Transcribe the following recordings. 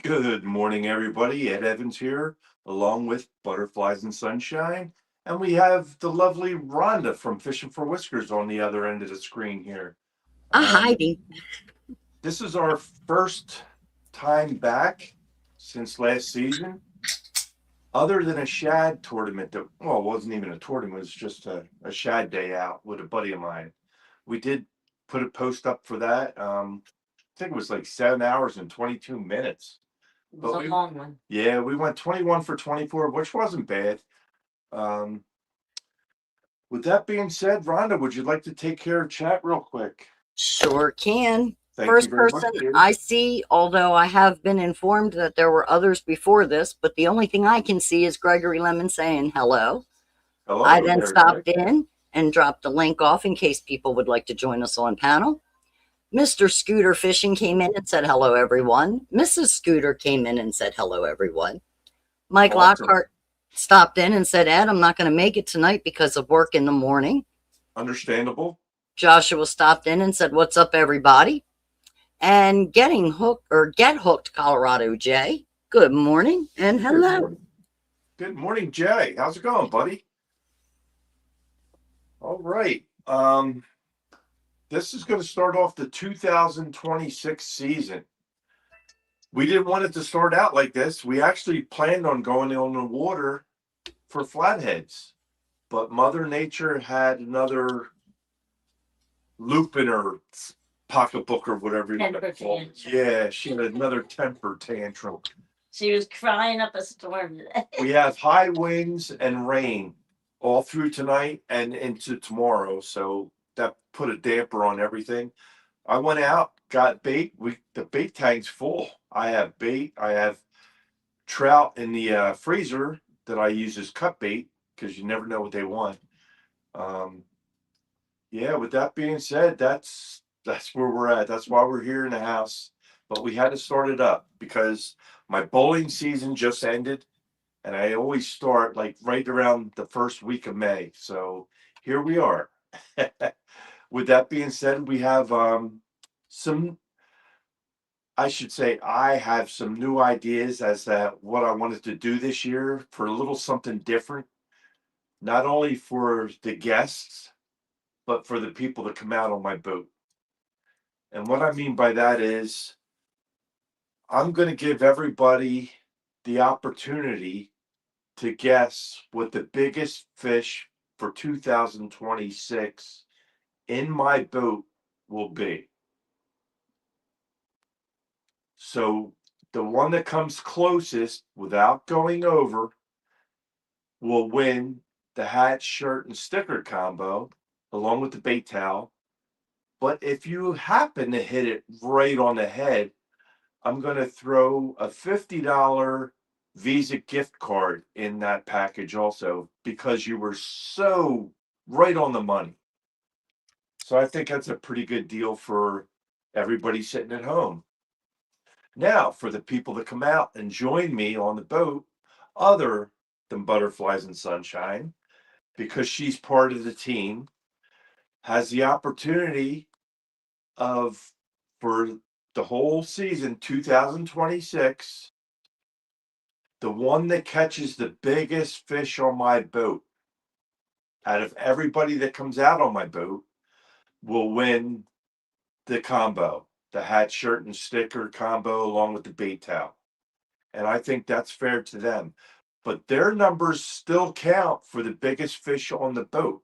Good morning, everybody. Ed Evans here, along with Butterflies and Sunshine. And we have the lovely Rhonda from Fishing for Whiskers on the other end of the screen here. Um, Heidi. this is our first time back since last season, other than a shad tournament that, well, it wasn't even a tournament, it was just a shad day out with a buddy of mine. We did put a post up for that. I think it was like 7 hours and 22 minutes. It was But a we, long one. yeah, we went 21 for 24, which wasn't bad. Um, with that being said, Rhonda, would you like to take care of chat real quick? Sure can. Thank you First very much, person dear. I see, although I have been informed that there were others before this, but the only thing I can see is Gregory Lemon saying hello. I Hello then there, Greg. stopped in and dropped the link off in case people would like to join us on panel. Mr. Scooter Fishing came in and said hello, everyone. Mrs. Scooter came in and said hello, everyone. Mike Awesome. Lockhart stopped in and said, Ed, I'm not going to make it tonight because of work in the morning. Understandable. Joshua stopped in and said, what's up, everybody? And getting hooked or get hooked, Colorado Jay. Good morning and Good hello. morning. Good morning, Jay. How's it going, buddy? All right. This is going to start off the 2026 season. We didn't want it to start out like this. We actually planned on going on the water for flatheads, but Mother Nature had another loop in her pocketbook or whatever you want to call it. Yeah, she had another temper tantrum. She was crying up a storm today. We have high winds and rain all through tonight and into tomorrow, so that put a damper on everything. I went out, got bait. The bait tank's full. I have bait. I have trout in the freezer that I use as cut bait because you never know what they want. Um, yeah, with that being said, that's where we're at. That's why we're here in the house. But we had to start it up because my bowling season just ended, and I always start like right around the first week of May. So here we are. With that being said, we have some. I should say I have some new ideas as to what I wanted to do this year for a little something different, not only for the guests but for the people that come out on my boat. And what I mean by that is I'm going to give everybody the opportunity to guess what the biggest fish for 2026 in my boat will be. So the one that comes closest without going over will win the hat, shirt, and sticker combo along with the bait towel. But if you happen to hit it right on the head, I'm going to throw a $50 Visa gift card in that package also because you were so right on the money. So I think that's a pretty good deal for everybody sitting at home. Now, for the people that come out and join me on the boat, other than Butterflies and Sunshine, because she's part of the team, has the opportunity of, for the whole season 2026, the one that catches the biggest fish on my boat out of everybody that comes out on my boat will win the combo, the hat, shirt, and sticker combo along with the bait towel. And I think that's fair to them. But their numbers still count for the biggest fish on the boat.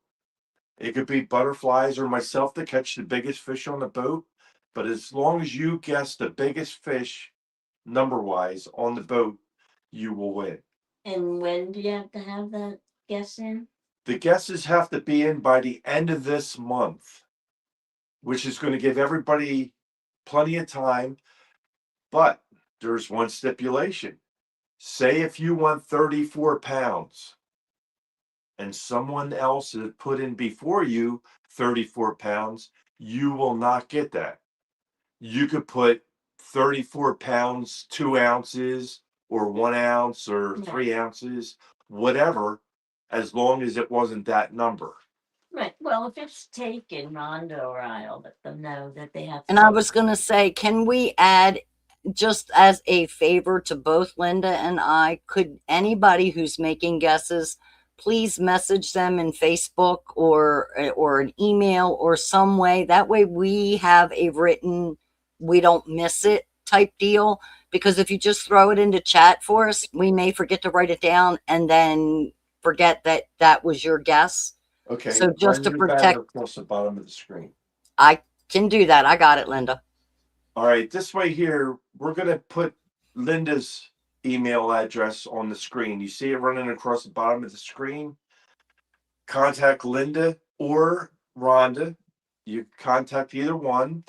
It could be Butterflies or myself that catch the biggest fish on the boat. But as long as you guess the biggest fish number wise on the boat, you will win. And when do you have to have that guess in? The guesses have to be in by the end of this month, which is going to give everybody plenty of time. But there's one stipulation. Say if you want 34 pounds and someone else has put in before you 34 pounds, you will not get that. You could put 34 pounds, 2 ounces, or 1 ounce, or 3 ounces, whatever, as long as it wasn't that number. Right. Well, if it's taken, Rhonda or I'll let them know that they have. And I was going to say, can we add just as a favor to both Linda and I, could anybody who's making guesses please message them in Facebook or an email or some way. That way we have a written, we don't miss it type deal. Because if you just throw it into chat for us, we may forget to write it down and then forget that that was your guess. Okay. So just to run your banner protect, across the bottom of the screen. I can do that. I got it, Linda. All right, this way here, we're gonna put Linda's email address on the screen. You see it running across the bottom of the screen? Contact Linda or Rhonda. You contact either one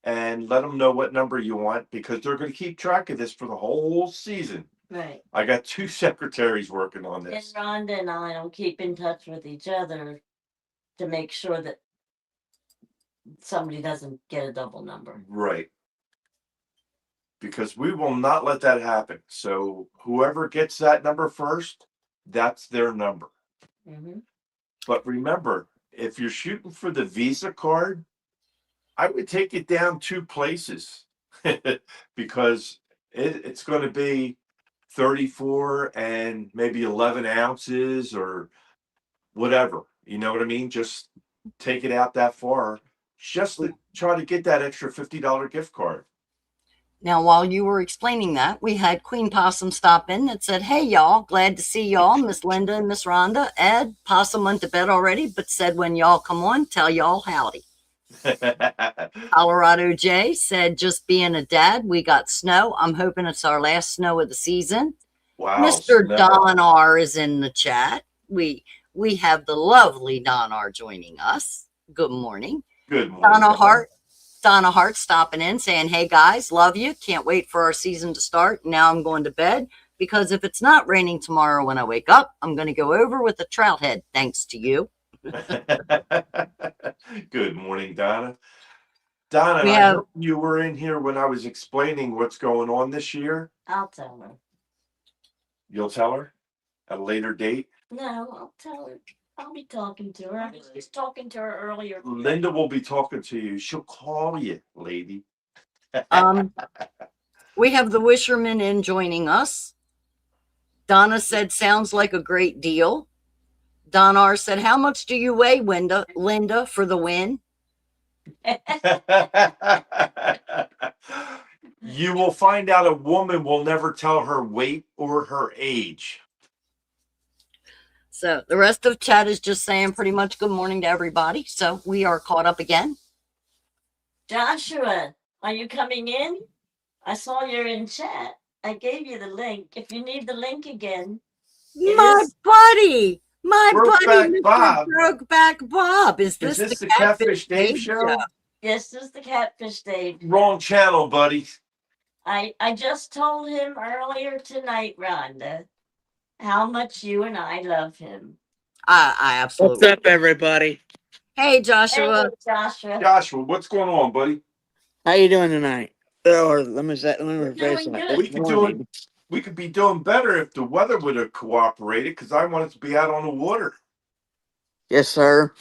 and let them know what number you want, because they're gonna keep track of this for the whole season. Right. I got 2 secretaries working on And this. Rhonda and I will keep in touch with each other to make sure that somebody doesn't get a double number. Right. Because we will not let that happen. So whoever gets that number first, that's their number. Mhm. But remember, if you're shooting for the Visa card, I would take it down 2 places because it's going to be 34 and maybe 11 ounces or whatever. You know what I mean? Just take it out that far just to try to get that extra $50 gift card. Now, while you were explaining that, we had Queen Possum stop in that said, "Hey, y'all, glad to see y'all, Miss Linda and Miss Rhonda. Ed, Possum went to bed already, but said when y'all come on, tell y'all howdy." Colorado J said, "Just being a dad, we got snow. I'm hoping it's our last snow of the season." Wow. Mr. Snow. Don R is in the chat. We have the lovely Don R joining us. Good morning. Good morning. Donna Hart stopping in saying, "Hey guys, love you. Can't wait for our season to start. Now I'm going to bed because if it's not raining tomorrow when I wake up, I'm going to go over with a trout head. Thanks to you." Good morning, Donna. Donna, I heard you were in here when I was explaining what's going on this year. I'll tell her. You'll tell her at a later date? No, I'll tell her. I'll be talking to her. I was just talking to her earlier. Linda will be talking to you. She'll call you, lady. We have the Wisherman in joining us. Donna said, "Sounds like a great deal." Don R said, "How much do you weigh, Linda, for the win?" You will find out a woman will never tell her weight or her age. So the rest of chat is just saying pretty much good morning to everybody. So we are caught up again. Joshua, are you coming in? I saw you're in chat. I gave you the link. If you need the link again. My buddy, Brokeback Bob. Brokeback Bob. Is this the Catfish Dave show? Yes, this is the Catfish Dave. Wrong channel, buddy. I just told him earlier tonight, Rhonda, how much you and I love him. I absolutely. What's up, everybody? Hey, Joshua. Hey, Joshua. Joshua, what's going on, buddy? How you doing tonight? Or let me rephrase doing that. good. We could be doing better if the weather would have cooperated, because I wanted to be out on the water. Yes, sir.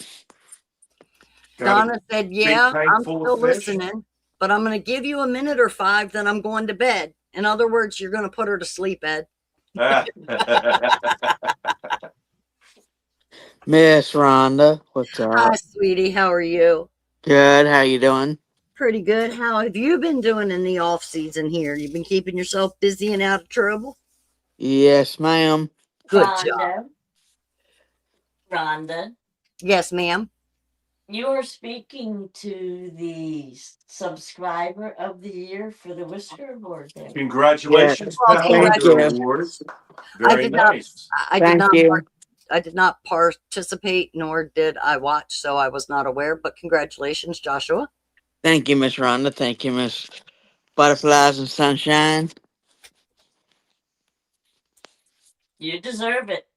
Donna said, "Yeah, I'm full still of fish. listening, but I'm going to give you a minute or 5, then I'm going to bed." In other words, you're going to put her to sleep, Ed. Miss Rhonda, what's up? Hi, sweetie. How are you? Good. How you doing? Pretty good. How have you been doing in the off season here? You've been keeping yourself busy and out of trouble? Yes, ma'am. Good Rhonda. job. Rhonda, Yes, ma'am. you are speaking to the subscriber of the year for the Whisker Award. There. Congratulations, Well, pal, on your congratulations. award. Very nice. I Thank you. I did not participate, nor did I watch, so I was not aware. But congratulations, Joshua. Thank you, Miss Rhonda. Thank you, Miss Butterflies and Sunshine. You deserve it.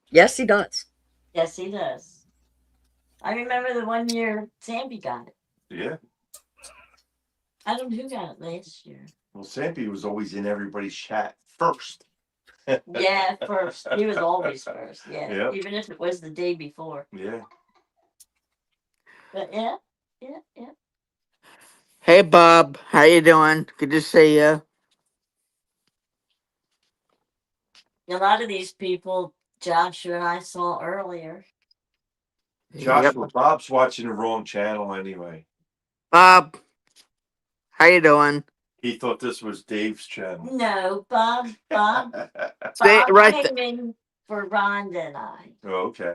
Yes, he does. Yes, he does. I remember the one year Sampy got it. Yeah. I don't know who got it last year. Well, Sampy was always in everybody's chat first. Yeah, first. He was always first. Yeah. Yep. Even if it was the day before. Yeah. But yeah. Hey, Bob. How you doing? Good to see you. A lot of these people, Joshua and I saw earlier. Joshua, Bob's watching the wrong channel anyway. Bob, how you doing? He thought this was Dave's channel. No, Bob Stay right came in for Rhonda and I. Oh, okay.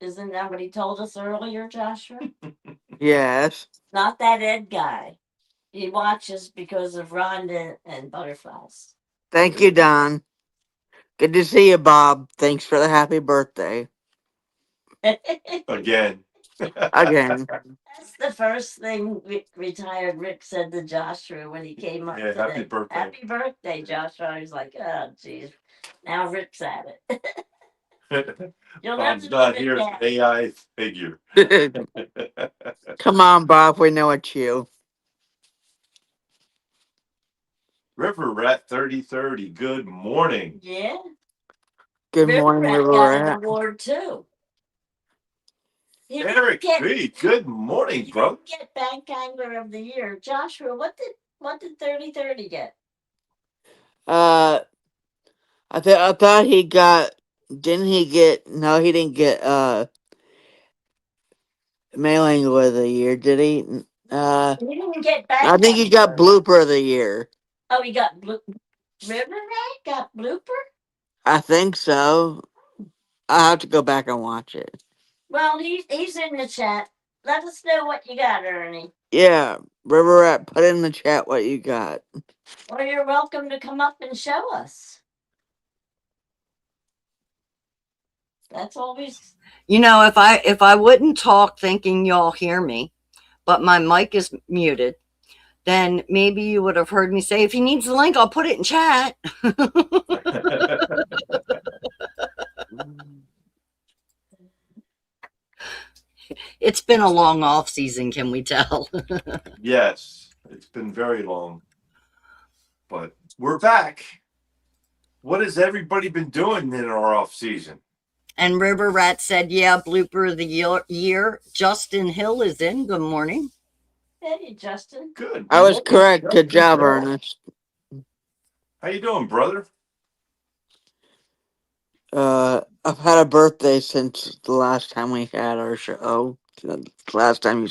Isn't that what he told us earlier, Joshua? Yes. Not that Ed guy. He watches because of Rhonda and butterflies. Thank you, Don. Good to see you, Bob. Thanks for the happy birthday. Again. Again. That's the first thing retired Rick said to Joshua when he came up. Yeah, today. happy birthday. Happy birthday, Joshua. I was like, oh, geez. Now Rick's at it. You'll Bob's never not leave here. it It's an AI figure. Come on, Bob. We know it's you. River Rat 3030. Good morning. Yeah. Good River morning, Rat River got an Rat. award too. He didn't Eric get, B. Good morning, he bro. didn't get Bank Angler of the Year. Joshua, what did 3030 get? I thought he got. Didn't he get? No, he didn't get. Mailing of the year, did he? He didn't get I Bank think he got Angler. blooper of the year. Oh, he got River Rat got blooper? I think so. I have to go back and watch it. Well, he's in the chat. Let us know what you got, Ernie. Yeah, River Rat, put in the chat what you got. Or you're welcome to come up and show us. That's always You know, if I wouldn't talk thinking y'all hear me, but my mic is muted, then maybe you would have heard me say, if he needs the link, I'll put it in chat. It's been a long off season, can we tell? Yes, it's been very long. But we're back. What has everybody been doing in our off season? And River Rat said, yeah, blooper of the year. Justin Hill is in. Good morning. hey, Justin. Good. I was morning, correct. Good Justin job, Hill. Ernest. How you doing, brother? I've had a birthday since the last time we had our show. The last time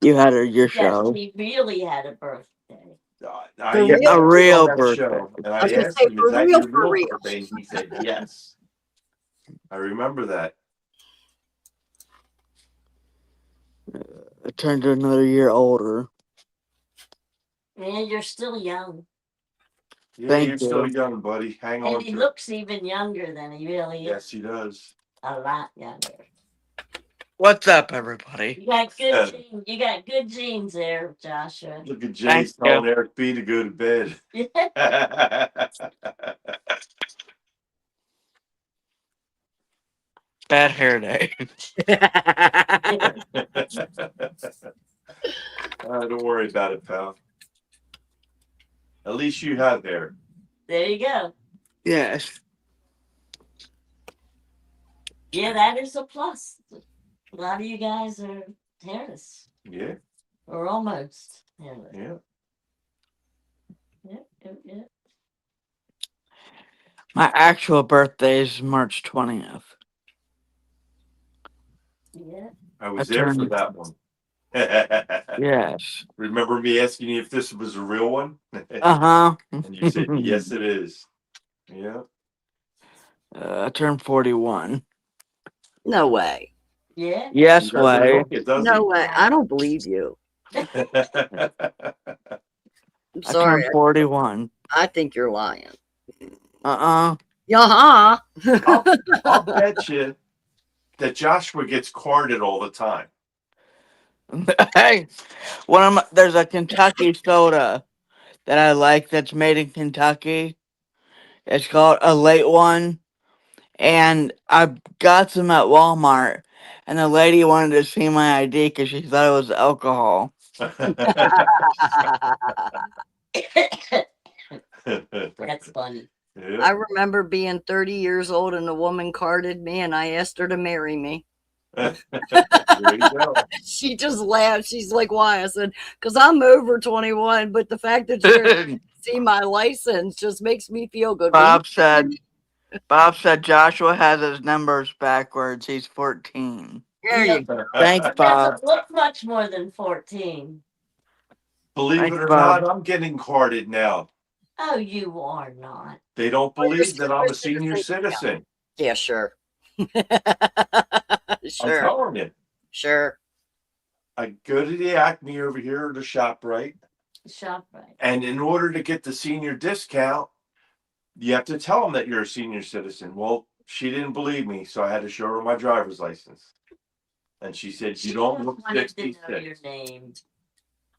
you had your Yes, show. he really had a birthday. I For asked real? A him real on that birthday. show, and I I was going to asked say, him, for "Is that real, your for real real. birthday?" And he said, "Yes." I remember that. I turned another year older. Man, you're still young. Yeah, Thank you're still you. young, buddy. Hang on And he to it. looks even younger than he really is. Yes, he does. A lot younger. What's up, everybody? You got good genes. You got good genes there, Joshua. Look at Thank Jay's telling you. Eric B to go to bed. Bad hair day. Don't worry about it, pal. At least you have hair. There you go. Yes. Yeah, that is a plus. A lot of you guys are hairless. Yeah, Or almost hairless. yeah. Yeah. My actual birthday is March 20th. Yeah. I was there for that one. Yes. Remember me asking you if this was a real one? Uh-huh. And you said, yes, it is. Yeah. I turned 41. No way. Yeah. Yes, He doesn't way. look it, does No way. I don't believe you. he? I'm I sorry. turned 41. I think you're lying. Uh-uh. Yeah. I'll bet you that Joshua gets carded all the time. Hey, there's a Kentucky soda that I like that's made in Kentucky. It's called a late one. And I got some at Walmart. And the lady wanted to see my ID because she thought it was alcohol. That's funny. I remember being 30 years old and a woman carded me and I asked her to marry me. There you go. She just laughed. She's like, why? I said, because I'm over 21, but the fact that you're going to see my license just makes me feel good. Bob said Joshua has his numbers backwards. He's 14. There you go. Thanks, Bob. Doesn't look much more than 14. Believe Thanks, it or Bob. not, I'm getting carded now. Oh, you are not. They don't Well, you're believe that I'm a senior senior citizen. citizen. Yeah, sure. I'm Sure. telling you. Sure. I go to the Acme over here, the ShopRite, ShopRite. and in order to get the senior discount, you have to tell them that you're a senior citizen. Well, she didn't believe me, so I had to show her my driver's license. And she said, you don't look wanted to know 66. your name.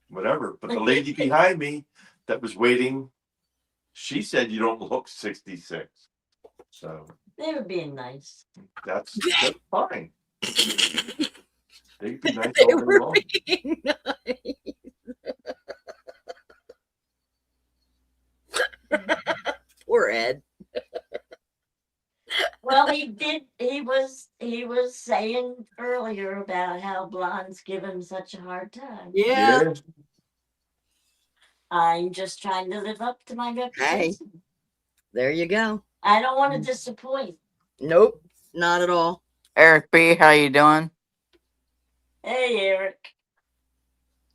Whatever. But the lady behind me that was waiting, she said, you don't look 66. So They were being nice. that's fine. They could be nice They all day were long. being nice. Poor Ed. Well, he did. He was saying earlier about how blondes give him such a hard time. Yeah. I'm just trying to live up to my reputation. There you go. I don't want to disappoint. Nope. Not at all. Eric B, how you doing? Hey, Eric.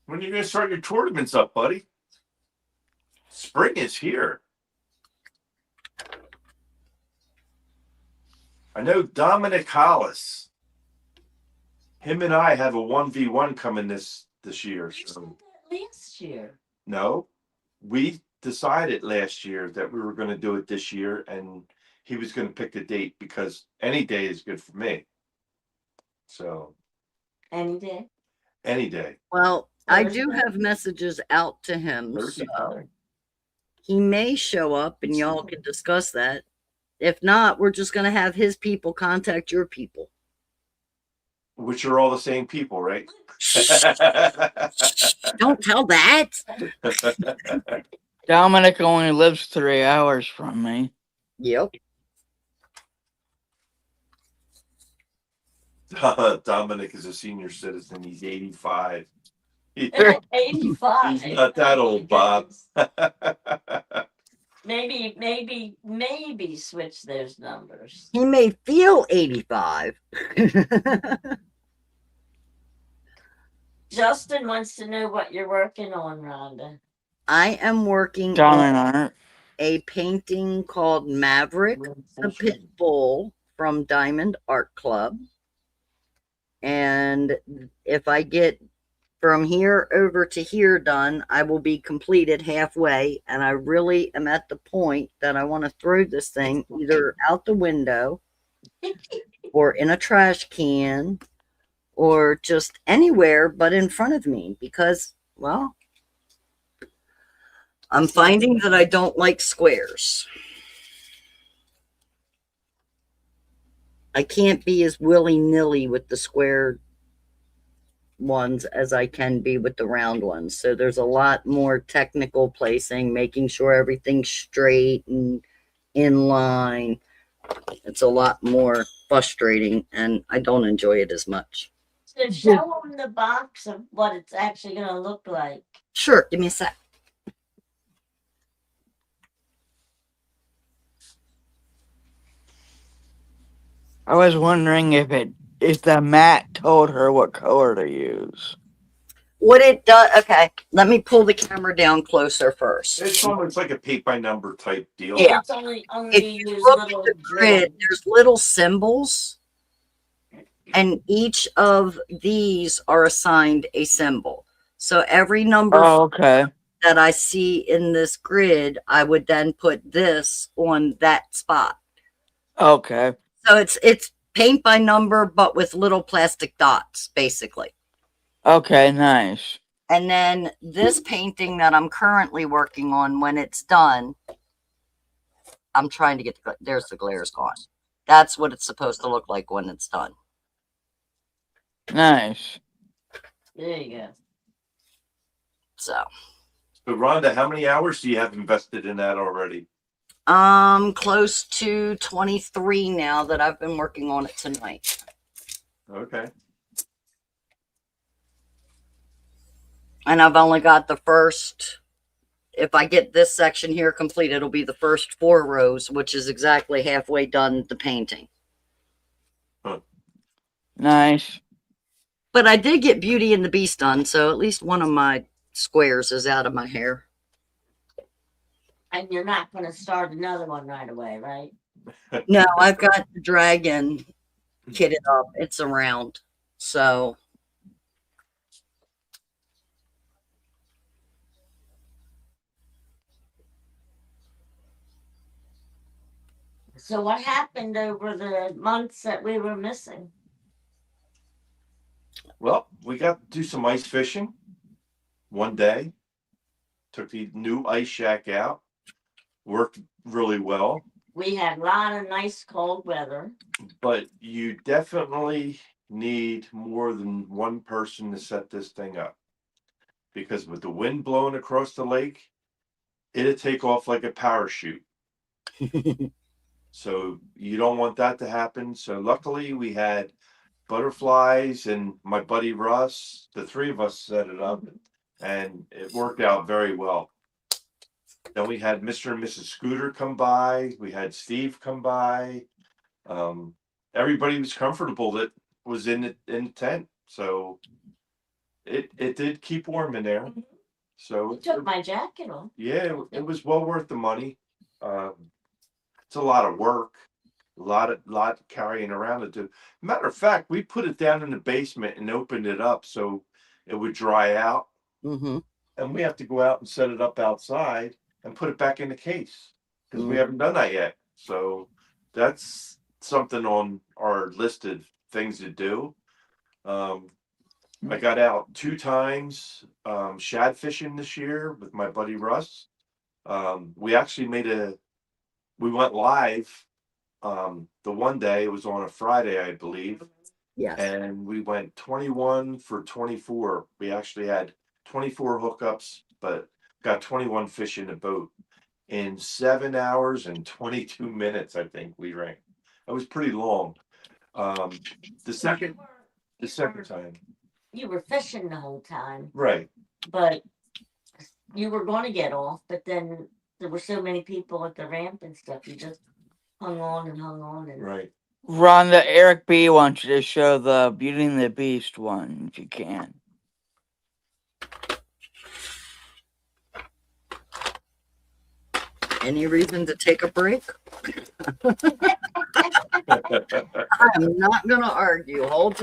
When are you going to start your tournaments up, buddy? Spring is here. I know Dominic Hollis. Him and I have a 1v1 coming this year. You said So. that last year. No, we decided last year that we were going to do it this year, and he was going to pick the date because any day is good for me. So Any day. any day. Well, I Thursday. do have messages out to him. Thursday, So fine. he may show up and y'all can discuss that. If not, we're just going to have his people contact your people. Which are all the same people, right? Don't tell that. Dominic only lives 3 hours from me. Yep. Dominic is a senior citizen. He's 85. 85. He's not that old, Bob. Maybe switch those numbers. He may feel 85. Justin wants to know what you're working on, Rhonda. I am working John on and Art. a painting called Maverick, the Pit Bull from Diamond Art Club. And if I get from here over to here done, I will be completed halfway. And I really am at the point that I want to throw this thing either out the window or in a trash can or just anywhere but in front of me because, well, I'm finding that I don't like squares. I can't be as willy-nilly with the square ones as I can be with the round ones. So there's a lot more technical placing, making sure everything's straight and in line. It's a lot more frustrating and I don't enjoy it as much. So show them the box of what it's actually going to look like. Sure, give me a sec. I was wondering if the mat told her what color to use. What it does, okay, let me pull the camera down closer first. It's almost like a paint by number type deal. Yeah. It's only If use you look at little the grid, drills. there's little symbols, and each of these are assigned a symbol. So every number Oh, okay. that I see in this grid, I would then put this on that spot. Okay. So it's paint by number, but with little plastic dots, basically. Okay, nice. And then this painting that I'm currently working on, when it's done, I'm trying to get there's the glare's gone. That's what it's supposed to look like when it's done. Nice. There you go. So, But Rhonda, how many hours do you have invested in that already? close to 23 now that I've been working on it tonight. Okay. And I've only got the first, if I get this section here complete, it'll be the first 4 rows, which is exactly halfway done the painting. Nice. But I did get Beauty and the Beast done, so at least one of my squares is out of my hair. And you're not going to start another one right away, right? No, I've got the dragon kitted up. It's around. So So what happened over the months that we were missing? Well, we got to do some ice fishing one day. Took the new ice shack out. Worked really well. We had a lot of nice cold weather. But you definitely need more than one person to set this thing up. Because with the wind blowing across the lake, it'll take off like a parachute. So you don't want that to happen. So luckily we had butterflies and my buddy Russ, the 3 of us set it up, and it worked out very well. Then we had Mr. and Mrs. Scooter come by. We had Steve come by. Everybody was comfortable that was in the tent. So it did keep warm in there. So You took my jacket off. yeah, it was well worth the money. It's a lot of work, a lot carrying around to do. Matter of fact, we put it down in the basement and opened it up so it would dry out. mm-hmm. And we have to go out and set it up outside and put it back in the case because we haven't done that yet. So that's something on our list of things to do. I got out 2 times shad fishing this year with my buddy Russ. We actually we went live the one day. It was on a Friday, I believe. Yes. And we went 21 for 24. We actually had 24 hookups, but got 21 fish in the boat in 7 hours and 22 minutes. I think we ran. It was pretty long. The second time, You were fishing the whole time, right? but you were going to get off, but then there were so many people at the ramp and stuff. You just hung on and hung on. And Right. Rhonda, Eric B wants you to show the Beauty and the Beast one if you can. Any reason to take a break? I am not going to argue. Hold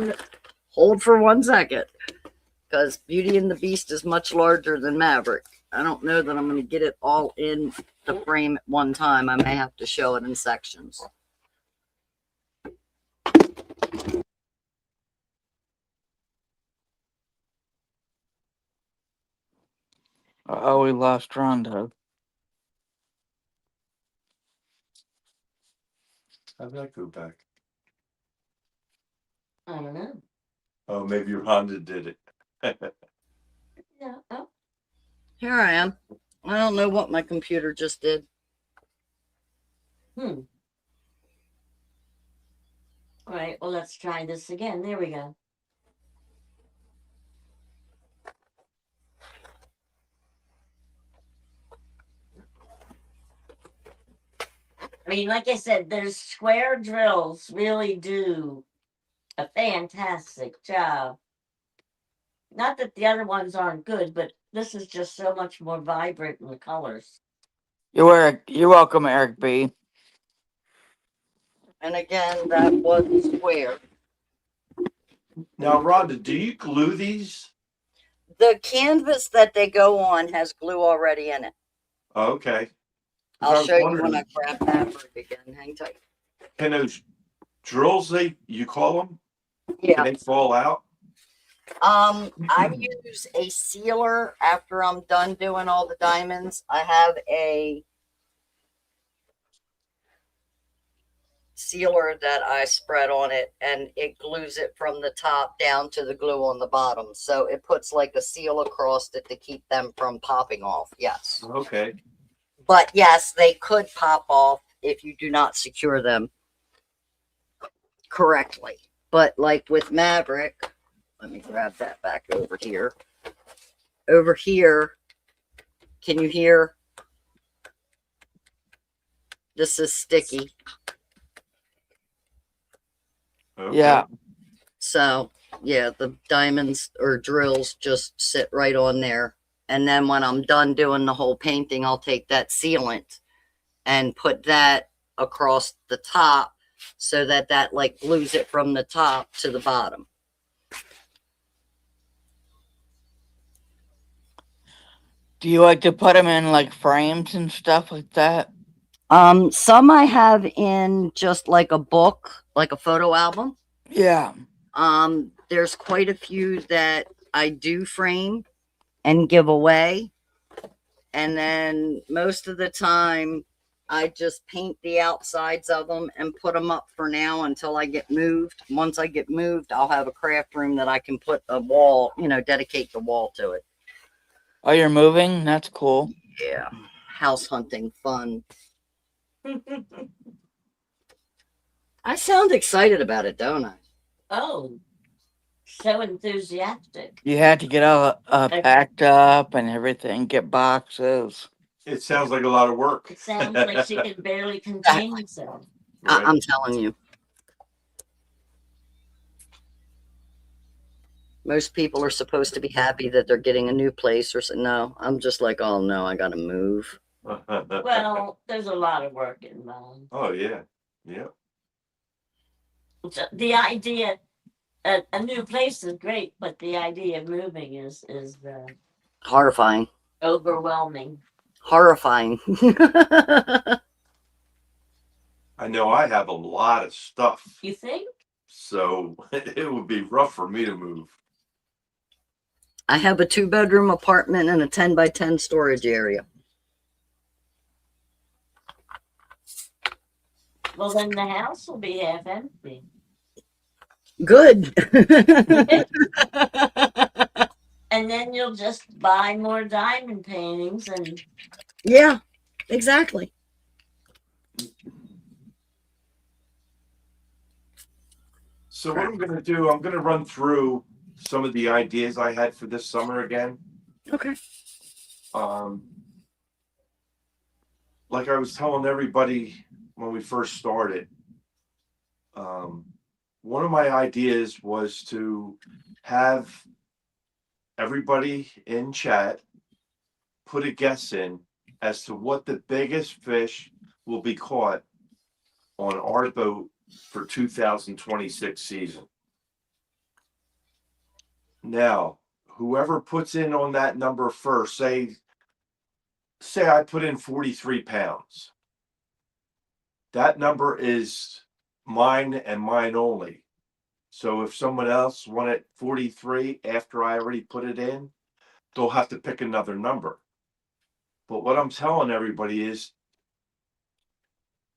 for 1 second. Because Beauty and the Beast is much larger than Maverick. I don't know that I'm going to get it all in the frame at one time. I may have to show it in sections. Oh, we lost Rhonda. How did that go back? I don't know. Oh, maybe Rhonda did it. Yeah. Oh, Here I am. I don't know what my computer just did. All right. Well, let's try this again. There we go. I mean, like I said, there's square drills really do a fantastic job. Not that the other ones aren't good, but this is just so much more vibrant in the colors. You're welcome, Eric B. And again, that was square. Now, Rhonda, do you glue these? The canvas that they go on has glue already in it. Oh, okay. I'll show you when I grab fabric again. Hang tight. Can those drills you call them? Yeah. Can they fall out? I use a sealer after I'm done doing all the diamonds. I have a sealer that I spread on it and it glues it from the top down to the glue on the bottom. So it puts like a seal across it to keep them from popping off. Yes. Okay. But yes, they could pop off if you do not secure them correctly. But like with Maverick, let me grab that back over here. Over here, can you hear? This is sticky. Okay. Yeah. So, yeah, the diamonds or drills just sit right on there. And then when I'm done doing the whole painting, I'll take that sealant and put that across the top so that that like glues it from the top to the bottom. Do you like to put them in like frames and stuff like that? Some I have in just like a book, like a photo album. Yeah. There's quite a few that I do frame and give away. And then most of the time, I just paint the outsides of them and put them up for now until I get moved. Once I get moved, I'll have a craft room that I can put a wall, dedicate the wall to it. Oh, you're moving? That's cool. Yeah. House hunting fun. I sound excited about it, don't I? Oh, so enthusiastic. You had to get all packed up and everything, get boxes. It sounds like a lot of work. It sounds like she can barely contain herself. Right. I'm telling you. Most people are supposed to be happy that they're getting a new place or something. No, I'm just like, oh no, I gotta move. Well, there's a lot of work involved. Oh yeah, yeah. So the idea, a new place is great, but the idea of moving is Horrifying. overwhelming. Horrifying. I know I have a lot of stuff, You think? so it would be rough for me to move. I have a 2-bedroom apartment and a 10 by 10 storage area. Well, then the house will be half empty. Good. And then you'll just buy more diamond paintings and Yeah, exactly. So what I'm going to do, I'm going to run through some of the ideas I had for this summer again. Okay. Like I was telling everybody when we first started, one of my ideas was to have everybody in chat put a guess in as to what the biggest fish will be caught on our boat for 2026 season. Now, whoever puts in on that number first, say I put in 43 pounds. That number is mine and mine only. So if someone else wanted 43 after I already put it in, they'll have to pick another number. But what I'm telling everybody is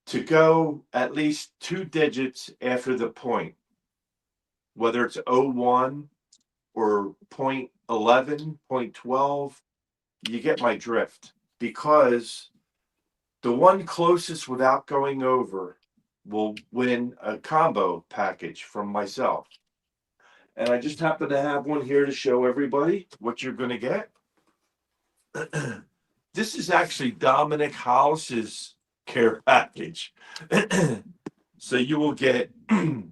to go at least 2 digits after the point, whether it's 01 or 0.11, 0.12, you get my drift. Because the one closest without going over will win a combo package from myself. And I just happen to have one here to show everybody what you're going to get. This is actually Dominic Hollis's care package. So you will get the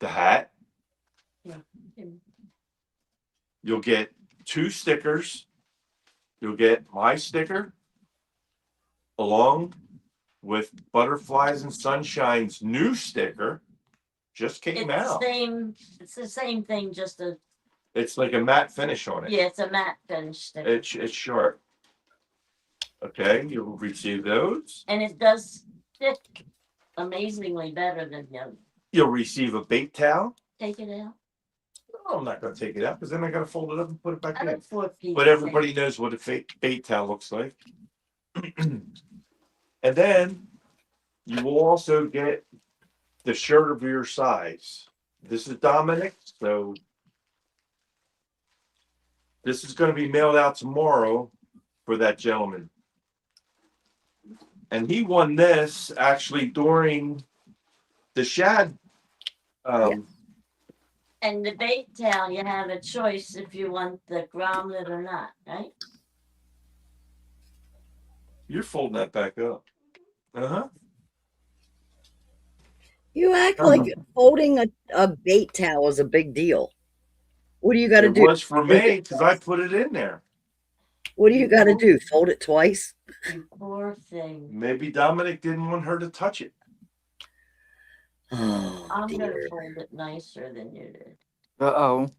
hat. You'll get 2 stickers. You'll get my sticker along with Butterflies and Sunshine's new sticker. Just came out. It's the same thing, just a It's like a matte finish on it. yeah, it's a matte finish sticker. It's sharp. Okay, you'll receive those. And it does stick amazingly better than the other. You'll receive a bait towel. Take it out. Oh, I'm not going to take it out because then I got to fold it up and put it back I in. look for people. But everybody knows what a bait towel looks like. And then you will also get the shirt of your size. This is Dominic, so this is going to be mailed out tomorrow for that gentleman. And he won this actually during the shad And the bait tail, you have a choice if you want the grommet or not, right? You're folding that back up. Uh-huh. You act like folding a bait towel is a big deal. What do you got to It do? was for me because I put it in there. What do you got to do? Fold it twice? You poor thing. Maybe Dominic didn't want her to touch it. Oh, I'm gonna dear. fold it nicer than you did. Uh-oh.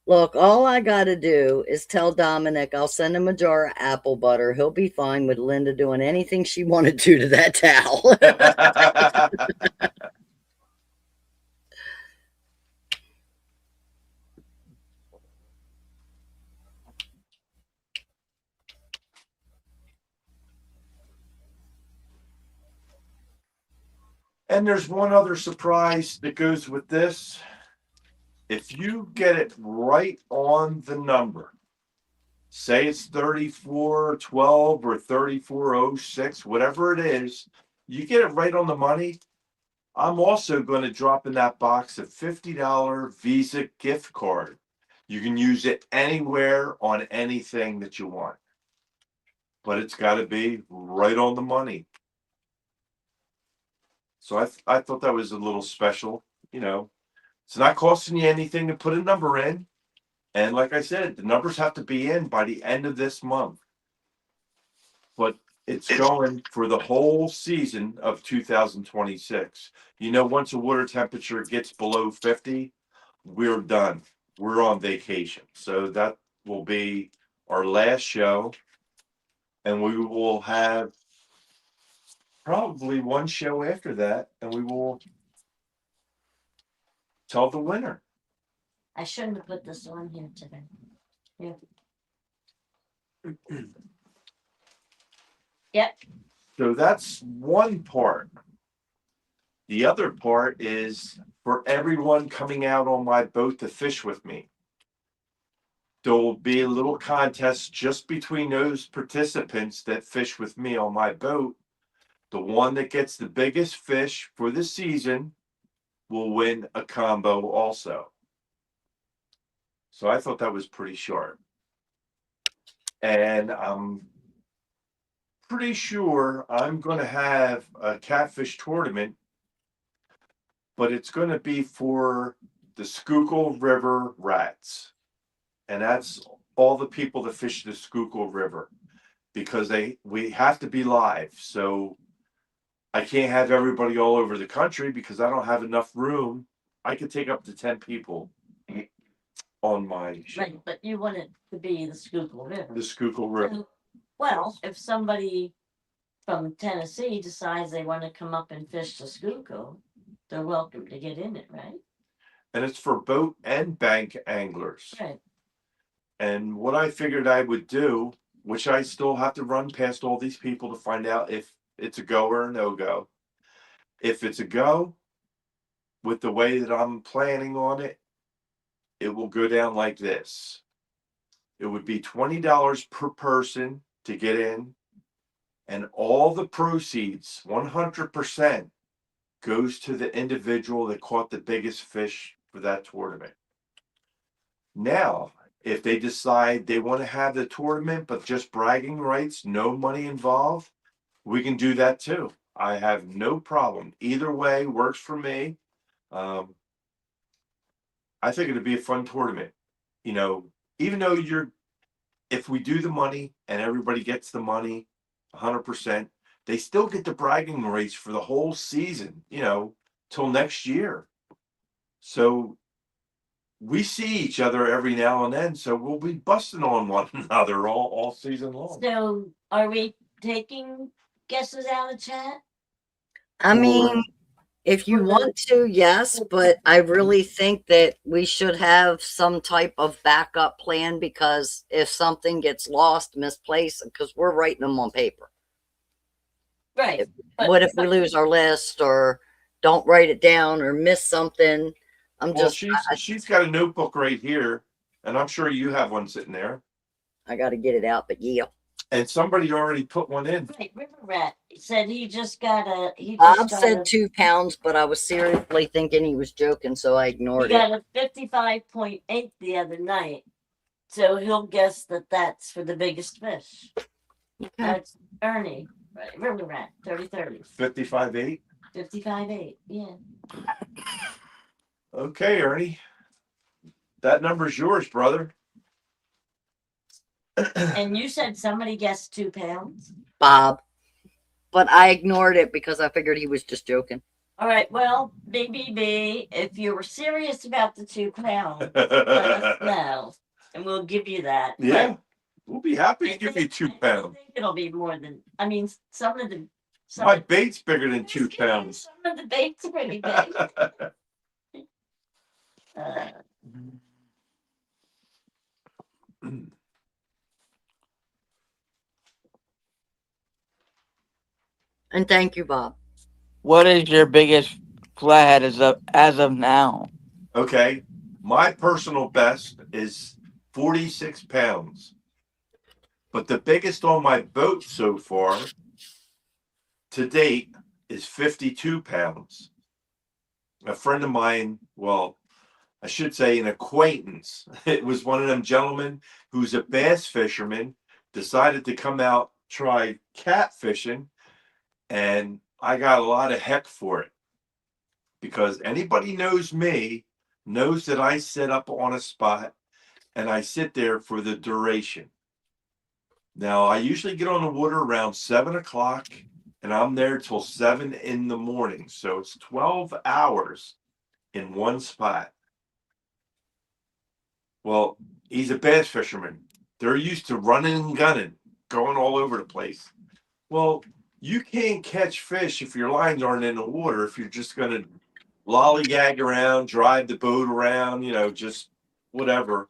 Look, all I got to do is tell Dominic I'll send him a jar of apple butter. He'll be fine with Linda doing anything she wanted to that towel. And there's one other surprise that goes with this. If you get it right on the number, say it's 3412 or 3406, whatever it is, you get it right on the money. I'm also going to drop in that box a $50 Visa gift card. You can use it anywhere on anything that you want, but it's got to be right on the money. So I thought that was a little special. You know, it's not costing you anything to put a number in. And like I said, the numbers have to be in by the end of this month. But it's going for the whole season of 2026. You know, once the water temperature gets below 50, we're done. We're on vacation. So that will be our last show. And we will have probably one show after that. And we will tell the winner. I shouldn't have put this on here today. Yeah. Yep. So that's one part. The other part is for everyone coming out on my boat to fish with me. There will be a little contest just between those participants that fish with me on my boat. The one that gets the biggest fish for the season will win a combo also. So I thought that was pretty sharp. And I'm pretty sure I'm going to have a catfish tournament, but it's going to be for the Schuylkill River Rats. And that's all the people that fish the Schuylkill River, because we have to be live. So I can't have everybody all over the country because I don't have enough room. I could take up to 10 people on my show. Right, but you want it to be the Schuylkill River. The Schuylkill River. Well, if somebody from Tennessee decides they want to come up and fish the Schuylkill, they're welcome to get in it, right? And it's for boat and bank anglers. Right. And what I figured I would do, which I still have to run past all these people to find out if it's a go or a no-go. If it's a go, with the way that I'm planning on it, it will go down like this. It would be $20 per person to get in, and all the proceeds, 100%, goes to the individual that caught the biggest fish for that tournament. Now, if they decide they want to have the tournament, but just bragging rights, no money involved, we can do that too. I have no problem. Either way works for me. I think it'd be a fun tournament. You know, even though if we do the money and everybody gets the money 100%, they still get the bragging rights for the whole season, you know, till next year. So we see each other every now and then, so we'll be busting on one another all season long. So are we taking guesses out of chat? I mean, if you want to, yes, but I really think that we should have some type of backup plan, because if something gets lost, misplaced, because we're writing them on paper. Right. What if we lose our list or don't write it down or miss something? She's got a notebook right here, and I'm sure you have one sitting there. I got to get it out, but yeah. And somebody already put one in. Right, River Rat. said he just got a. Bob said 2 pounds, but I was seriously thinking he was joking, so I He ignored it. got a 55.8 the other night. So he'll guess that that's for the biggest fish. Okay. That's Ernie, right? River rat, 30-30. 55.8. 55.8, yeah. Okay, Ernie. That number's yours, brother. And you said somebody guessed 2 pounds? Bob. But I ignored it because I figured he was just joking. All right, well, BBB, if you were serious about the 2 pounds, let us know. And we'll give you that. Yeah. But We'll be happy I to give you think- 2 I pounds. think it'll be more than, I mean, some of the. My bait's bigger than 2 pounds. Some of the bait's are pretty big. And thank you, Bob. What is your biggest flathead as of now? Okay. My personal best is 46 pounds. But the biggest on my boat so far to date is 52 pounds. A friend of mine, well, I should say an acquaintance, it was one of them gentlemen who's a bass fisherman, decided to come out, try catfishing, and I got a lot of heck for it. Because anybody knows me knows that I sit up on a spot and I sit there for the duration. Now, I usually get on the water around 7 o'clock and I'm there till 7 in the morning. So it's 12 hours in one spot. Well, he's a bass fisherman. They're used to running and gunning, going all over the place. Well, you can't catch fish if your lines aren't in the water, if you're just going to lollygag around, drive the boat around, just whatever.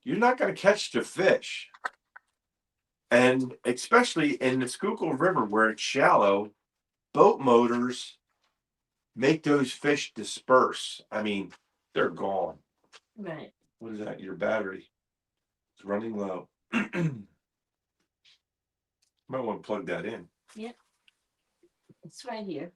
You're not going to catch the fish. And especially in the Schuylkill River where it's shallow, boat motors make those fish disperse. I mean, they're gone. Right. What is that? Your battery. It's running low. Might want to plug that in. Yep. It's right here.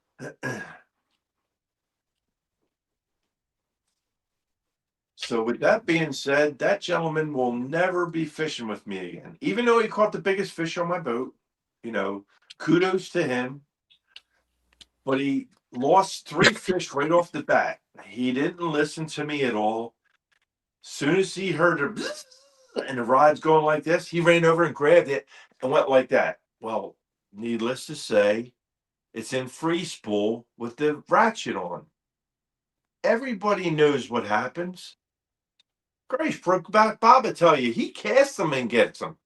So with that being said, that gentleman will never be fishing with me again. Even though he caught the biggest fish on my boat, kudos to him. But he lost 3 fish right off the bat. He didn't listen to me at all. Soon as he heard and the rod's going like this, he ran over and grabbed it and went like that. Well, needless to say, it's in free spool with the ratchet on. Everybody knows what happens. Grace, Bob will tell you, he casts them and gets them.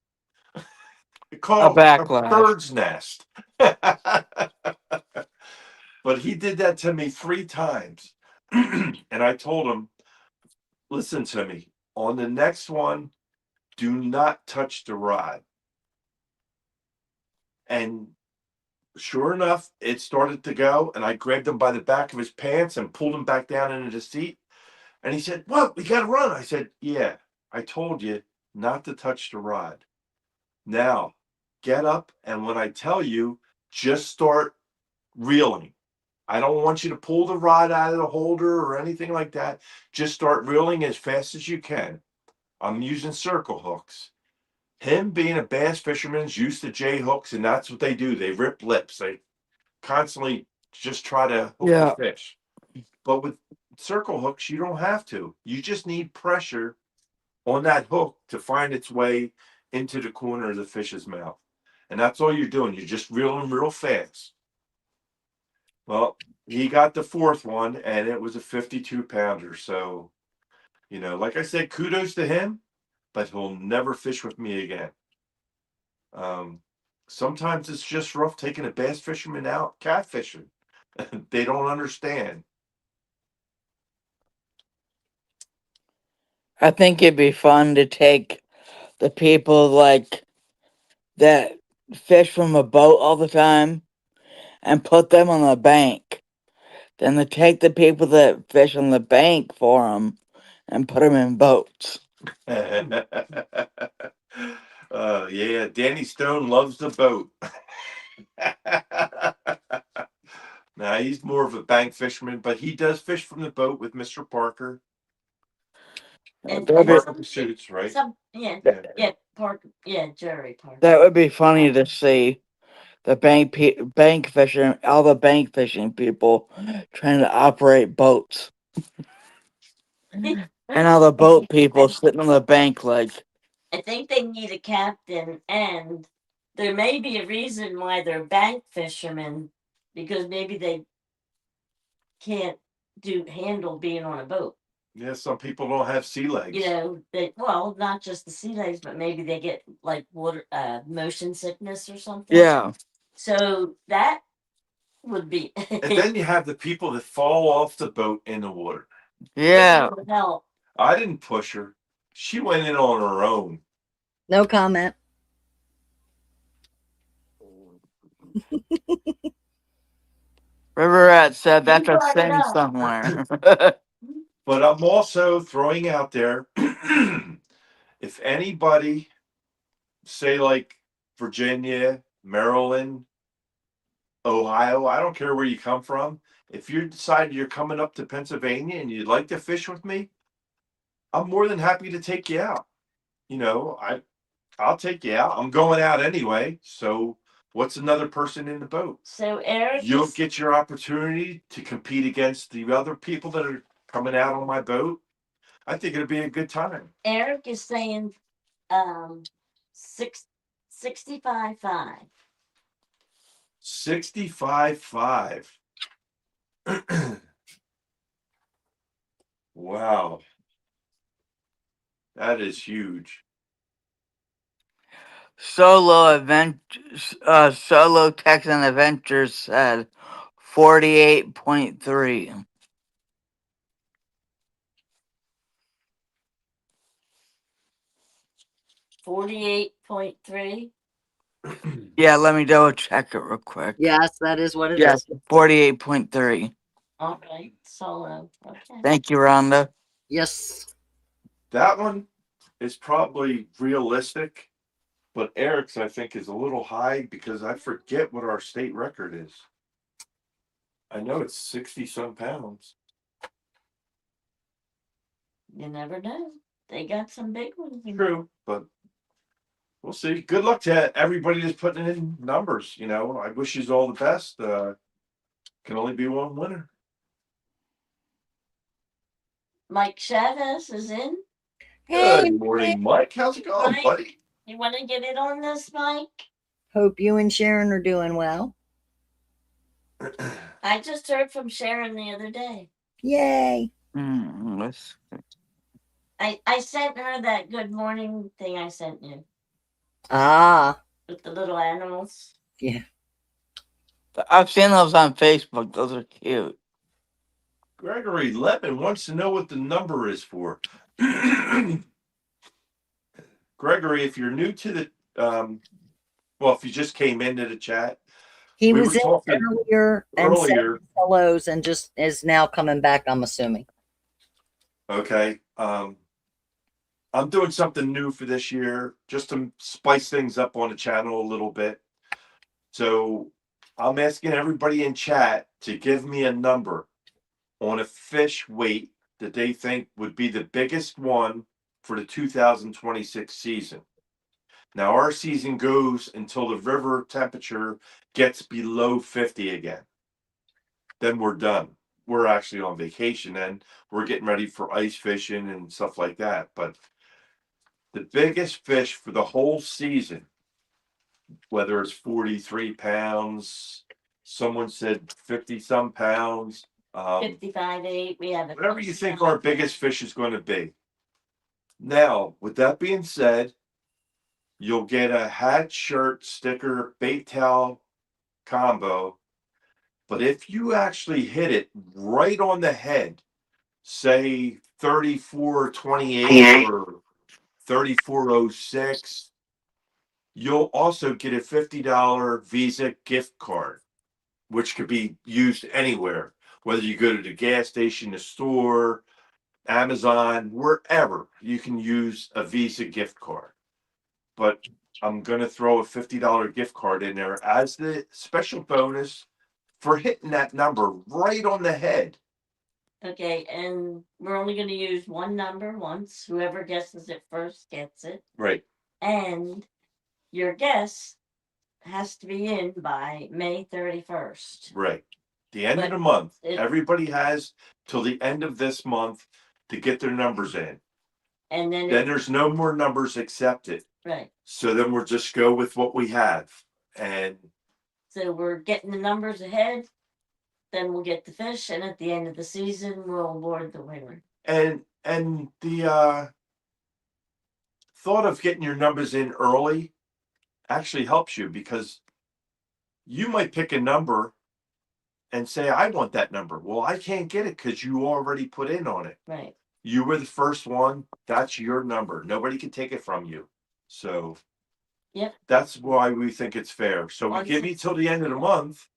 Called A backlash. bird's nest. But he did that to me 3 times. And I told him, listen to me. On the next one, do not touch the rod. And sure enough, it started to go. And I grabbed him by the back of his pants and pulled him back down into the seat. And he said, "What? We got to run." I said, "Yeah, I told you not to touch the rod. Now, get up. And when I tell you, just start reeling. I don't want you to pull the rod out of the holder or anything like that. Just start reeling as fast as you can. I'm using circle hooks." Him being a bass fisherman is used to J hooks, and that's what they do. They rip lips. They constantly just try to hook the fish. But with circle hooks, you don't have to. You just need pressure on that hook to find its way into the corner of the fish's mouth. And that's all you're doing. You're just reeling real fast. Well, he got the 4th one, and it was a 52 pounder. So, like I said, kudos to him, but he'll never fish with me again. Sometimes it's just rough taking a bass fisherman out catfishing. They don't understand. I think it'd be fun to take the people that fish from a boat all the time and put them on the bank. Then to take the people that fish on the bank for them and put them in boats. Yeah, Danny Stone loves the boat. Now he's more of a bank fisherman, but he does fish from the boat with Mr. Parker. And That'd be- Parker suits, right? Jerry Parker. That would be funny to see the bank fishing, all the bank fishing people trying to operate boats, and all the boat people sitting on the bank like, I think they need a captain, and there may be a reason why they're bank fishermen, because maybe they can't handle being on a boat. Yeah, some people don't have sea legs. You know, not just the sea legs, but maybe they get like water motion sickness or something. yeah, So that would be And then you have the people that fall off the boat in the water. yeah. would help. I didn't push her. She went in on her own. No comment. River Rat said that's a brought it thing up. somewhere. But I'm also throwing out there, if anybody, say like Virginia, Maryland, Ohio, I don't care where you come from. If you decide you're coming up to Pennsylvania and you'd like to fish with me, I'm more than happy to take you out. You know, I'll take you out. I'm going out anyway. So what's another person in the boat? So Eric, You'll get your opportunity to compete against the other people that are coming out on my boat. I think it'll be a good time. Eric is saying 65.5. 65.5. Wow. That is huge. Solo Texan Adventures said 48.3. 48.3. Yeah, let me double check it real quick. Yes, that is what it is. Yes, 48.3. All right, solo. Okay. Thank you, Rhonda. Yes. That one is probably realistic, but Eric's, I think, is a little high because I forget what our state record is. I know it's 60 some pounds. You never know. They got some big ones. True, but we'll see. Good luck to everybody that's putting in numbers. You know, I wish you all the best. Can only be one winner. Mike Chavez is in. Hey, Good morning, Mike. How's it going, Mike. buddy? You want to get in on this, Mike? hope you and Sharon are doing well. I just heard from Sharon the other day. Yay. Let's I sent her that good morning thing I sent you Ah, with the little animals. yeah. I've seen those on Facebook. Those are cute. Gregory Lemon wants to know what the number is for. Gregory, if you're new to the, if you just came into the chat, He we was were in talking earlier and said earlier. hellos and just is now coming back, I'm assuming. Okay. I'm doing something new for this year just to spice things up on the channel a little bit. So I'm asking everybody in chat to give me a number on a fish weight that they think would be the biggest one for the 2026 season. Now, our season goes until the river temperature gets below 50 again. Then we're done. We're actually on vacation and we're getting ready for ice fishing and stuff like that. But the biggest fish for the whole season, whether it's 43 pounds, someone said 50 some pounds, 55.8. We have it. whatever you think our biggest fish is going to be. Now, with that being said, you'll get a hat, shirt, sticker, bait towel combo. But if you actually hit it right on the head, say 34.28 or 34.06, you'll also get a $50 Visa gift card, which could be used anywhere, whether you go to the gas station, the store, Amazon, wherever you can use a Visa gift card. But I'm going to throw a $50 gift card in there as the special bonus for hitting that number right on the head. Okay, and we're only going to use one number once. Whoever guesses it first gets it. Right. And your guess has to be in by May 31st. Right. The end of But the month. it- Everybody has till the end of this month to get their numbers in. And then, Then there's no more numbers accepted. right. So then we'll just go with what we have. And So we're getting the numbers ahead. Then we'll get the fish, and at the end of the season, we'll award the winner. and the thought of getting your numbers in early actually helps you, because you might pick a number and say, I want that number. Well, I can't get it because you already put in on it. Right. You were the first one. That's your number. Nobody can take it from you. So Yep. that's why we think it's fair. So we Well, give you till the end of the month.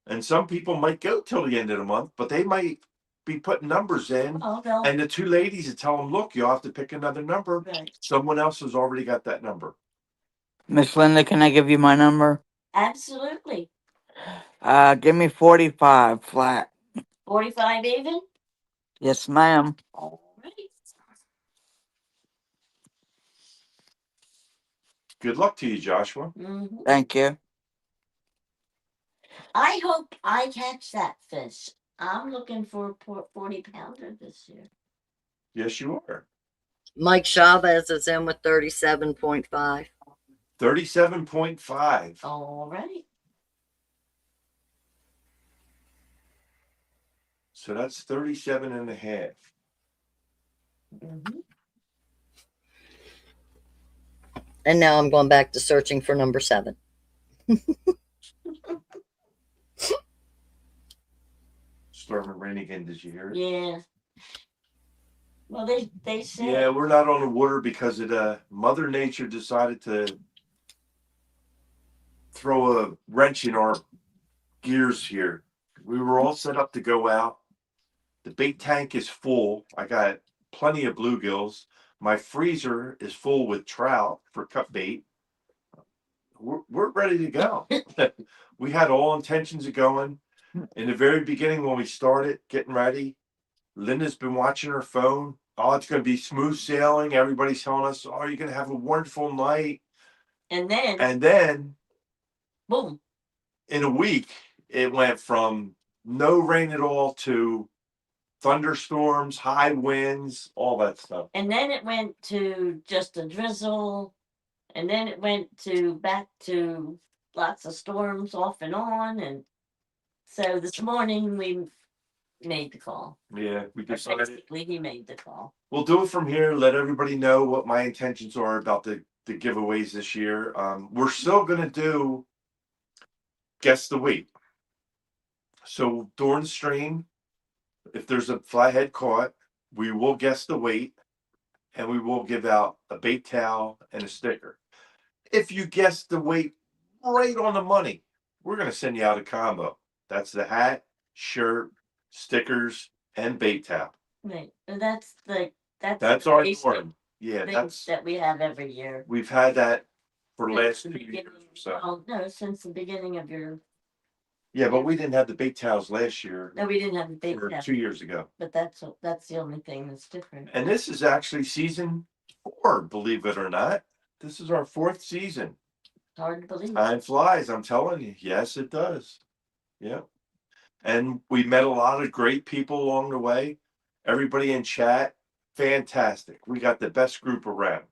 And some people might go till the end of the month, but they might be putting numbers in. Oh, no. And the two ladies would tell them, look, you'll have to pick another number. Right. Someone else has already got that number. Miss Linda, can I give you my number? Absolutely. Give me 45 flat. 45 even? Yes, ma'am. All right. Good luck to you, Joshua. Mm-hmm. Thank you. I hope I catch that fish. I'm looking for a 40-pounder this year. Yes, you are. Mike Chavez is in with 37.5. 37.5. All right. So that's 37 and a half. Mm-hmm. And now I'm going back to searching for number 7. Storm and rain again, did you hear it? Yeah. Well, they said. Yeah, we're not on the water because Mother Nature decided to throw a wrench in our gears here. We were all set up to go out. The bait tank is full. I got plenty of bluegills. My freezer is full with trout for cut bait. We're ready to go. We had all intentions of going. In the very beginning, when we started getting ready, Linda's been watching her phone. Oh, it's going to be smooth sailing. Everybody's telling us, oh, you're going to have a wonderful night. And then, boom. boom. In a week, it went from no rain at all to thunderstorms, high winds, all that stuff. And then it went to just a drizzle. And then it went to back to lots of storms off and on. And so this morning we made the call. Yeah, we decided. Basically, he made the call. We'll do it from here. Let everybody know what my intentions are about the giveaways this year. We're still going to do guess the weight. So during the stream, if there's a flathead caught, we will guess the weight, and we will give out a bait towel and a sticker. If you guess the weight right on the money, we're going to send you out a combo. That's the hat, shirt, stickers, and bait towel. Right. And that's our basic norm. Yeah, things that we have every year. we've had that for the last Since 2 the years beginning- or so. Well, no, since the beginning of your. Yeah, but we didn't have the bait towels last year No, we didn't have the bait or towel, 2 years ago. but that's the only thing that's different. And this is actually season 4, believe it or not. This is our 4th season. Hard to believe. Time flies, I'm telling you. Yes, it does. Yeah. And we met a lot of great people along the way. Everybody in chat, fantastic. We got the best group around.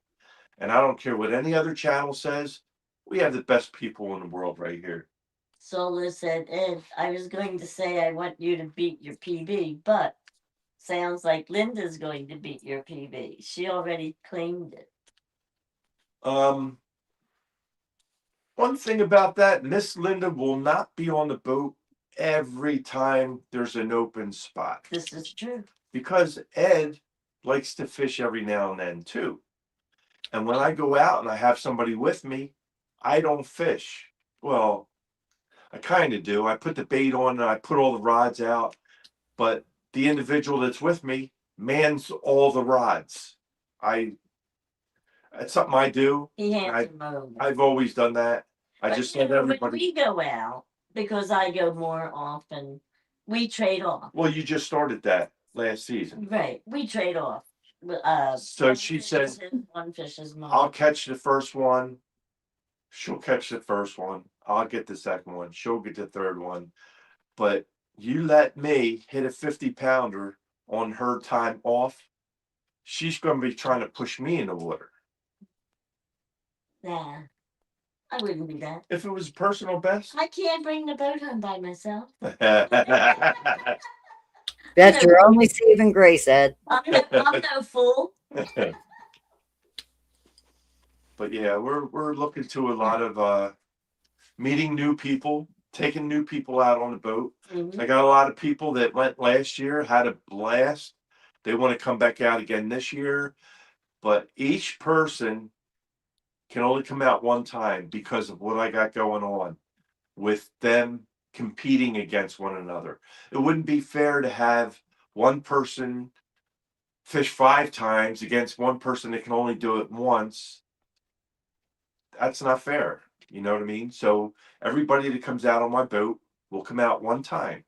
And I don't care what any other channel says, we have the best people in the world right here. Sola said, Ed, I was going to say I want you to beat your PB, but sounds like Linda's going to beat your PB. She already claimed it. One thing about that, Miss Linda will not be on the boat every time there's an open spot. This is true. Because Ed likes to fish every now and then too. And when I go out and I have somebody with me, I don't fish. Well, I kind of do. I put the bait on and I put all the rods out, but the individual that's with me mans all the rods. It's something I do. He hands them over. I've always done that. I But, just you let know, when everybody. we go out, because I go more often. We trade off. Well, you just started that last season. Right. We trade off. So one she fish said, is his, one fish is mine. I'll catch the first one. She'll catch the first one. I'll get the second one. She'll get the third one. But you let me hit a 50-pounder on her time off, she's going to be trying to push me in the water. Nah, I wouldn't do that. If it was personal best. I can't bring the boat home by myself. That's your only saving grace, Ed. I'm no fool. But yeah, we're looking to a lot of meeting new people, taking new people out on the boat. Mhm. I got a lot of people that went last year, had a blast. They want to come back out again this year, but each person can only come out one time because of what I got going on with them competing against one another. It wouldn't be fair to have one person fish 5 times against one person that can only do it once. That's not fair. You know what I mean? So everybody that comes out on my boat will come out one time.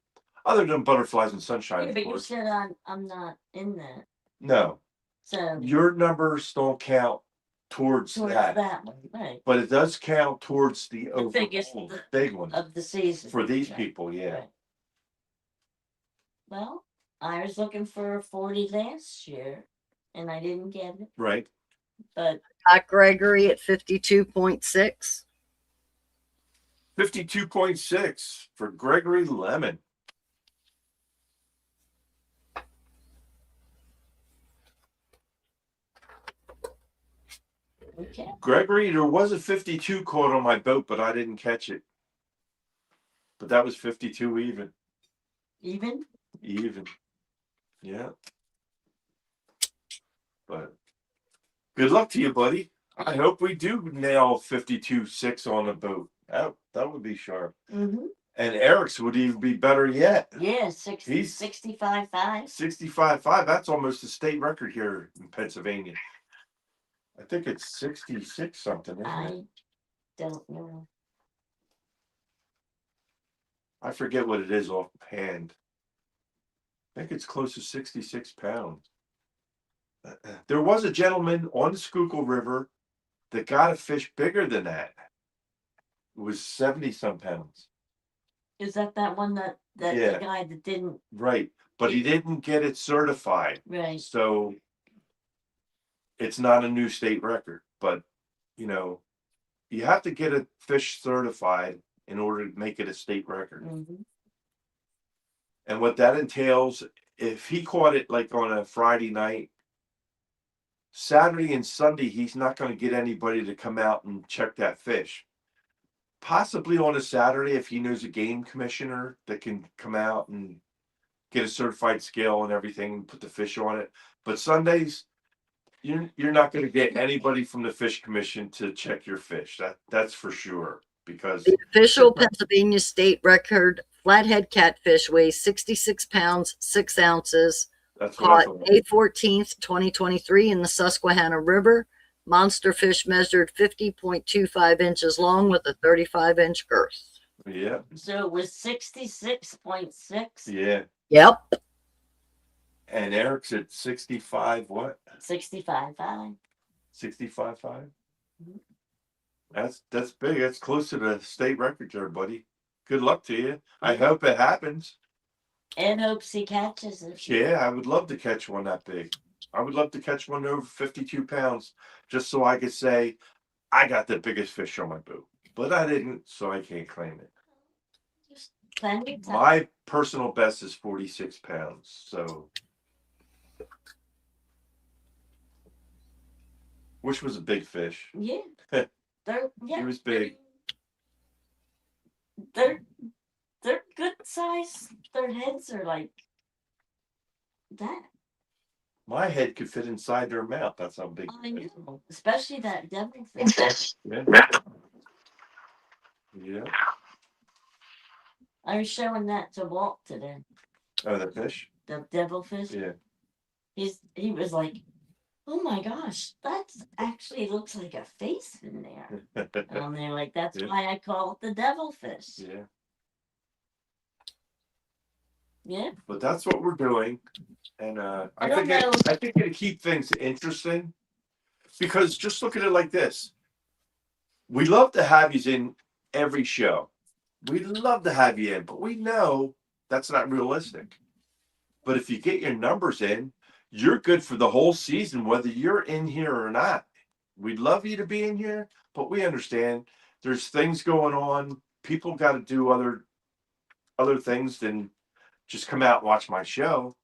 Other than butterflies and sunshine, Yeah, of but you course. said I'm not in that. No, So your numbers don't count towards that, one, right? but it does count towards the biggest overall big one of the season for these right, people. Yeah, right. Well, I was looking for a 40 last year, and I didn't get it. right. But Got Gregory at 52.6. 52.6 for Gregory Lemon. okay, Gregory, there was a 52 caught on my boat, but I didn't catch it. But that was 52 even. even. Even. Yeah. But good luck to you, buddy. I hope we do nail 52.6 on the boat. That would be sharp. Mm-hmm. And Eric's would even be better yet. Yeah, 60, He's 65.5. 65.5. That's almost a state record here in Pennsylvania. I think it's 66 something, isn't it? I don't know. I forget what it is offhand. I think it's close to 66 pounds. There was a gentleman on the Schuylkill River that got a fish bigger than that. It was 70 some pounds. Is that one that Yeah. the guy that didn't? Right. But he didn't get it certified. Right. So it's not a new state record. But, you know, you have to get a fish certified in order to make it a state record. Mm-hmm. And what that entails, if he caught it like on a Friday night, Saturday and Sunday, he's not going to get anybody to come out and check that fish. Possibly on a Saturday, if he knows a game commissioner that can come out and get a certified scale and everything and put the fish on it. But Sundays, you're not going to get anybody from the Fish Commission to check your fish. That's for sure. Because The official Pennsylvania state record flathead catfish weighs 66 pounds, 6 ounces. that's what I Caught thought. May 14th, 2023 in the Susquehanna River. Monster fish measured 50.25 inches long with a 35-inch girth. Yeah. So it was 66.6. Yeah. Yep. And Eric's at 65, what? 65.5. 65.5? Mhm. That's big. That's close to the state record there, buddy. Good luck to you. I hope it happens. Ed hopes he catches it. Yeah, I would love to catch one that big. I would love to catch one over 52 pounds just so I could say I got the biggest fish on my boat. But I didn't, so I can't claim it. Just plenty of time. My personal best is 46 pounds. So, which was a big fish. Yeah. He was big. They're good size. Their heads are like that. My head could fit inside their mouth. That's how big. I know. Especially that devilfish. Yeah. Yeah. I was showing that to Walt today. Oh, the fish? The devilfish. Yeah. He was like, oh my gosh, that actually looks like a face in there. And they're like, that's Yeah. why I call it the devilfish. Yeah. Yeah. But that's what we're doing. And I I don't think know. I think it'll keep things interesting. Because just look at it like this. We love to have you in every show. We'd love to have you in, but we know that's not realistic. But if you get your numbers in, you're good for the whole season, whether you're in here or not. We'd love you to be in here, but we understand there's things going on. People got to do other things than just come out and watch my show.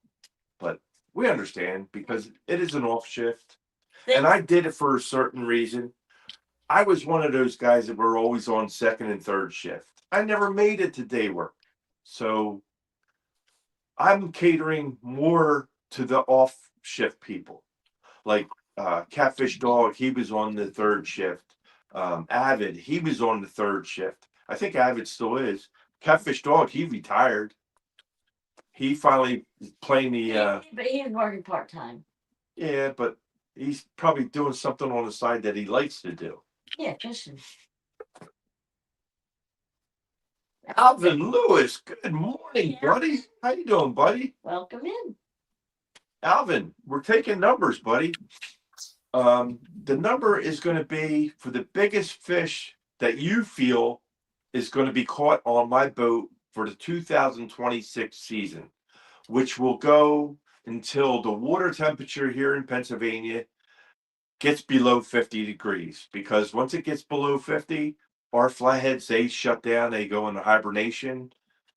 But we understand because it is an off shift. And I did it for a certain reason. I was one of those guys that were always on second and third shift. I never made it to day work. So I'm catering more to the off shift people. Like Catfish Dog, he was on the third shift. Avid, he was on the third shift. I think Avid still is. Catfish Dog, he retired. He finally is playing the But he's working part time. yeah, but he's probably doing something on the side that he likes to do. Yeah, fishing. Alvin Lewis, good morning, buddy. How you doing, buddy? Welcome in. Alvin, we're taking numbers, buddy. The number is going to be for the biggest fish that you feel is going to be caught on my boat for the 2026 season, which will go until the water temperature here in Pennsylvania gets below 50 degrees. Because once it gets below 50, our flatheads, they shut down, they go into hibernation,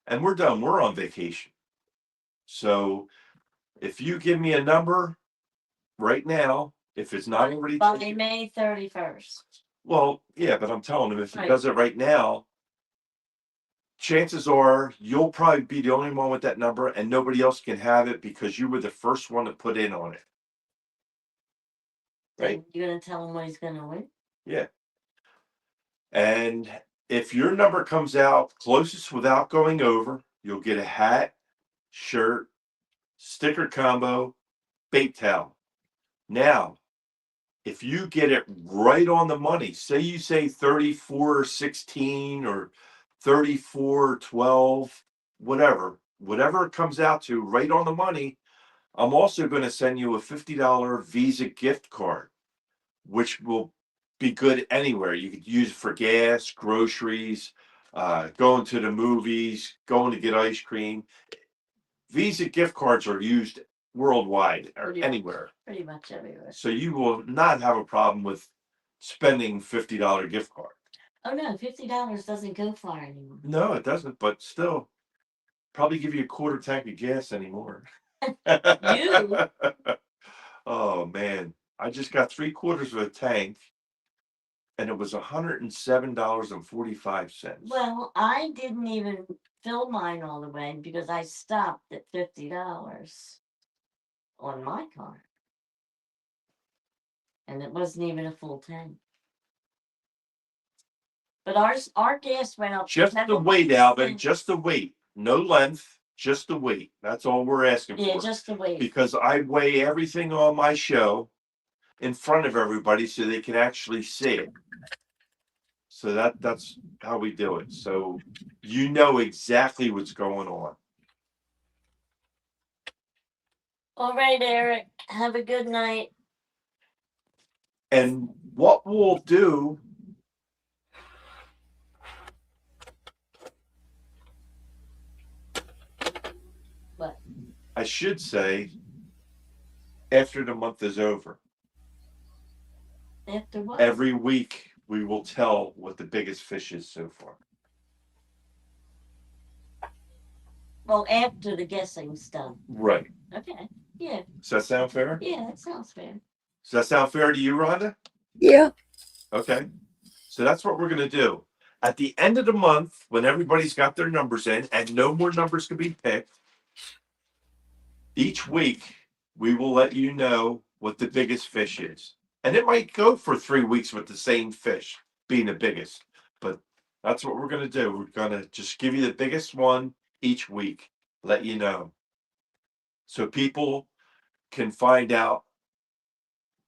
and we're done. We're on vacation. So if you give me a number right now, if it's not already By taken, May 31st. well, yeah, but I'm telling him if he Right. does it right now, chances are you'll probably be the only one with that number and nobody else can have it because you were the first one to put in on it. Right? And you're gonna tell him what he's gonna win? Yeah. And if your number comes out closest without going over, you'll get a hat, shirt, sticker combo, bait towel. Now, if you get it right on the money, say you say 34-16 or 34-12, whatever it comes out to, right on the money, I'm also going to send you a $50 Visa gift card, which will be good anywhere. You could use it for gas, groceries, going to the movies, going to get ice cream. Visa gift cards are used worldwide or Pretty much. anywhere. Pretty much everywhere. So you will not have a problem with spending $50 gift card. Oh no, $50 doesn't go far anymore. No, it doesn't, but still, probably give you a quarter tank of gas anymore. You? Oh man, I just got 3/4 of a tank, and it was $107.45. Well, I didn't even fill mine all the way because I stopped at $50 on my car. And it wasn't even a full tank. But our gas went up. Just the weight, Alvin. Just the weight. No length. Just the weight. That's all we're asking Yeah, for. just the weight. Because I weigh everything on my show in front of everybody so they can actually see it. So that's how we do it. So you know exactly what's going on. All right, Eric. Have a good night. And what we'll do, What? I should say, after the month is over, After what? every week we will tell what the biggest fish is so far. Well, after the guessing's done. Right. Okay. Yeah. Does that sound fair? Yeah, that sounds fair. Does that sound fair to you, Rhonda? Yeah. Okay. So that's what we're going to do. At the end of the month, when everybody's got their numbers in and no more numbers can be picked, each week we will let you know what the biggest fish is. And it might go for 3 weeks with the same fish being the biggest. But that's what we're going to do. We're going to just give you the biggest one each week, let you know. So people can find out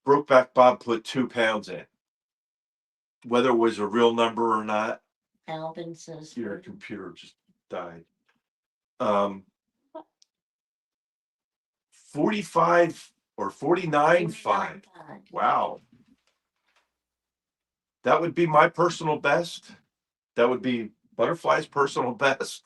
Brokeback Bob put 2 pounds in. Whether it was a real number or not, Alvin says. your computer just died. 45 or 49.5. Wow. That would be my personal best. That would be Butterfly's personal best.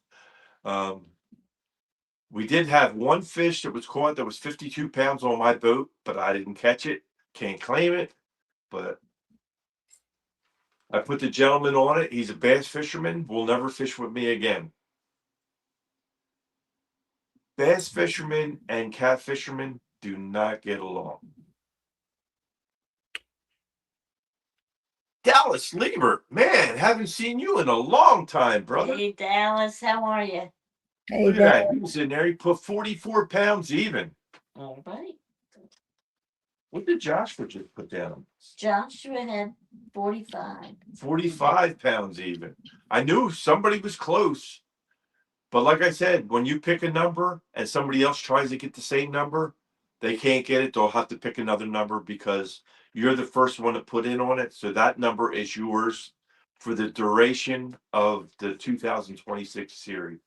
We did have one fish that was caught that was 52 pounds on my boat, but I didn't catch it. Can't claim it. But I put the gentleman on it. He's a bass fisherman. Will never fish with me again. Bass fishermen and cat fishermen do not get along. Dallas Lieber, man, haven't seen you in a long time, brother. Hey, Dallas, how are you? Hey, Look at Dad. that. He was in there. He put 44 pounds even. All right. What did Joshua just put down? Joshua had 45. 45 pounds even. I knew somebody was close. But like I said, when you pick a number and somebody else tries to get the same number, they can't get it. They'll have to pick another number because you're the first one to put in on it. So that number is yours for the duration of the 2026 series.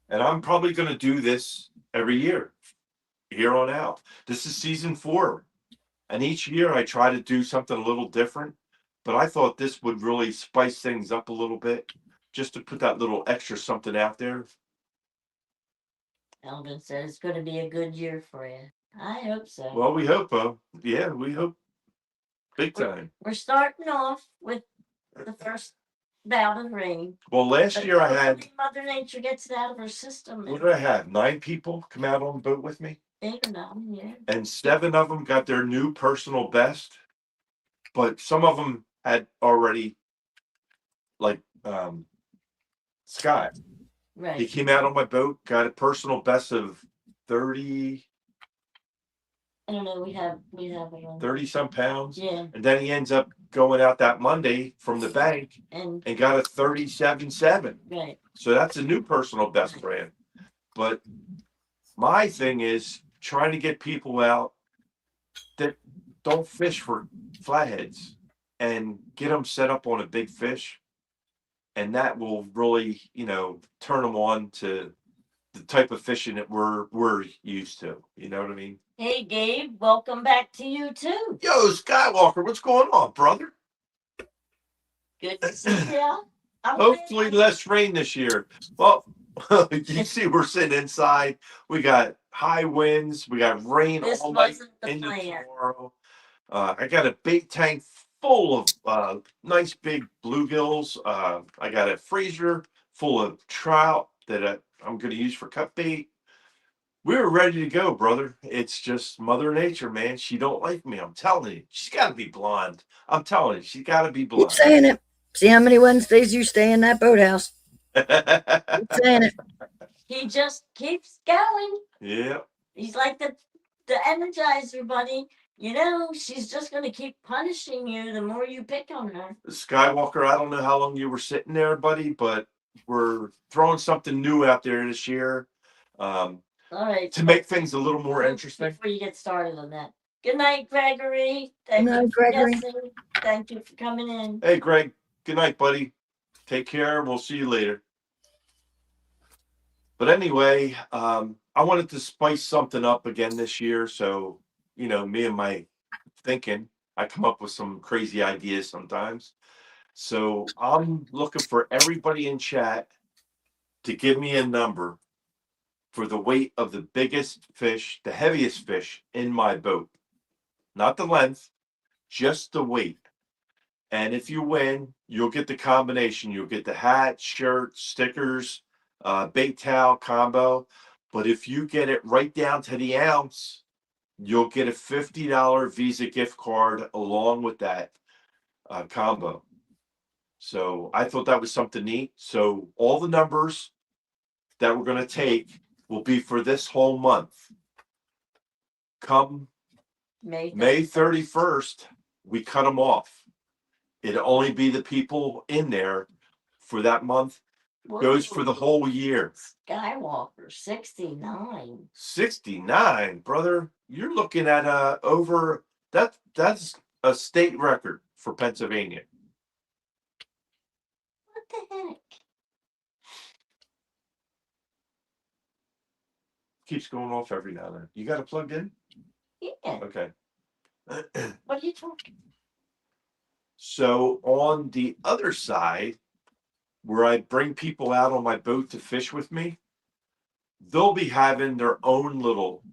And I'm probably going to do this every year, here on out. This is season 4. And each year I try to do something a little different. But I thought this would really spice things up a little bit, just to put that little extra something out there. Elvin said it's going to be a good year for you. I hope so. Well, we hope, yeah, we hope big time. We're starting off with the first bout of rain. Well, last But year I had, hopefully Mother Nature gets it out of her system. what did I have? 9 people come out on the boat with me, 8 or 9, yeah. and 7 of them got their new personal best. But some of them had already, like Scott. He Right. came out on my boat, got a personal best of 30 I don't know. We have it on. 30 some pounds. Yeah. And then he ends up going out that Monday from the bank And and got a 37.7. right. So that's a new personal best for him. But my thing is trying to get people out that don't fish for flatheads and get them set up on a big fish. And that will really, turn them on to the type of fishing that we're used to. You know what I mean? Hey, Gabe, welcome back to you too. Yo, Skywalker, what's going on, brother? Good to see you. Hopefully less rain this year. Well, you see we're sitting inside. We got high winds. We got rain This all night wasn't the into plan. tomorrow. I got a bait tank full of nice big bluegills. I got a freezer full of trout that I'm going to use for cut bait. We were ready to go, brother. It's just Mother Nature, man. She don't like me. I'm telling you. She's got to be blonde. I'm telling you. She's got to be Keep blonde. saying it. See how many Wednesdays you stay in that boathouse. Keep saying it. He just keeps going. Yeah. He's like the Energizer buddy. You know, she's just going to keep punishing you the more you pick on her. Skywalker, I don't know how long you were sitting there, buddy, but we're throwing something new out there this year. All right. To make things a little more interesting. Before you get started on that. Good night, Gregory. Good night, Gregory. Thank you for coming in. Hey, Greg. Good night, buddy. Take care. We'll see you later. But anyway, I wanted to spice something up again this year. So, me and my thinking, I come up with some crazy ideas sometimes. So I'm looking for everybody in chat to give me a number for the weight of the biggest fish, the heaviest fish in my boat. Not the length, just the weight. And if you win, you'll get the combination. You'll get the hat, shirt, stickers, bait towel combo. But if you get it right down to the ounce, you'll get a $50 Visa gift card along with that combo. So I thought that was something neat. So all the numbers that we're going to take will be for this whole month. Come May 31st, we cut them off. It'll only be the people in there for that month. Goes for the whole year. Skywalker, 69. 69, brother. You're looking at over that's a state record for Pennsylvania. What the heck? keeps going off every now and then. You got it plugged in? Yeah. Okay. What are you talking? So on the other side, where I bring people out on my boat to fish with me, they'll be having their own little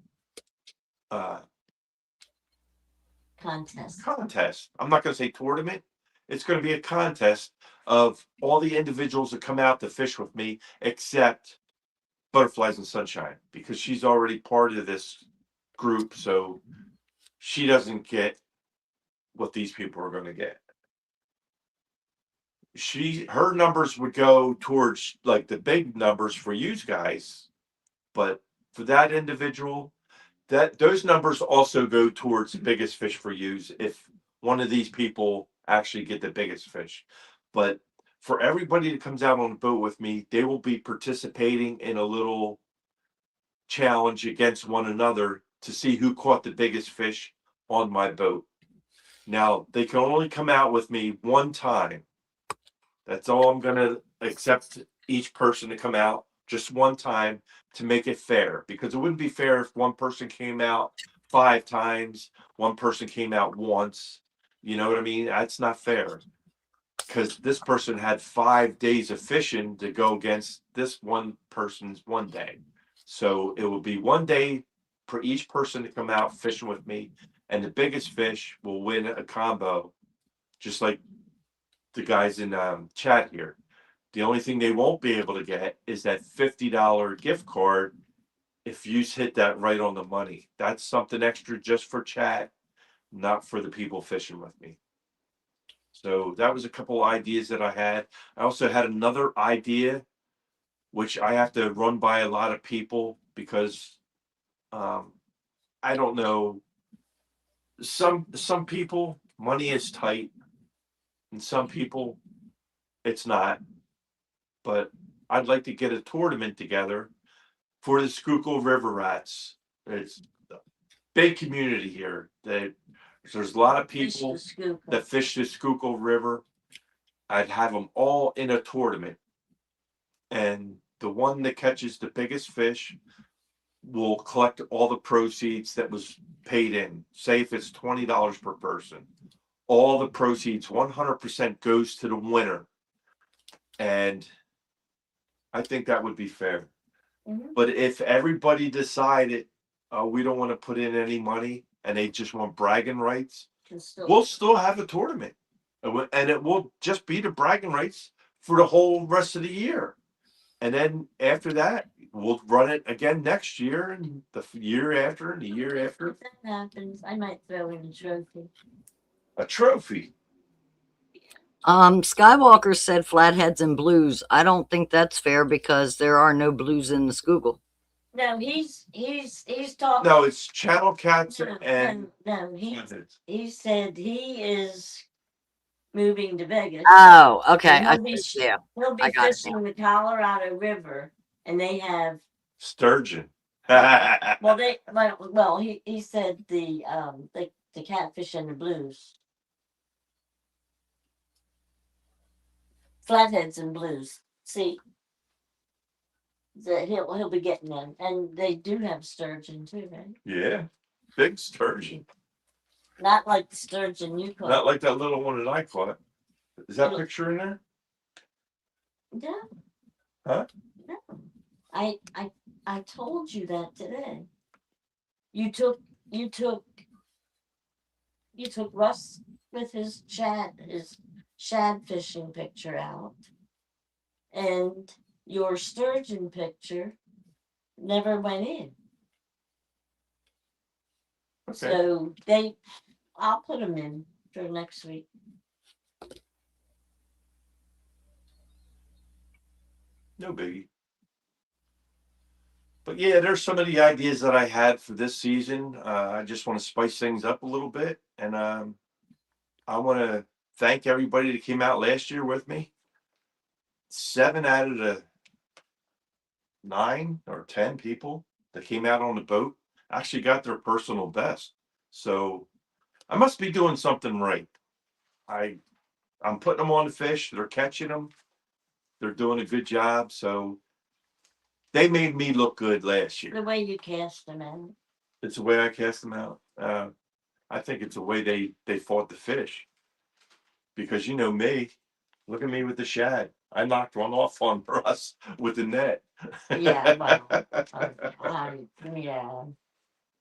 Contest. I'm not going to say tournament. It's going to be a contest of all the individuals that come out to fish with me, except Butterflies and Sunshine, because she's already part of this group. So she doesn't get what these people are going to get. Her numbers would go towards like the big numbers for you guys, but for that individual, those numbers also go towards the biggest fish for use if one of these people actually get the biggest fish. But for everybody that comes out on the boat with me, they will be participating in a little challenge against one another to see who caught the biggest fish on my boat. Now, they can only come out with me one time. That's all I'm going to accept each person to come out just one time to make it fair, because it wouldn't be fair if one person came out 5 times, one person came out once. You know what I mean? That's not fair, because this person had 5 days of fishing to go against this one person's one day. So it will be one day for each person to come out fishing with me, and the biggest fish will win a combo, just like the guys in chat here. The only thing they won't be able to get is that $50 gift card if you hit that right on the money. That's something extra just for chat, not for the people fishing with me. So that was a couple ideas that I had. I also had another idea, which I have to run by a lot of people because I don't know. Some people, money is tight, and some people it's not. But I'd like to get a tournament together for the Schuylkill River Rats. It's a big community here. There's a lot of people that fish the Schuylkill River. I'd have them all in a tournament, and the one that catches the biggest fish will collect all the proceeds that was paid in. Say if it's $20 per person, all the proceeds 100% goes to the winner, and I think that would be fair. Mhm. But if everybody decided we don't want to put in any money and they just want bragging rights, we'll still have a tournament. And it will just be the bragging rights for the whole rest of the year. And then after that, we'll run it again next year and the year after and the year after. If that happens, I might throw in a trophy. A trophy. Skywalker said flatheads and blues. I don't think that's fair because there are no blues in the Schuylkill. No, he's talking. No, it's channel cats and no, he said he is moving to Vegas. Oh, okay. He'll be I got it fishing the Colorado River, and they have sturgeon. he said the catfish and the blues, flatheads and blues. See, he'll be getting them, and they do have sturgeon too, right? Yeah, big sturgeon. Not like the sturgeon you caught. Not like that little one that I caught. Is that picture in there? No. Huh? No. I told you that today. You took Russ with his shad fishing picture out, and your sturgeon picture never went in. Okay. So I'll put them in for next week. No biggie. But yeah, there's some of the ideas that I had for this season. I just want to spice things up a little bit. And I want to thank everybody that came out last year with me. 7 out of the 9 or 10 people that came out on the boat actually got their personal best. So I must be doing something right. I'm putting them on the fish. They're catching them. They're doing a good job. So They made me look good last year. The way you cast them out. It's the way I cast them out. I think it's the way they fought the fish. Because you know me, look at me with the shad. I knocked one off on Russ with the net. Yeah, well, yeah.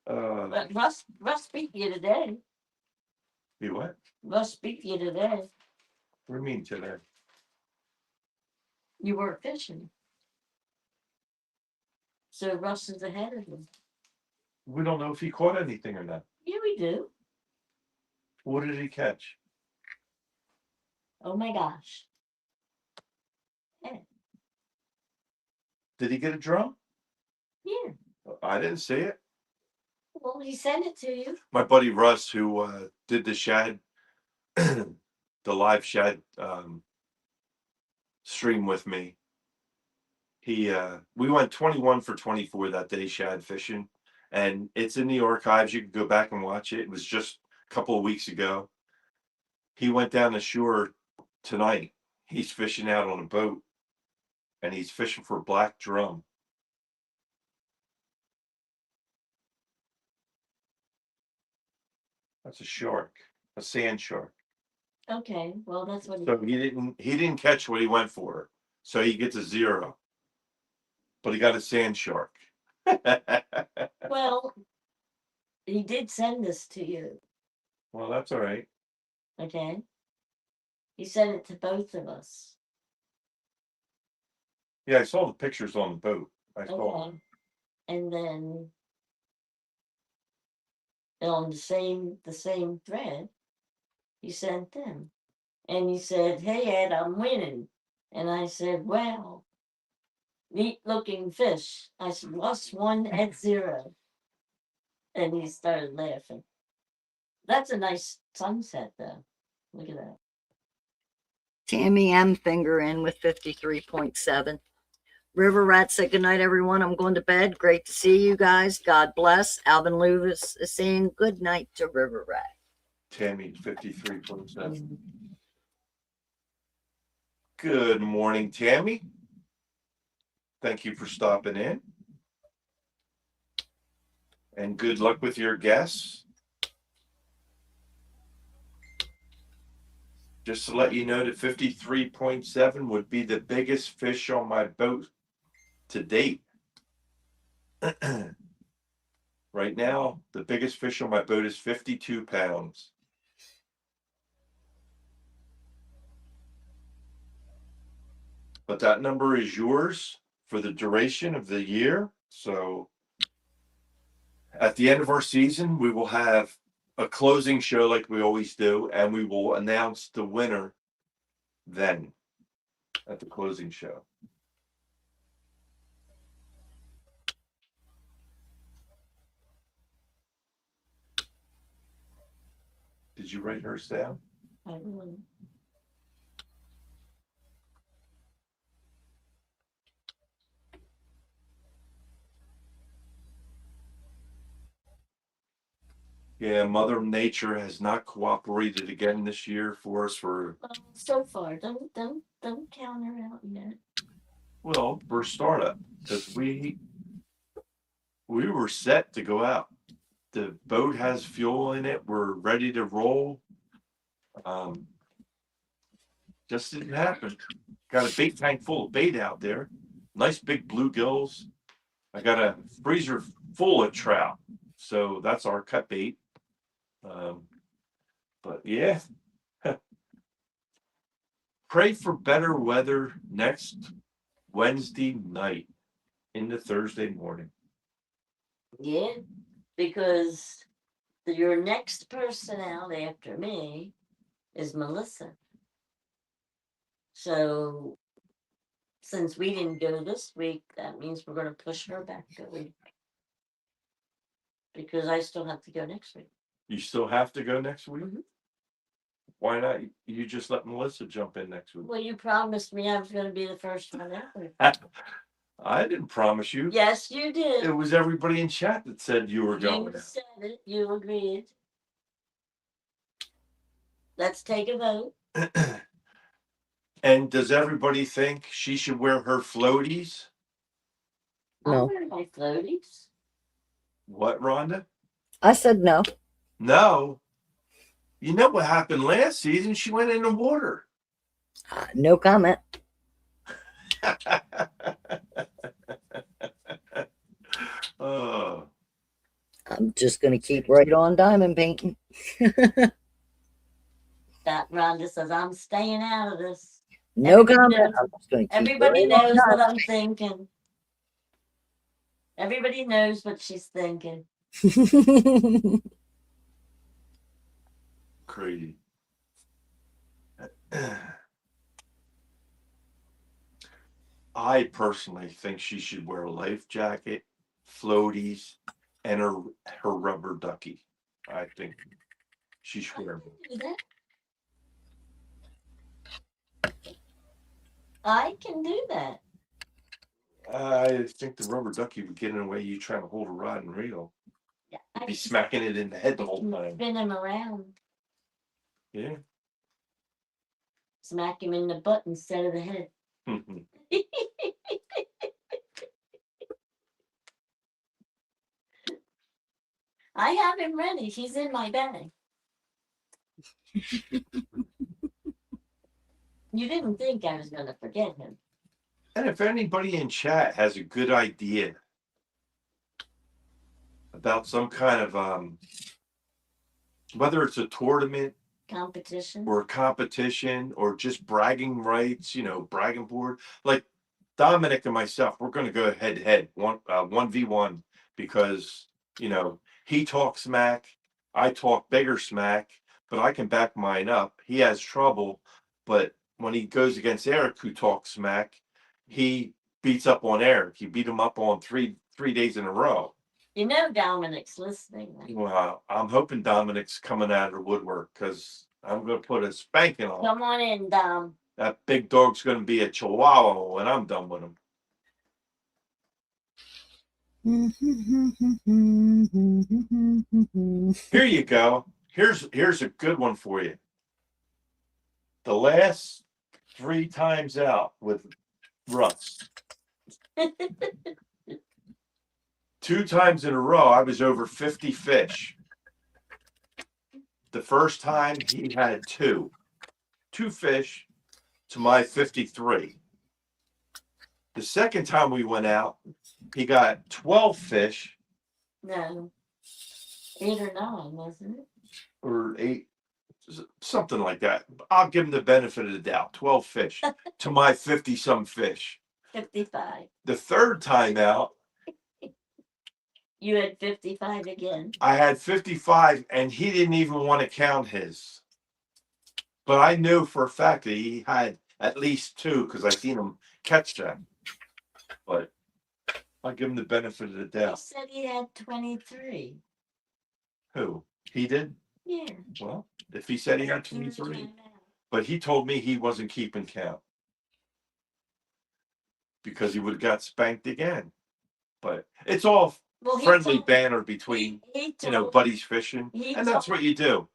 But Russ beat you today. You what? Russ beat you today. What do you mean today? You weren't fishing. So Russ is ahead of you. We don't know if he caught anything or not. Yeah, we do. What did he catch? Oh my gosh. Yeah. Did he get a drum? Yeah. I didn't see it. Well, he sent it to you. My buddy Russ, who did the shad, the live shad stream with me, we went 21 for 24 that day shad fishing, and it's in the archives. You can go back and watch it. It was just a couple of weeks ago. He went down the shore tonight. He's fishing out on a boat, and he's fishing for black drum. That's a shark, a sand shark. Okay, well that's what. So he didn't catch what he went for, so he gets a 0. But he got a sand shark. Well, he did send this to you. Well, that's all right. Okay. He sent it to both of us. Yeah, I saw the pictures on the boat. I saw. Okay. And then on the same thread, he sent them. And he said, "Hey Ed, I'm winning." And I said, "Wow, neat looking fish." I said, "Russ won at 0." And he started laughing. That's a nice sunset though. Look at that. Tammy M. Finger in with 53.7. River Rat said, "Good night, everyone. I'm going to bed. Great to see you guys. God bless." Alvin Lewis is saying good night to River Rat. Tammy 53.7. Good morning, Tammy. Thank you for stopping in. And good luck with your guests. Just to let you know that 53.7 would be the biggest fish on my boat to date. Right now, the biggest fish on my boat is 52 pounds. But that number is yours for the duration of the year. So at the end of our season, we will have a closing show like we always do, and we will announce the winner then at the closing show. Did you write hers down? I won. Yeah, Mother Nature has not cooperated again this year for us for, Well, so far, don't count her out yet. well, for startup, because we were set to go out. The boat has fuel in it. We're ready to roll. Just didn't happen. Got a bait tank full of bait out there. Nice big bluegills. I got a freezer full of trout. So that's our cut bait. But yeah. Pray for better weather next Wednesday night into Thursday morning. Yeah, because your next person out after me is Melissa. So since we didn't go this week, that means we're going to push her back a week. Because I still have to go next week. You still have to go next week? Mhm. Why not? You just let Melissa jump in next week. Well, you promised me I was going to be the first one out. I didn't promise you. Yes, you did. It was everybody in chat that said you were going. You said it. You agreed. Let's take a vote. And does everybody think she should wear her floaties? I'll No. wear my floaties. What, Rhonda? I said no. No. You know what happened last season? She went in the water. No comment. Oh, I'm just going to keep right on diamond painting. That Rhonda says I'm staying out of this. No Everybody comment. knows- I'm just going to keep Everybody right knows on what I'm thinking. Everybody knows what she's thinking. diamond. crazy. I personally think she should wear a life jacket, floaties, and her rubber ducky. I think she should wear them. Do that. I can do that. I think the rubber ducky would get in the way you trying to hold a rod and reel. Yeah, Be smacking it in the head the whole can time. spin him around. Yeah. Smack him in the butt instead of the head. I have him ready. He's in my bag. You didn't think I was going to forget him. And if anybody in chat has a good idea about some kind of whether it's a tournament Competition. or a competition or just bragging rights, bragging board, like Dominic and myself, we're going to go head to head, 1v1, because he talks smack, I talk bigger smack, but I can back mine up. He has trouble, but when he goes against Eric, who talks smack, he beats up on Eric. He beat him up on three days in a row. You know Dominic's listening. Right? Well, I'm hoping Dominic's coming out of the woodwork, because I'm going to put a spanking on him. Come on in, Dom. That big dog's going to be a chihuahua when I'm done with him. Here you go. Here's a good one for you. The last 3 times out with Russ. 2 times in a row, I was over 50 fish. The first time he had 2 fish to my 53. The second time we went out, he got 12 fish. No. 8 or 9, wasn't it? Or 8, something like that. I'll give him the benefit of the doubt. 12 fish to my 50-some fish. 55. The third time out, You had 55 again. I had 55, and he didn't even want to count his. But I knew for a fact that he had at least 2, because I seen him catch them. But I'll give him the benefit of the He doubt. said he had 23. Who? He did? Yeah. Well, if he said he had 23. But he told me he wasn't keeping count, because he would have got spanked again. But it's all friendly banter between, buddies fishing. And that's what you do.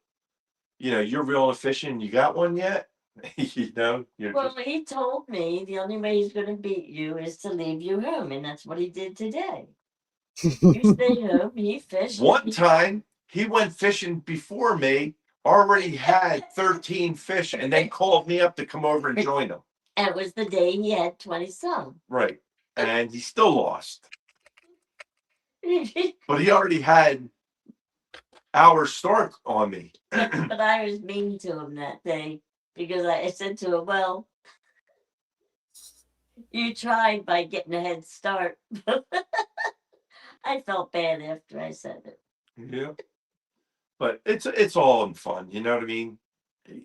You're reeling fishing. You got one yet? Well, he told me the only way he's going to beat you is to leave you home. And that's what he did today. You stayed home. He fished. One time he went fishing before me, already had 13 fish, and then called me up to come over and join him. And it was the day he had 20-some. Right. And he still lost. But he already had our start on me. But I was mean to him that day, because I said to him, well, you tried by getting a head start. I felt bad after I said it. Yeah. But it's all in fun, you know what I mean?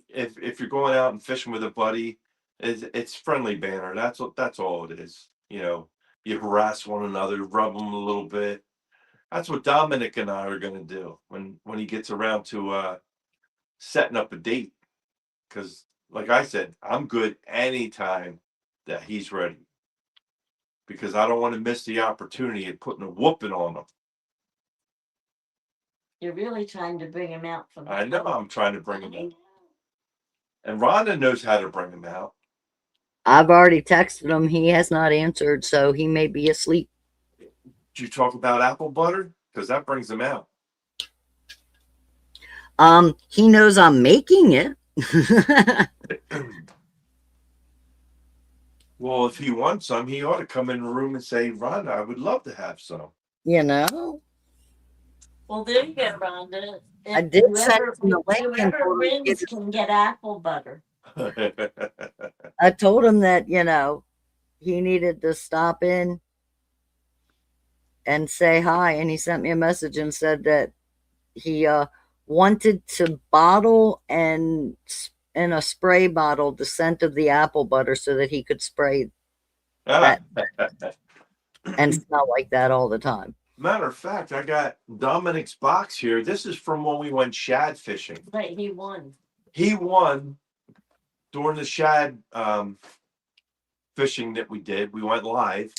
If you're going out and fishing with a buddy, it's friendly banter. That's all it is. You harass one another, rub them a little bit. That's what Dominic and I are gonna do when he gets around to setting up a date. Because, like I said, I'm good anytime that he's ready. Because I don't want to miss the opportunity of putting a whooping on him. You're really trying to bring him out from the I know boat. I'm trying to bring him out. And Rhonda knows how to bring him out. I've already texted him. He has not answered, so he may be asleep. Did you talk about apple butter? Because that brings them out. He knows I'm making it. Well, if he wants some, he ought to come in the room and say, Rhonda, I would love to have some. You know, Well, there you go, Rhonda. I did send him the link and Whoever told him to wins get can get apple butter. I told him that, you know, he needed to stop in and say hi. And he sent me a message and said that he wanted to bottle and in a spray bottle the scent of the apple butter so that he could spray that and smell like that all the time. Matter of fact, I got Dominic's box here. This is from when we went shad fishing. But he won. He won during the shad fishing that we did. We went live.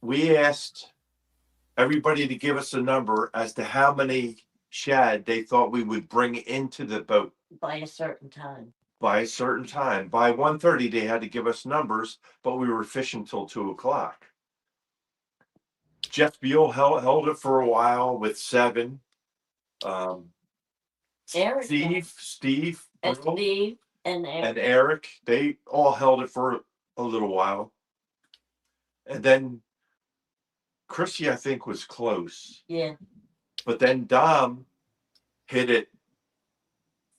We asked everybody to give us a number as to how many shad they thought we would bring into the boat By a certain time. by a certain time. By 1:30, they had to give us numbers, but we were fishing till 2:00. Jeff Beal held it for a while with 7. Eric Steve, and Earl, Steve and Eric. and Eric, they all held it for a little while. And then Chrissy, I think, was close. Yeah. But then Dom hit it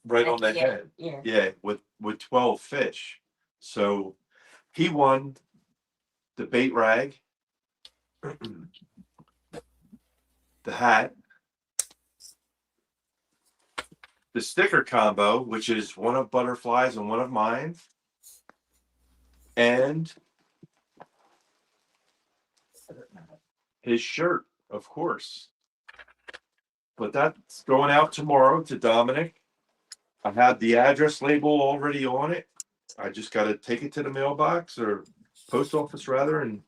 right on the head. Yeah. Yeah, with 12 fish. So he won the bait rag, the hat, the sticker combo, which is one of Butterfly's and one of mine, and his shirt, of course. But that's going out tomorrow to Dominic. I have the address label already on it. I just got to take it to the mailbox or post office rather and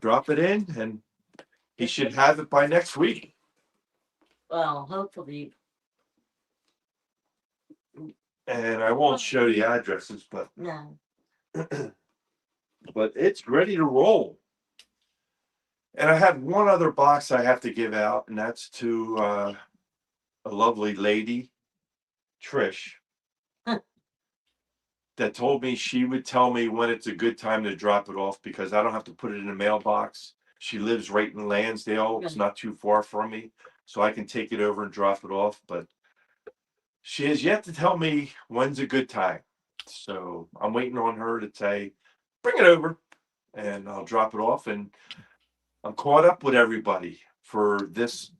drop it in, and he should have it by next week. Well, hopefully. And I won't show the addresses, but No. but it's ready to roll. And I have one other box I have to give out, and that's to a lovely lady, Trish, that told me she would tell me when it's a good time to drop it off because I don't have to put it in a mailbox. She lives right in Lansdale. It's not too far from me, so I can take it over and drop it off. But she has yet to tell me when's a good time. So I'm waiting on her to say, bring it over, and I'll drop it off. And I'm caught up with everybody for this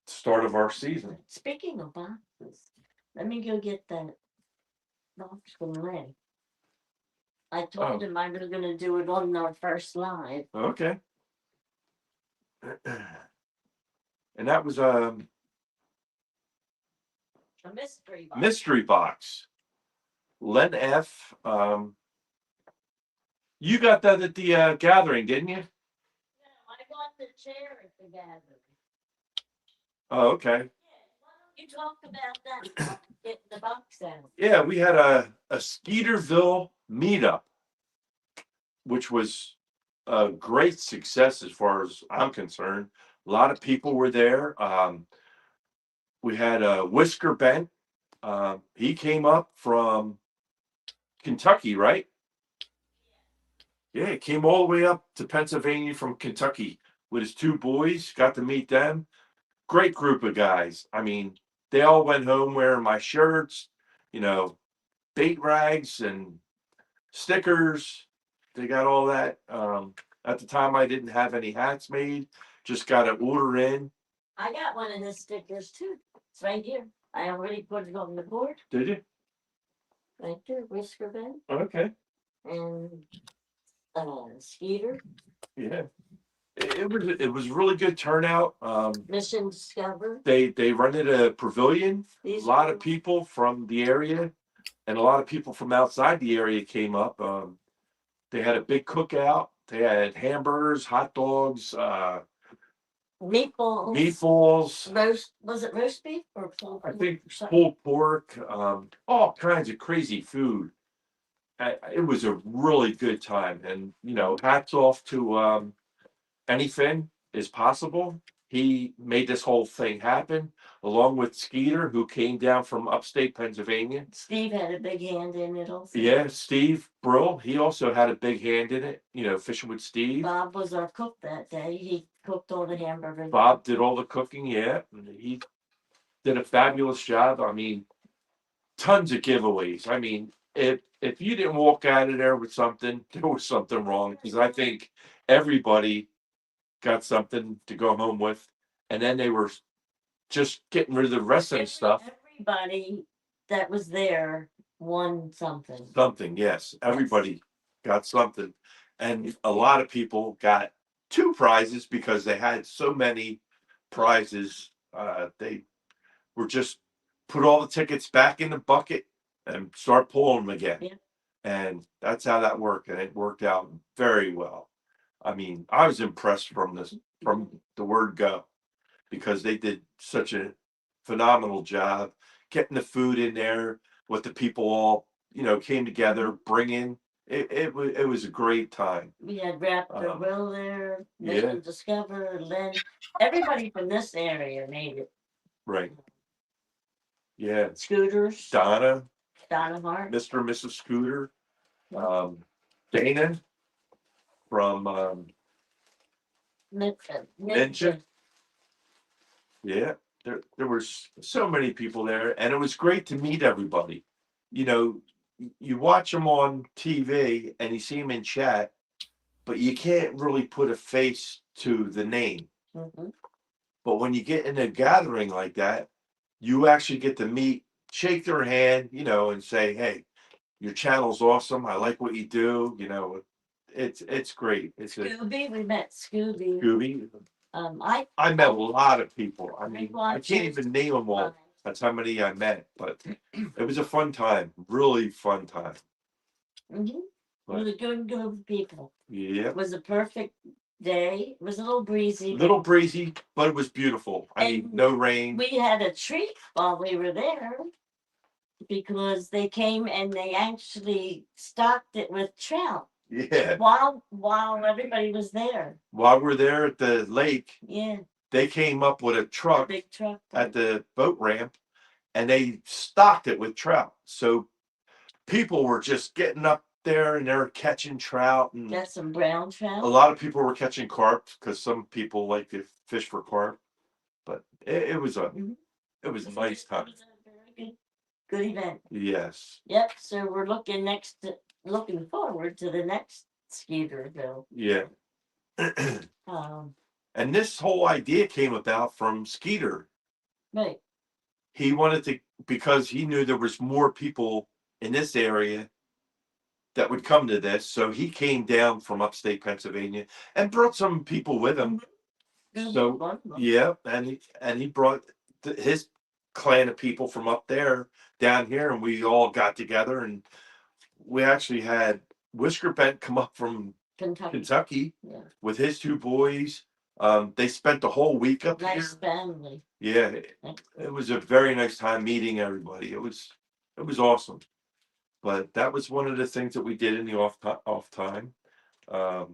start of our season. Speaking of boxes, let me go get that box from Ray. I told him I was going to do it on our first live. Okay. And that was a mystery box. Mystery box. Len F. You got that at the gathering, didn't you? No, I got the chair at the gathering. Oh, okay. Yeah, why don't you talk about that? Get the box out. Yeah, we had a Skeeterville meetup, which was a great success as far as I'm concerned. A lot of people were there. We had a Whisker Bent. He came up from Kentucky, right? Yeah, he came all the way up to Pennsylvania from Kentucky with his 2 boys. Got to meet them. Great group of guys. I mean, they all went home wearing my shirts, bait rags and stickers. They got all that. At the time, I didn't have any hats made. Just got to order in. I got one of his stickers too. It's right here. I already put it on the board. Did you? Right there, Whisker Bend. Okay. And Skeeter. Yeah. It was really good turnout. Mission Discover. They rented a pavilion. These A lot of people from the area and a lot of people from outside the area came up. They had a big cookout. They had hamburgers, hot dogs, meatballs. Roast, was it roast beef or pulled I pork? think pulled pork, all kinds of crazy food. It was a really good time, and hats off to anything is possible. He made this whole thing happen, along with Skeeter, who came down from upstate Pennsylvania. Steve had a big hand in it also. Yeah, Steve Brill, he also had a big hand in it, fishing with Steve. Bob was our cook that day. He cooked all the hamburgers. Bob did all the cooking, yeah. And he did a fabulous job. I mean, tons of giveaways. I mean, if you didn't walk out of there with something, there was something wrong. Because I think everybody got something to go home with. And then they were just getting rid of the rest of the stuff. Everybody that was there won something. Something, yes. Everybody got something. And a lot of people got 2 prizes because they had so many prizes. They were just put all the tickets back in the bucket and start pulling them again. Yeah. And that's how that worked. And it worked out very well. I mean, I was impressed from the word go, because they did such a phenomenal job getting the food in there, what the people all, came together, bringing. It was a great time. We had Raptor Will there, yeah. Mission Discover, Len. Everybody from this area made it. Right. Yeah. Scooters. Donna Hart. Mr. and Mrs. Scooter. Dana from Ninja. Yeah. There was so many people there, and it was great to meet everybody. You watch them on TV and you see them in chat, but you can't really put a face to the name. Mm-hmm. But when you get in a gathering like that, you actually get to meet, shake their hand, and say, "Hey, your channel's awesome. I like what you do." It's great. It's Scooby, we met Scooby. Scooby. I met a lot of people. I mean, I watched can't even name them all. That's how many I met, but it was a fun time, really fun time. Mm-hmm. It was a good group of people. Yeah. It was a perfect day. It was a little breezy. But it was beautiful. I mean, no rain. We had a treat while we were there, because they came and they actually stocked it with trout. Yeah. While everybody was there. While we're there at the lake. Yeah. They came up with a truck. Big truck. At the boat ramp, and they stocked it with trout. So people were just getting up there and they're catching trout, and got some brown trout. A lot of people were catching carp, because some people like to fish for carp. But it was a nice time. It was a very good event. Yes. Yep. So we're looking forward to the next Skeeterville. Yeah. And this whole idea came about from Skeeter. Right. He wanted to, because he knew there was more people in this area that would come to this. So he came down from upstate Pennsylvania and brought some people with him. Mm-hmm. So yeah, and he brought his clan of people from up there down here, and we all got together, and we actually had Whisker Bent come up from Kentucky with his 2 boys. They spent the whole week up here. Nice family. Yeah, it was a very nice time meeting everybody. It was awesome. But that was one of the things that we did in the off time. What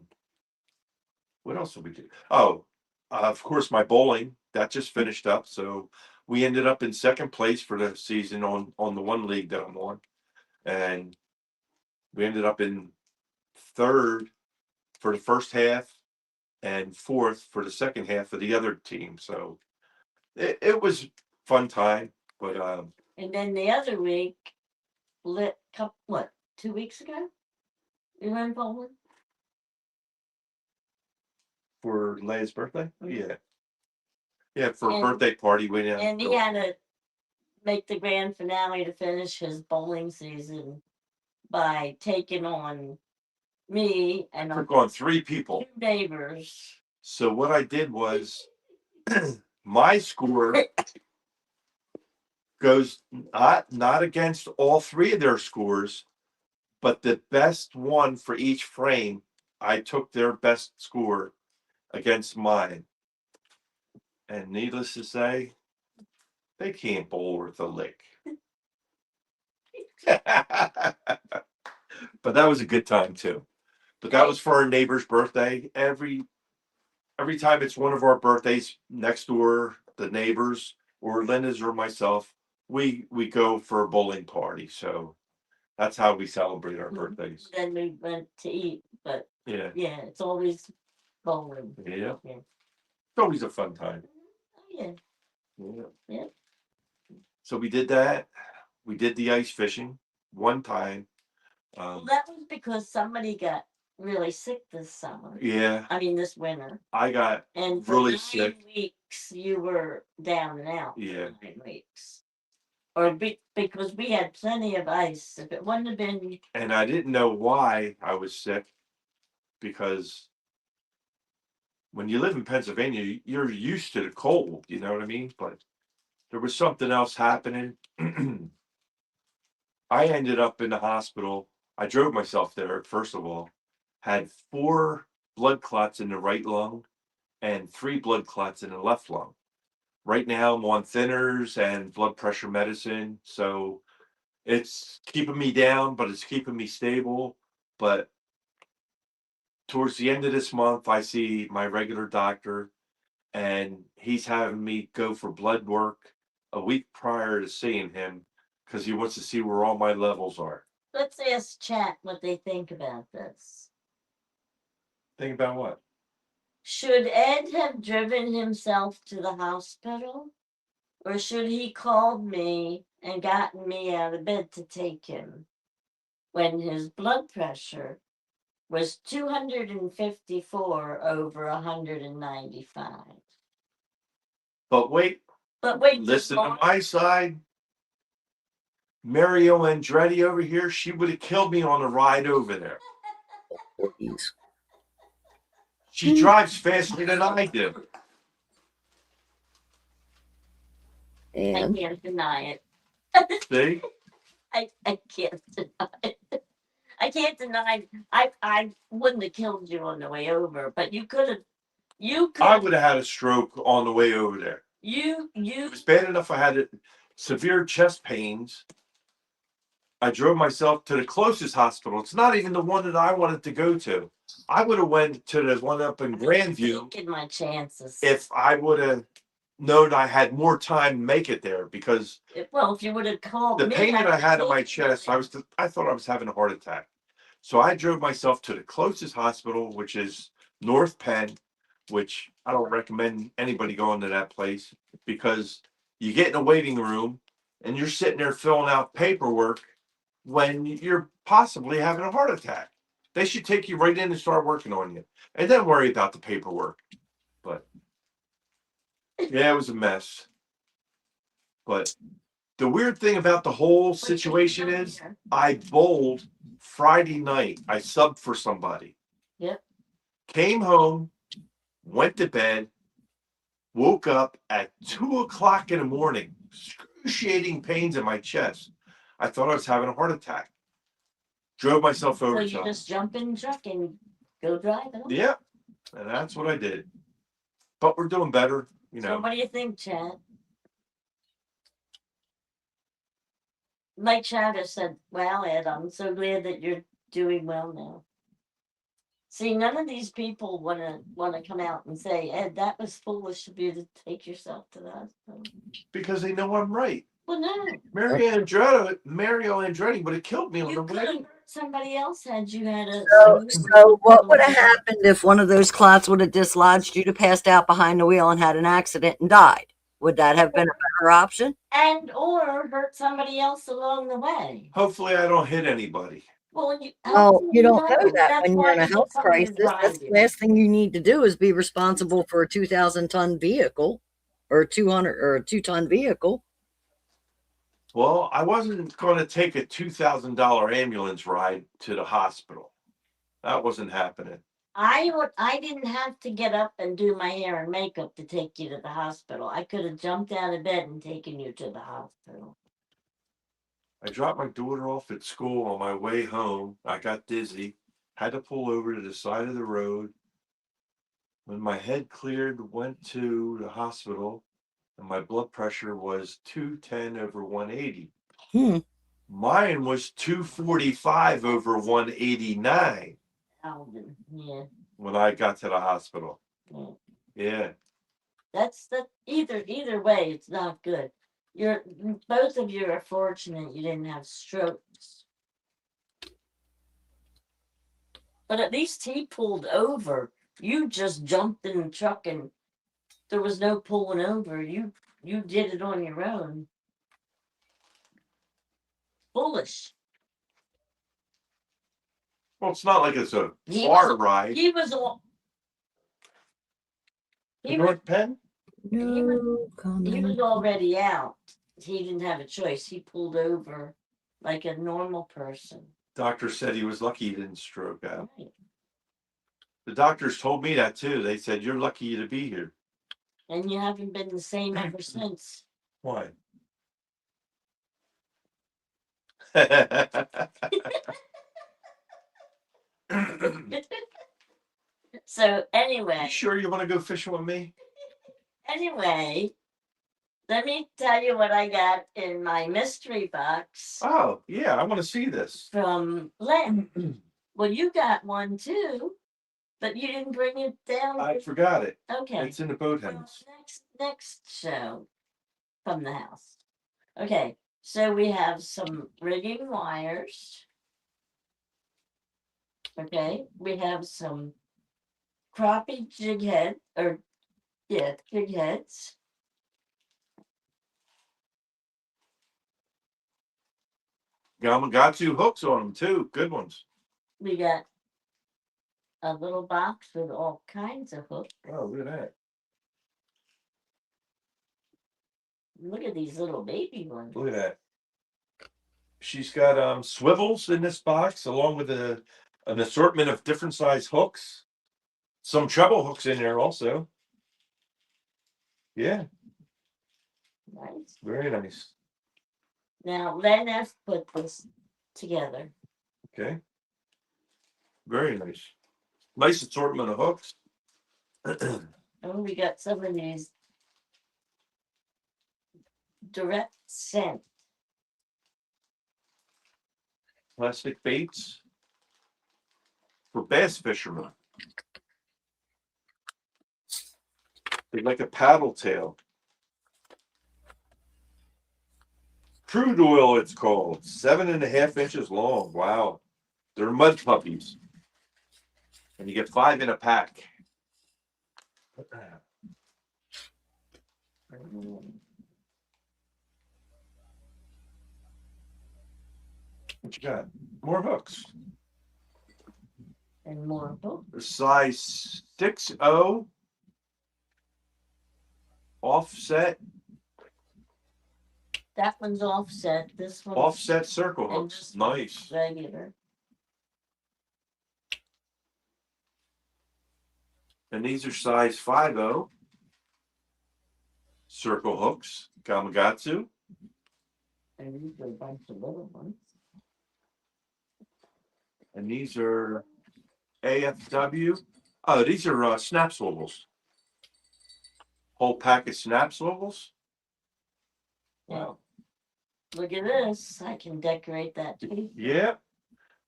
else did we do? Oh, of course, my bowling that just finished up. So we ended up in 2nd place for the season on the one league that I'm on, and we ended up in 3rd for the first half and 4th for the second half of the other team. So it was fun time. But and then the other week, 2 weeks ago, we went bowling for Leia's birthday. Yeah, for a birthday party we had. And he had to make the grand finale to finish his bowling season by taking on me and took on 3 people. 2 neighbors. So what I did was my score goes not against all 3 of their scores, but the best one for each frame. I took their best score against mine. And needless to say, they can't bowl worth a lick. But that was a good time too. But that was for our neighbor's birthday. every time it's one of our birthdays, next door, the neighbors, or Linda's or myself, we go for a bowling party. So that's how we celebrate our birthdays. Then we went to eat, but Yeah, yeah, it's always bowling. yeah. Yeah. It's always a fun time. Oh, yeah. Yeah. Yeah. So we did that. We did the ice fishing one time. Well, that was because somebody got really sick this summer. Yeah, I mean, this winter. I got And for really 9 sick. weeks, you were down and out. Yeah. For 9 weeks. Because we had plenty of ice. If it wouldn't have been, And I didn't know why I was sick, because when you live in Pennsylvania, you're used to the cold, you know what I mean? But there was something else happening. I ended up in the hospital. I drove myself there, first of all, had 4 blood clots in the right lung and 3 blood clots in the left lung. Right now, I'm on thinners and blood pressure medicine. So it's keeping me down, but it's keeping me stable. But towards the end of this month, I see my regular doctor, and he's having me go for blood work a week prior to seeing him because he wants to see where all my levels are. let's ask chat what they think about this. Think about what? Should Ed have driven himself to the hospital? Or should he called me and gotten me out of bed to take him when his blood pressure was 254 over 195? But wait, But wait, listen to my side. Mario Andretti over here, she would have killed me on the ride over there. Please. She drives faster than I do. I And can't deny it. See? I can't deny it. I can't deny I wouldn't have killed you on the way over, but you could have. I would have had a stroke on the way over there. It was bad enough I had severe chest pains. I drove myself to the closest hospital. It's not even the one that I wanted to go to. I would have went to the one up in Grandview taking my chances. if I would have known I had more time to make it there, because Well, if you would have called the me, pain that I had in my would've taken chest, you I thought I was having a heart attack. So I drove myself to the closest hospital, which is North Penn, which I don't recommend anybody going to that place, because you get in a waiting room and you're sitting there filling out paperwork when you're possibly having a heart attack. They should take you right in and start working on you, and then worry about the paperwork. But yeah, it was a mess. But the weird thing about the whole situation is I bowled Friday night. I subbed for somebody. Yep. Came home, went to bed, woke up at 2 o'clock in the morning, excruciating pains in my chest. I thought I was having a heart attack. Drove myself So over you to just jump in the truck and go drive it. Yeah, and that's what I did. But we're doing better, you So know. what do you think, Chad? Like Chad has said, well, Ed, I'm so glad that you're doing well now. See, none of these people wanna come out and say, Ed, that was foolish of you to take yourself to the hospital. Because they know I'm right. Well, no, Mario Andretti would have killed me on the you could way. have hurt somebody else had you had a. so what would have happened if one of those clots would have dislodged you to passed out behind the wheel and had an accident and died? Would that have been a better option? And or hurt somebody else along the way. Hopefully I don't hit anybody. Well, You don't know that That's when you're in why a you health get somebody to crisis. That's drive the you. last thing you need to do is be responsible for a 2,000-ton vehicle or a 200 or a 2-ton vehicle. Well, I wasn't going to take a $2,000 ambulance ride to the hospital. That wasn't happening. I didn't have to get up and do my hair and makeup to take you to the hospital. I could have jumped out of bed and taken you to the hospital. I dropped my daughter off at school. On my way home, I got dizzy, had to pull over to the side of the road. When my head cleared, went to the hospital, and my blood pressure was 210 over 180. Mine was 245 over 189 Alvin, yeah. when I got to the hospital. Yeah. Yeah. That's either way, it's not good. You're both of you are fortunate you didn't have strokes. But at least he pulled over. You just jumped in the truck and there was no pulling over. You did it on your own. Foolish. Well, it's not like it's a He far was- ride. He was all To he was, North Penn? he was No he was comment. already out. He didn't have a choice. He pulled over like a normal person. Doctor said he was lucky he didn't stroke out. Right. The doctors told me that too. They said, you're lucky to be here. And you haven't been the same ever since. Why? So anyway, You sure you want to go fishing with me? anyway, let me tell you what I got in my mystery box Oh, yeah, I want to see this. from Len. Well, you got one too, but you didn't bring it down. I forgot it. Okay. It's in the Well, boathouse. next show from the house. Okay, so we have some rigging wires. Okay, we have some crappie jig head jig heads. Got 2 hooks on them too. Good ones. We got a little box with all kinds of hooks. Oh, look at that. Look at these little baby ones. Look at that. She's got swivels in this box along with an assortment of different size hooks. Some treble hooks in there also. Yeah, Nice. very nice. Now Len has put this together. Okay. Very nice. Nice assortment of hooks. And we got some of these direct scent. Plastic baits for bass fishermen. They're like a paddle tail. Crude oil, it's called. 7.5 inches long. Wow. They're mud puppies. And you get 5 in a pack. What you got? More hooks. And more hooks. Size 6.0 offset. That one's offset. This one's Offset circle and hooks. this one's Nice. regular. And these are size 5.0 circle hooks. Gamakatsu. And these are a bunch of little ones. And these are AFW. Oh, these are snap swivels. Whole pack of snap swivels. Wow. Look at this. I can decorate that tree. Yeah.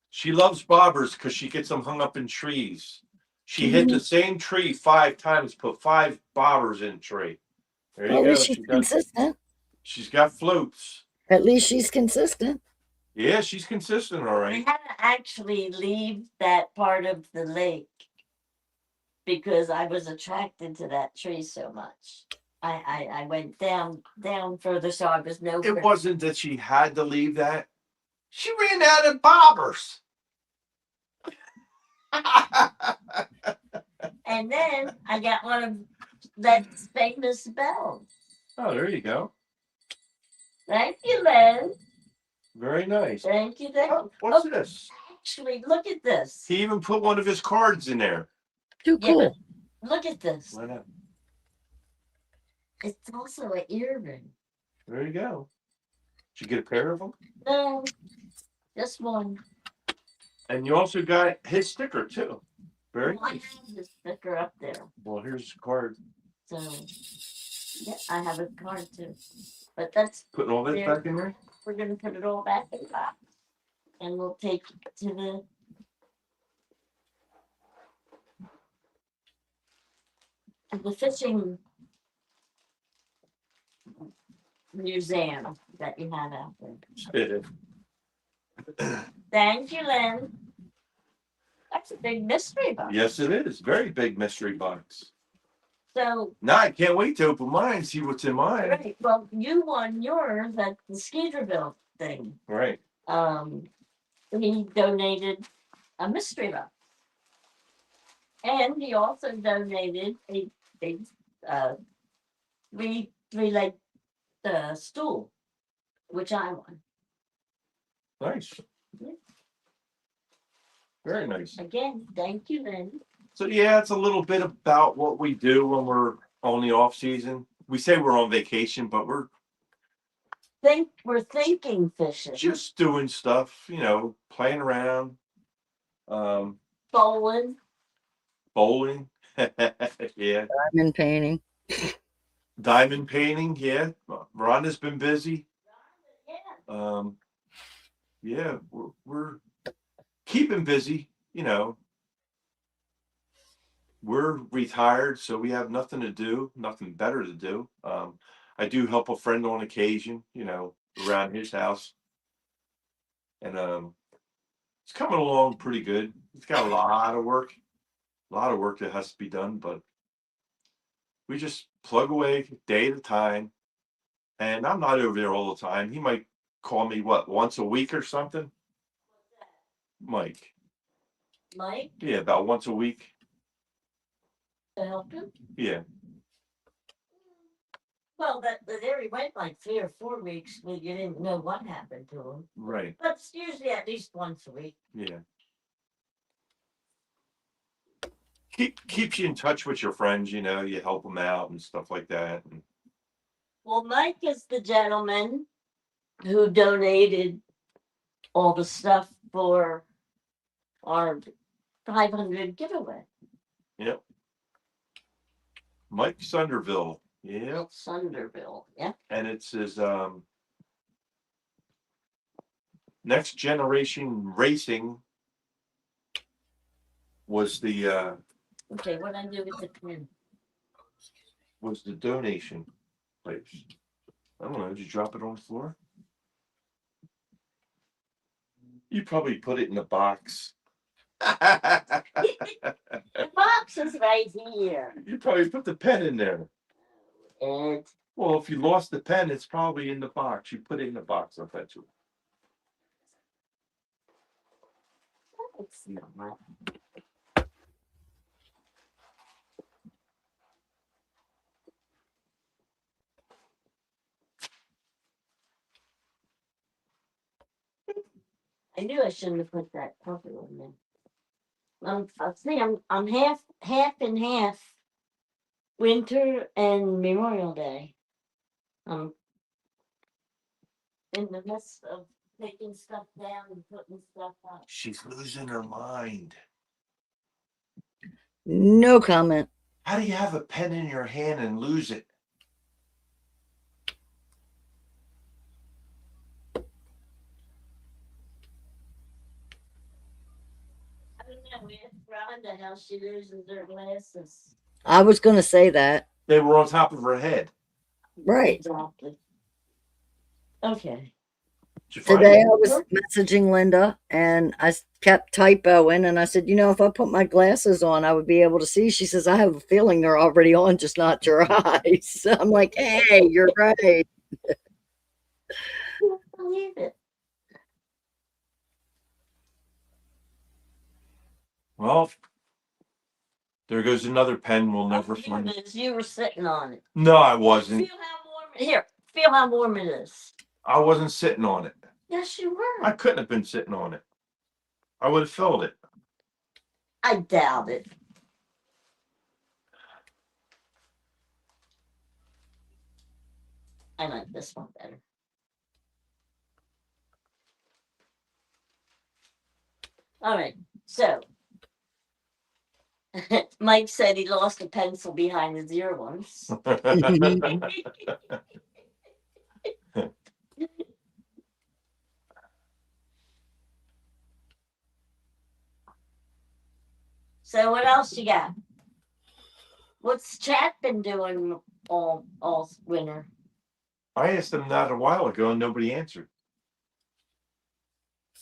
She loves bobbers because she gets them hung up in trees. She hit the same tree 5 times, put 5 bobbers in the tree. There you At go. least she's consistent. She's got floats. At least she's consistent. Yeah, she's consistent, all I right. had to actually leave that part of the lake because I was attracted to that tree so much. I went down further, so I was no. It wasn't that she had to leave that. She ran out of bobbers. And then I got one of that famous bells. Oh, there you go. Thank you, Len. Very nice. Thank you. Oh, what's this? Actually, look at this. He even put one of his cards in there. Too Yeah, cool. Look at this. Why not? It's also an earring. There you go. Did you get a pair of them? No, just one. And you also got his sticker too. Very Well, I nice. have the sticker up there. Well, here's the card. So, yeah, I have a card too. But that's, Putting all that There. back in there. we're going to put it all back in the box. And we'll take it to the. the fishing museum that you have out there. Thank you, Lynn. That's a big mystery box. Yes, it is. Very big mystery box. So, Now I can't wait to open mine and see what's in mine. right, well, you won yours at the Skeeterville thing. Right. He donated a mystery box. And he also donated a three-leg stool, which I won. Nice. Yeah. Very nice. Again, thank you, Lynn. So yeah, it's a little bit about what we do when we're on the off season. We say we're on vacation, but we're Thinking fishing. just doing stuff, you know, playing around, Bowling. bowling. Yeah. Diamond painting. Diamond painting, yeah. Rhonda's been busy. Yeah. Yeah, we're keeping busy, you know. We're retired, so we have nothing to do, nothing better to do. I do help a friend on occasion, you know, around his house. And it's coming along pretty good. It's got a lot of work that has to be done, but we just plug away day at a time. And I'm not over there all the time. He might call me once a week or something. Mike. Mike, Yeah, about once a week. to help him. Yeah. Well, there he went like 3 or 4 weeks when you didn't know what happened to him. Right. But it's usually at least once a week. Yeah. Keeps you in touch with your friends, you know, you help them out and stuff like that. And Well, Mike is the gentleman who donated all the stuff for our 500 giveaway. yep. Mike Sunderville. Yep. Sunderville, yeah. And it's his Next Generation Racing was the Okay, what I do with the pen? donation place. I don't know, did you drop it on the floor? You probably put it in the box. The box is right here. You probably put the pen in there. And Well, if you lost the pen, it's probably in the box. You put it in the box, I bet you. it's not. I knew I shouldn't have put that cover on there. I think I'm half and half. Winter and Memorial Day. I'm in the midst of taking stuff down and putting stuff up. She's losing her mind. No comment. How do you have a pen in your hand and lose it? I don't know. Ask Rhonda how she loses her glasses. I was going to say that. They were on top of her head. Right. Exactly. Okay. Did you find Today it? I was messaging Linda and I kept typoing and I said, you know, if I put my glasses on, I would be able to see. She says, I have a feeling they're already on, just not your eyes. I'm like, hey, you're right. I can't believe it. Well, there goes another pen we'll never Here find. it is. You were sitting on it. No, I wasn't. Feel how warm. Here, feel how warm it is. I wasn't sitting on it. Yes, you were. I couldn't have been sitting on it. I would have felt it. I doubt it. I like this one better. All right, so Mike said he lost a pencil behind his ear once. So what else you got? What's Chad been doing all winter? I asked him that a while ago and nobody answered.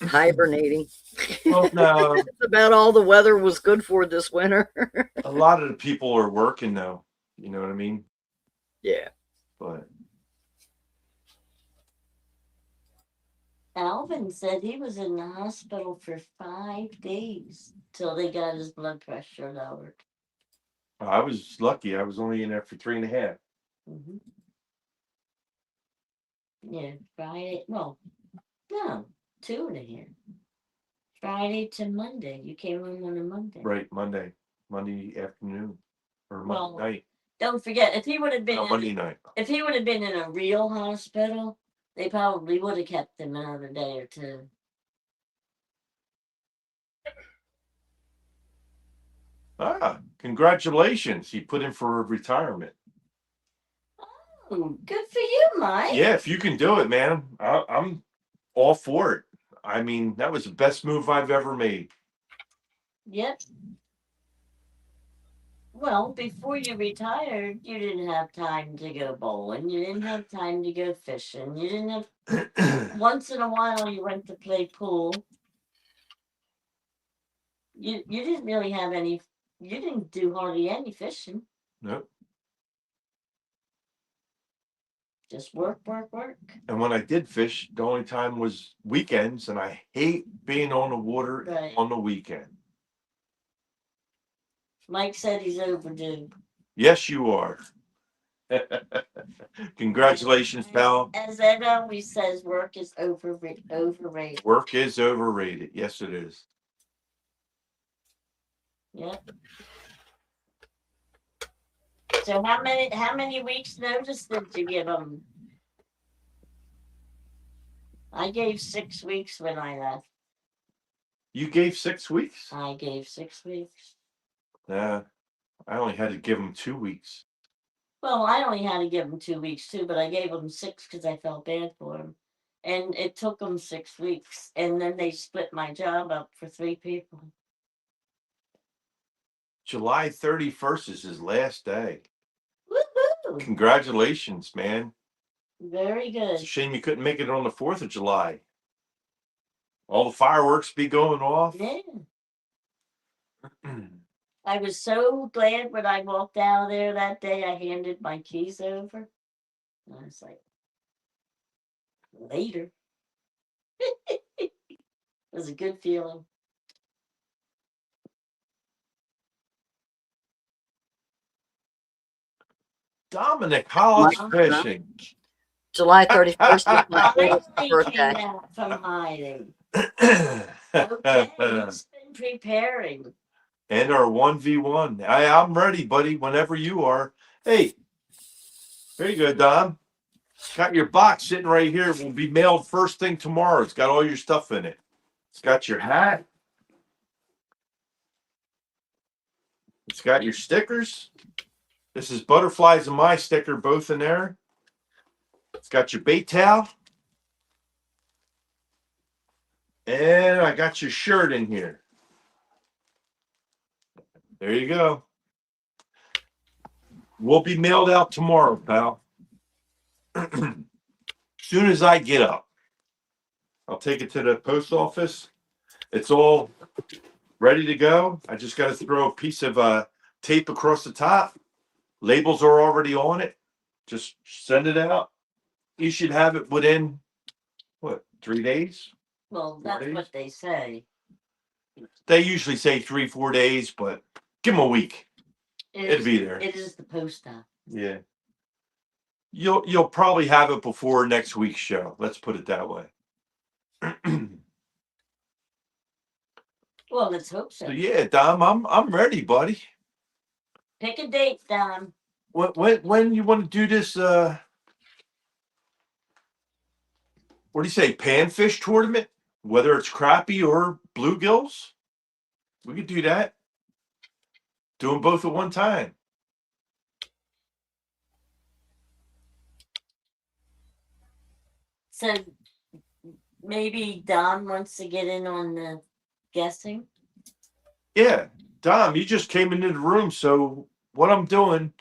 Hibernating. Well, no, That's about all the weather was good for this winter. a lot of the people are working though. You know what I mean? Yeah. But Alvin said he was in the hospital for 5 days till they got his blood pressure lowered. I was lucky. I was only in there for 3.5. Mm-hmm. Yeah, Friday. Well, no, 2.5. Friday to Monday. You came home on a Monday. Right, Monday afternoon or Monday Well, night. Don't forget, if he would have been No, Monday night. if he would have been in a real hospital, they probably would have kept him another day or two. Ah, congratulations! He put in for retirement. Good for you, Mike. Yeah, if you can do it, man, I'm all for it. I mean, that was the best move I've ever made. Yep. Well, before you retired, you didn't have time to go bowling. You didn't have time to go fishing. You didn't have. Once in a while, you went to play pool. You didn't really have any. You didn't do hardly any fishing. Nope. Just work. And when I did fish, the only time was weekends, and I hate being on the water Right. on the weekend. Mike said he's overdue. Yes, you are. Congratulations, pal. As Ed always says, work is overrated. Work is overrated. Yes, it is. Yep. So how many weeks notice did you give them? I gave 6 weeks when I left. You gave 6 weeks? I gave 6 weeks. Nah, I only had to give them 2 weeks. Well, I only had to give them 2 weeks too, but I gave them 6 because I felt bad for them. And it took them 6 weeks. And then they split my job up for 3 people. July 31st is his last day. Woohoo! Congratulations, man. Very good. It's a shame you couldn't make it on the 4th of July. All the fireworks be going off. Yeah. I was so glad when I walked out of there that day. I handed my keys over. And I was like, later. It was a good feeling. Dominic Hollis Mike, fishing. July 31st is my Finally daughter's birthday. came out from hiding. Okay, he's been preparing. And our 1v1. I'm ready, buddy, whenever you are. Hey, there you go, Dom. Got your box sitting right here. Will be mailed first thing tomorrow. It's got all your stuff in it. It's got your hat. It's got your stickers. This is Butterflies and my sticker, both in there. It's got your bait towel. And I got your shirt in here. There you go. Will be mailed out tomorrow, pal. Soon as I get up, I'll take it to the post office. It's all ready to go. I just got to throw a piece of tape across the top. Labels are already on it. Just send it out. You should have it within, what, 3 days? Well, that's days? what they say. They usually say 3-4 days, but give them a week. It'll be there. It is the post office. Yeah. You'll probably have it before next week's show. Let's put it that way. Well, let's hope so. So yeah, Dom, I'm ready, buddy. Pick a date, Dom. When you want to do this what do you say, panfish tournament? Whether it's crappie or bluegills? We could do that. Do them both at one time. So maybe Don wants to get in on the guessing. Yeah. Dom, you just came into the room, so what I'm doing,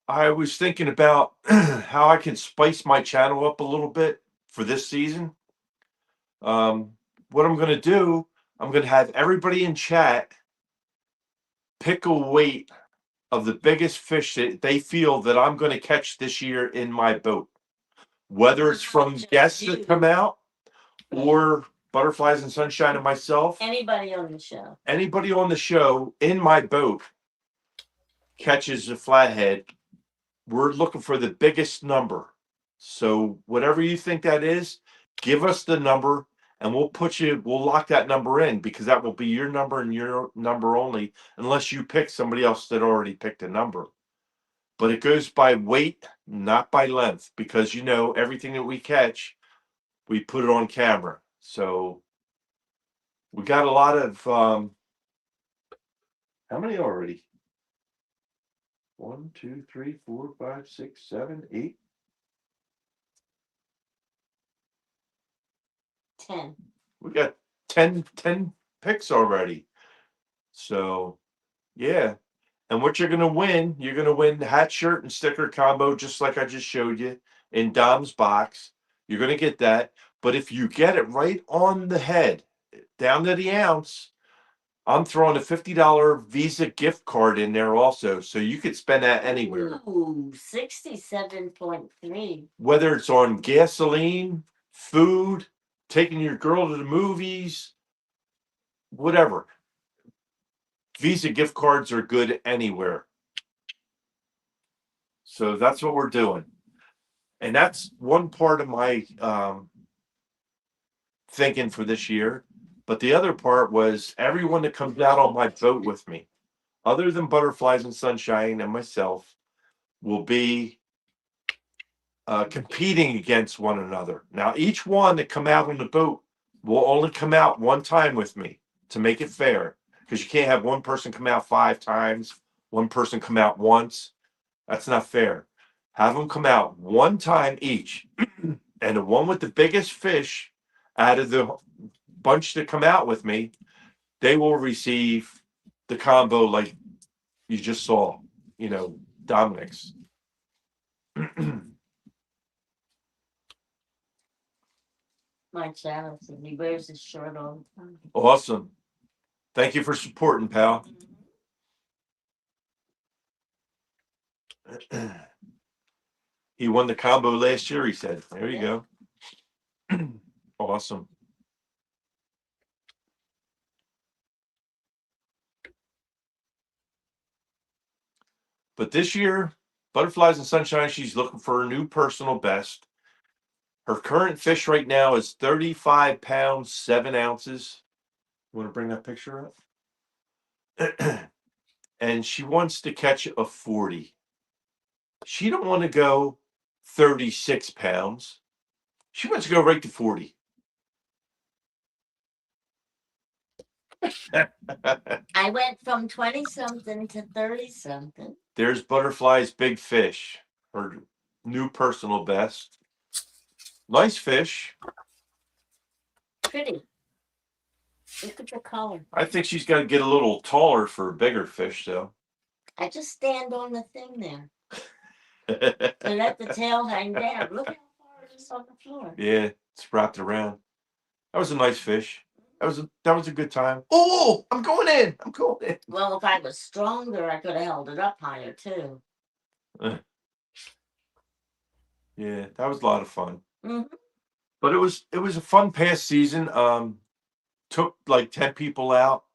I was thinking about how I can spice my channel up a little bit for this season. What I'm gonna do, I'm gonna have everybody in chat pick a weight of the biggest fish that they feel that I'm gonna catch this year in my boat. Whether it's from guests that come out or Butterflies and Sunshine and myself. Anybody on the show. Anybody on the show in my boat catches a flathead, we're looking for the biggest number. So whatever you think that is, give us the number and we'll lock that number in, because that will be your number and your number only, unless you pick somebody else that already picked a number. But it goes by weight, not by length, because everything that we catch, we put it on camera. So we got a lot of how many already? 1, 2, 3, 4, 5, 6, 7, 8. 10. We got 10 picks already. So yeah. And what you're gonna win the hat, shirt, and sticker combo, just like I just showed you in Dom's box. You're gonna get that. But if you get it right on the head, down to the ounce, I'm throwing a $50 Visa gift card in there also, so you could spend that anywhere. Ooh, 67.3. Whether it's on gasoline, food, taking your girl to the movies, whatever. Visa gift cards are good anywhere. So that's what we're doing. And that's one part of my thinking for this year. But the other part was everyone that comes out on my boat with me, other than Butterflies and Sunshine and myself, will be competing against one another. Now, each one that come out on the boat will only come out one time with me to make it fair, because you can't have one person come out 5 times, one person come out once. That's not fair. Have them come out one time each. And the one with the biggest fish out of the bunch that come out with me, they will receive the combo like you just saw, Dominic's. My channel said he wears his shirt all the time. Awesome. Thank you for supporting, pal. He won the combo last year, he said. There you go. Awesome. But this year, Butterflies and Sunshine, she's looking for a new personal best. Her current fish right now is 35 pounds, 7 ounces. You want to bring that picture up? And she wants to catch a 40. She don't want to go 36 pounds. She wants to go right to 40. I went from 20-something to 30-something. There's Butterfly's big fish, her new personal best. Nice fish. Pretty. Look at the color. I think she's got to get a little taller for a bigger fish, though. I just stand on the thing there and let the tail hang down. Look how far it is on the floor. Yeah, it's wrapped around. That was a nice fish. That was a good time. Oh, I'm going in. Well, if I was stronger, I could have held it up higher too. Yeah, that was a lot of fun. Mhm. But it was a fun past season. Took like 10 people out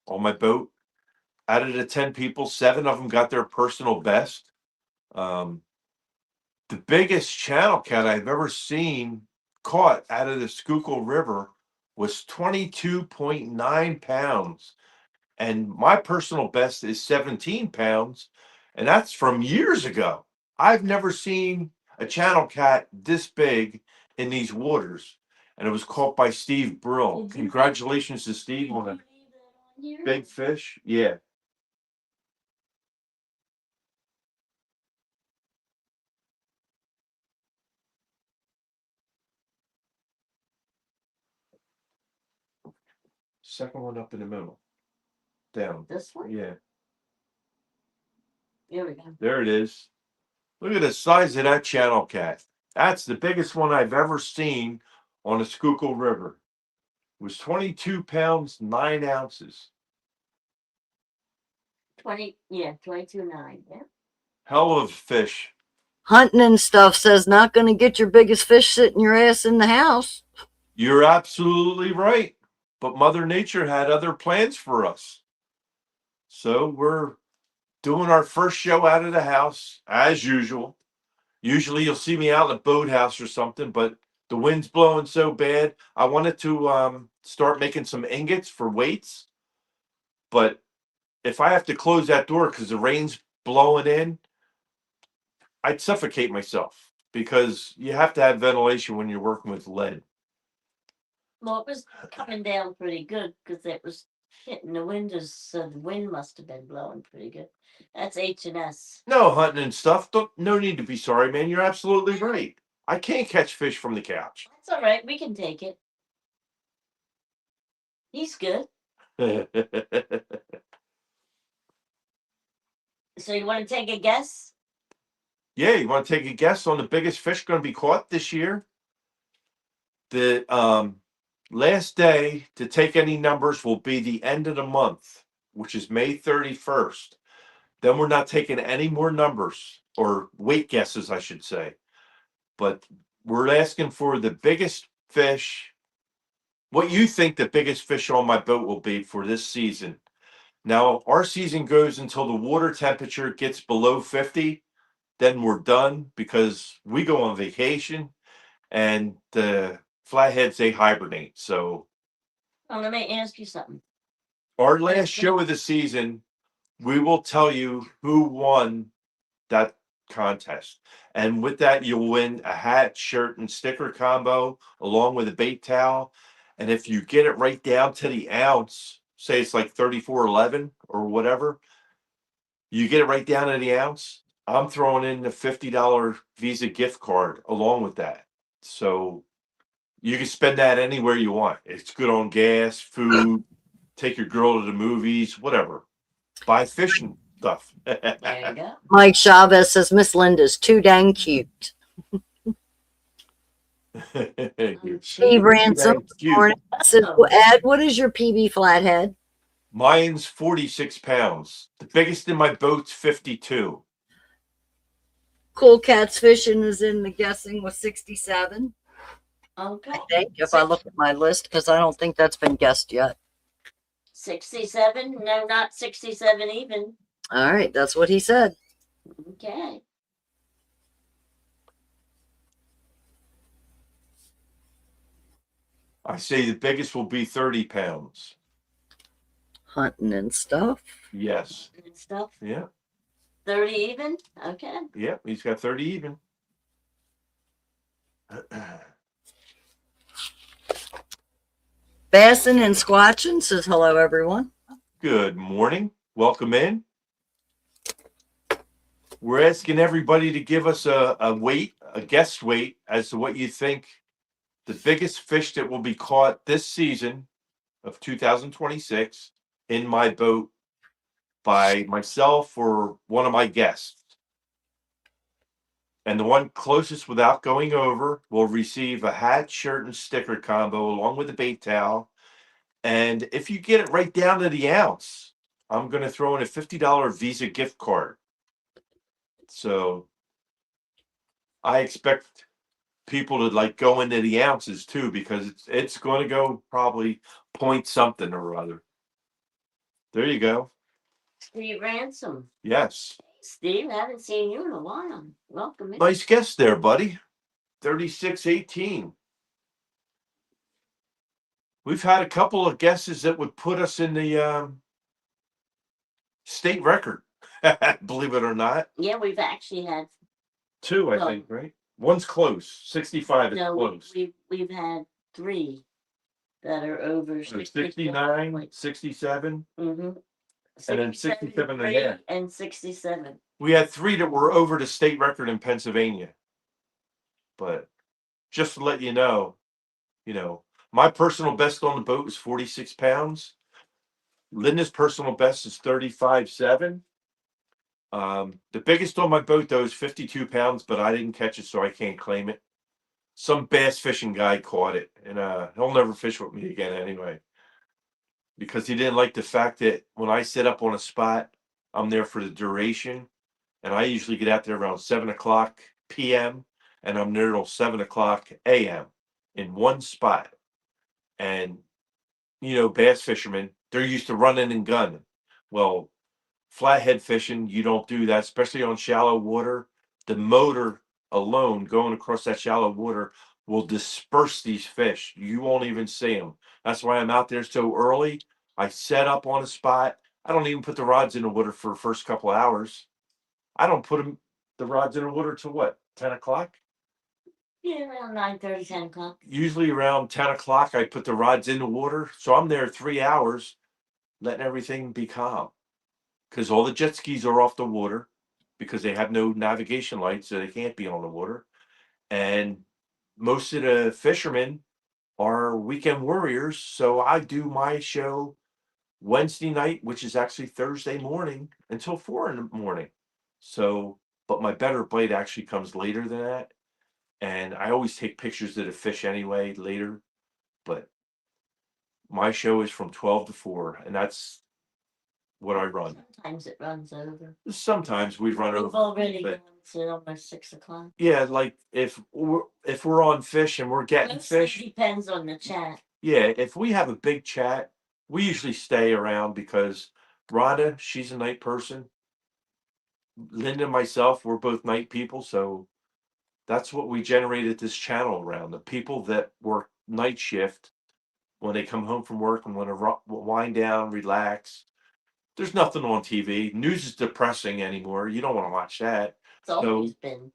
on my boat. Out of the 10 people, 7 of them got their personal best. The biggest channel cat I've ever seen caught out of the Schuylkill River was 22.9 pounds. And my personal best is 17 pounds. And that's from years ago. I've never seen a channel cat this big in these waters. And it was caught by Steve Brill. Congratulations to Steve on a big fish. Yeah. Second one up in the middle. Down. This one? Yeah. Here we go. There it is. Look at the size of that channel cat. That's the biggest one I've ever seen on the Schuylkill River. It was 22 pounds, 9 ounces. 22.9. Yeah. Hell of a fish. Hunting and stuff says not going to get your biggest fish sitting your ass in the house. You're absolutely right. But Mother Nature had other plans for us. So we're doing our first show out of the house as usual. Usually you'll see me out in a boathouse or something, but the wind's blowing so bad. I wanted to start making some ingots for weights. But if I have to close that door because the rain's blowing in, I'd suffocate myself because you have to have ventilation when you're working with lead. Well, it was coming down pretty good because it was hitting the windows, so the wind must have been blowing pretty good. That's H&S. No hunting and stuff. No need to be sorry, man. You're absolutely right. I can't catch fish from the couch. That's all right. We can take it. He's good. So you want to take a guess? Yeah, you want to take a guess on the biggest fish going to be caught this year? The last day to take any numbers will be the end of the month, which is May 31st. Then we're not taking any more numbers or weight guesses, I should say. But we're asking for the biggest fish. What you think the biggest fish on my boat will be for this season. Now, our season goes until the water temperature gets below 50. Then we're done because we go on vacation and the flatheads, they hibernate. So Oh, let me ask you something. our last show of the season, we will tell you who won that contest. And with that, you'll win a hat, shirt, and sticker combo along with a bait towel. And if you get it right down to the ounce, say it's like 34.11 or whatever, you get it right down to the ounce, I'm throwing in the $50 Visa gift card along with that. So you can spend that anywhere you want. It's good on gas, food, take your girl to the movies, whatever. Buy fishing stuff. There you go. Mike Chavez says Miss Linda's too dang cute. Steve Ransom Thank you. morning says, well, Ed, what is your PB flathead? Mine's 46 pounds. The biggest in my boat's 52. Cool Cats Fishing is in the guessing with 67. Okay. I think if I look at my list, because I don't think that's been guessed yet. 67? No, not 67 even. All right, that's what he said. Okay. I say the biggest will be 30 pounds. Hunting and stuff. Yes. And stuff. Yeah. 30 even? Okay. Yeah. He's got 30 even. Bassin and Squatching says hello, everyone. Good morning. Welcome in. We're asking everybody to give us a weight, a guess weight, as to what you think the biggest fish that will be caught this season of 2026 in my boat by myself or one of my guests. And the one closest without going over will receive a hat, shirt, and sticker combo along with a bait towel. And if you get it right down to the ounce, I'm going to throw in a $50 Visa gift card. So I expect people to like go into the ounces too, because it's going to go probably point something or other. There you go. Steve Ransom. Yes. Steve, haven't seen you in a while. Welcome in. Nice guess there, buddy. 3618. We've had a couple of guesses that would put us in the state record, believe it or not. Yeah, we've actually had. 2, I No. think, right? One's close. 65 is No, close. we've had 3 that are over 69, 67. Mm-hmm. And then 67 and a half. And 67. We had 3 that were over the state record in Pennsylvania. But just to let you know, my personal best on the boat is 46 pounds. Linda's personal best is 35.7. The biggest on my boat though is 52 pounds, but I didn't catch it, so I can't claim it. Some bass fishing guy caught it, and he'll never fish with me again anyway. Because he didn't like the fact that when I set up on a spot, I'm there for the duration. And I usually get out there around 7 o'clock p.m. and I'm there till 7 o'clock a.m. in one spot. And bass fishermen, they're used to running and gunning. Well, flathead fishing, you don't do that, especially on shallow water. The motor alone going across that shallow water will disperse these fish. You won't even see them. That's why I'm out there so early. I set up on a spot. I don't even put the rods in the water for the first couple of hours. I don't put the rods in the water till what, 10 o'clock? Yeah, around 9:30, 10 o'clock. Usually around 10 o'clock, I put the rods in the water. So I'm there 3 hours, letting everything be calm. Because all the jet skis are off the water because they have no navigation lights, so they can't be on the water. And most of the fishermen are weekend warriors. So I do my show Wednesday night, which is actually Thursday morning, until 4 in the morning. So, but my better bite actually comes later than that. And I always take pictures of the fish anyway later. But my show is from 12 to 4, and that's what I run. Sometimes it runs over. Sometimes we run We've over. already but- gone to almost 6 o'clock. Yeah, like if we're on fish and we're getting Mostly fish, depends on the chat. yeah, if we have a big chat, we usually stay around because Rhonda, she's a night person. Linda and myself, we're both night people, so that's what we generated this channel around. The people that work night shift when they come home from work and want to wind down, relax. There's nothing on TV. News is depressing anymore. You don't want to watch that. It's always been.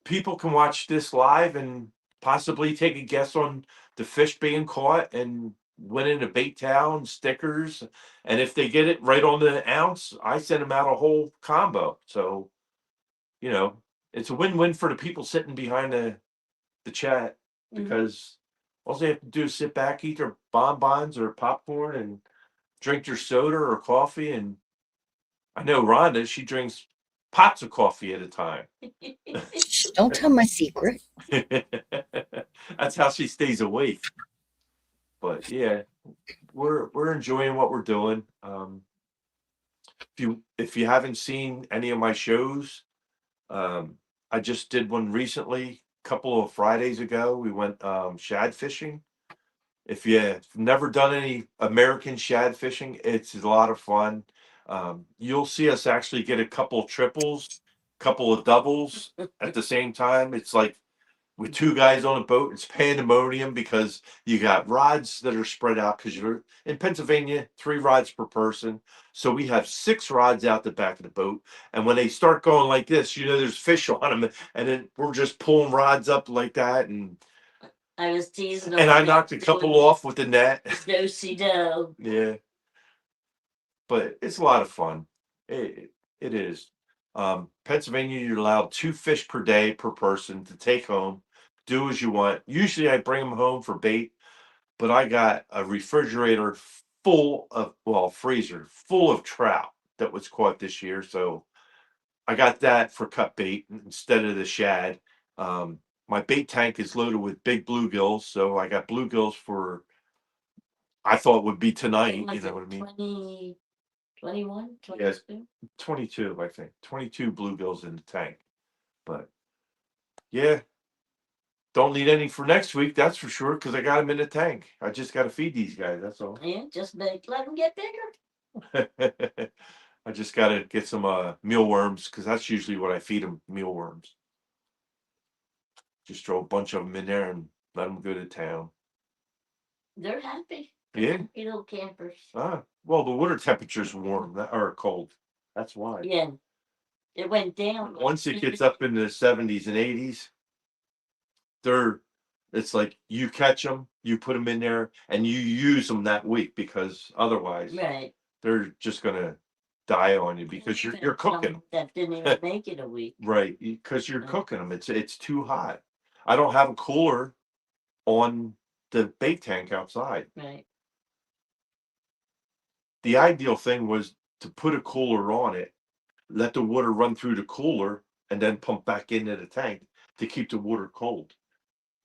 People can watch this live and possibly take a guess on the fish being caught and winning a bait towel and stickers. And if they get it right on the ounce, I send them out a whole combo. So, it's a win-win for the people sitting behind the chat because all they have to do is sit back, eat their bonbons or popcorn and drink their soda or coffee. And I know Rhonda, she drinks pots of coffee at a time. Shh, don't tell my secret. That's how she stays awake. But yeah, we're enjoying what we're doing. If you haven't seen any of my shows, I just did one recently, a couple of Fridays ago. We went shad fishing. If you've never done any American shad fishing, it's a lot of fun. You'll see us actually get a couple of triples, couple of doubles at the same time. It's like with two guys on a boat, it's pandemonium because you got rods that are spread out because you're in Pennsylvania, 3 rods per person. So we have 6 rods out the back of the boat. And when they start going like this, there's fish on them. And then we're just pulling rods up like that. And I was teasing them. and I knocked a couple off with the net. Do-si-do. Yeah. But it's a lot of fun. It is. Pennsylvania, you're allowed 2 fish per day per person to take home. Do as you want. Usually I bring them home for bait, but I got a refrigerator freezer full of trout that was caught this year. So I got that for cut bait instead of the shad. My bait tank is loaded with big bluegills, so I got bluegills for I thought would be tonight. You know what I mean? 20, 21, Yes. 22? 22, I think. 22 bluegills in the tank. But yeah, don't need any for next week, that's for sure, because I got them in the tank. I just got to feed these guys, that's all. Yeah, just let them get bigger. I just got to get some mealworms because that's usually what I feed them, mealworms. Just throw a bunch of them in there and let them go to town. They're happy. Yeah. Happy little campers. Well, the water temperature's warm or cold. That's why. Yeah. It went down. Once it gets up in the 70s and 80s, it's like you catch them, you put them in there, and you use them that week because otherwise Right. they're just gonna die on you because you're cooking them. That didn't even make it a week. Right, because you're Right. cooking them. It's too hot. I don't have a cooler on the bait tank outside. Right. The ideal thing was to put a cooler on it let the water run through the cooler and then pump back into the tank to keep the water cold.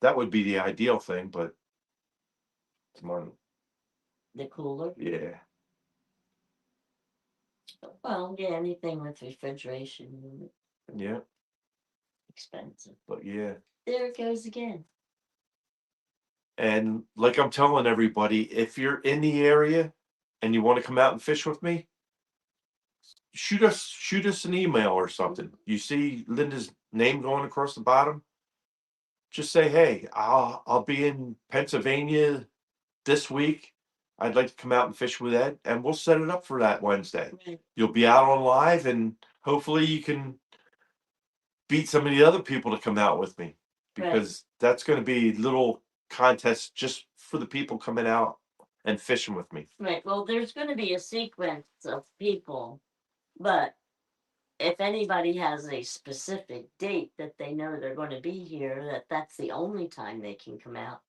That would be the ideal thing, but it's money. The cooler. Yeah. Well, yeah, anything with refrigeration, Yeah. expensive. But yeah. There it goes again. And like I'm telling everybody, if you're in the area and you want to come out and fish with me, shoot us an email or something. You see Linda's name going across the bottom? Just say, hey, I'll be in Pennsylvania this week. I'd like to come out and fish with Ed, and we'll set it up for that Wednesday. Right. You'll be out on live, and hopefully you can beat some of the other people to come out with me, because that's going to be little contests just for the people coming out and fishing with me. Right. Well, there's going to be a sequence of people, but if anybody has a specific date that they know they're going to be here, that's the only time they can come out.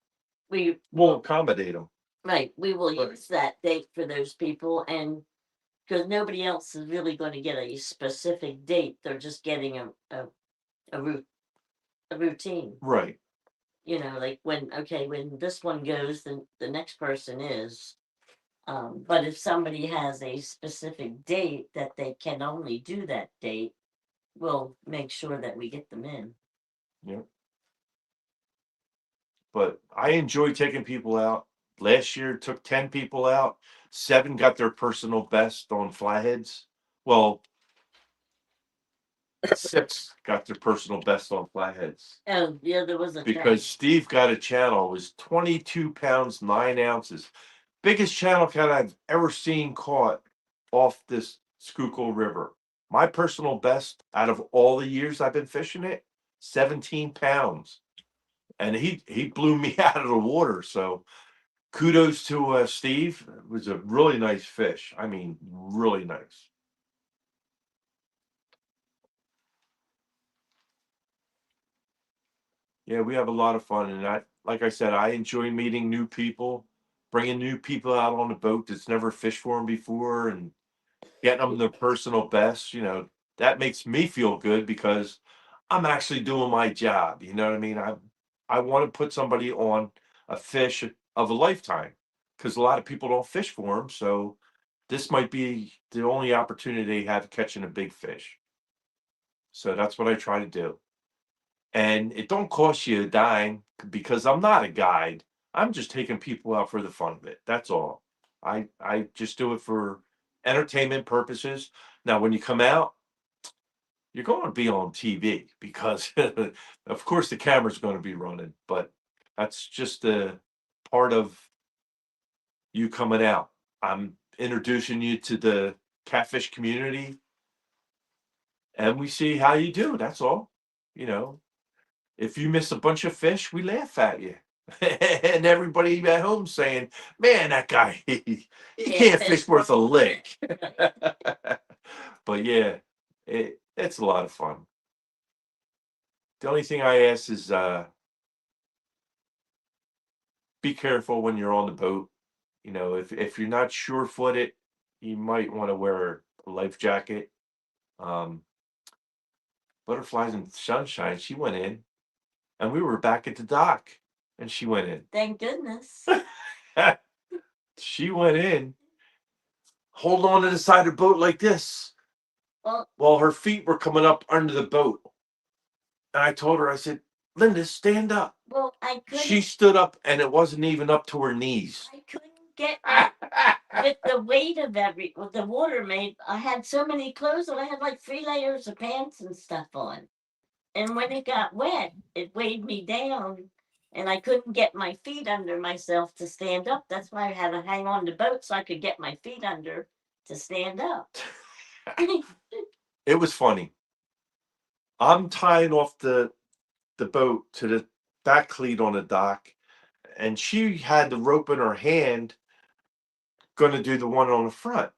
We'll accommodate them. Right. We will Right. use that date for those people, and because nobody else is really going to get a specific date, they're just getting a routine. Right. You know, like when this one goes, then the next person is. But if somebody has a specific date that they can only do that date, we'll make sure that we get them in. Yeah. But I enjoy taking people out. Last year took 10 people out. 7 got their personal best on flatheads. Well, 6 got their personal best on flatheads. Oh, yeah, there was a Because Steve got a channel. It was 22 pounds, 9 ounces. Biggest channel cat I've ever seen caught off this Schuylkill River. My personal best out of all the years I've been fishing it, 17 pounds. And he blew me out of the water. So kudos to Steve. It was a really nice fish. I mean, really nice. Yeah, we have a lot of fun, and like I said, I enjoy meeting new people, bringing new people out on a boat that's never fished for them before, and getting them their personal best. You know, that makes me feel good because I'm actually doing my job. You know what I mean? I want to put somebody on a fish of a lifetime, because a lot of people don't fish for them. So this might be the only opportunity they have catching a big fish. So that's what I try to do. And it don't cost you a dime, because I'm not a guide. I'm just taking people out for the fun of it. That's all. I just do it for entertainment purposes. Now, when you come out, you're going to be on TV, because of course the camera's going to be running, but that's just a part of you coming out. I'm introducing you to the catfish community, and we see how you do. That's all. You know, if you miss a bunch of fish, we laugh at you. And everybody at home saying, man, that guy, he can't fish worth a lick. But yeah, it's a lot of fun. The only thing I ask is be careful when you're on the boat. You know, if you're not sure-footed, you might want to wear a life jacket. Butterflies and Sunshine, she went in, and we were back at the dock, and she went in. Thank goodness. She went in, hold on to the side of the boat like this, while her feet were coming up under the boat. And I told her, I said, Linda, stand up. Well, I couldn't. She stood up, and it wasn't even up to her knees. I couldn't get with the weight of with the water made. I had so many clothes on. I had like 3 layers of pants and stuff on. And when it got wet, it weighed me down, and I couldn't get my feet under myself to stand up. That's why I had to hang on the boat so I could get my feet under to stand up. It was funny. I'm tying off the boat to the back cleat on the dock, and she had the rope in her hand, going to do the one on the front.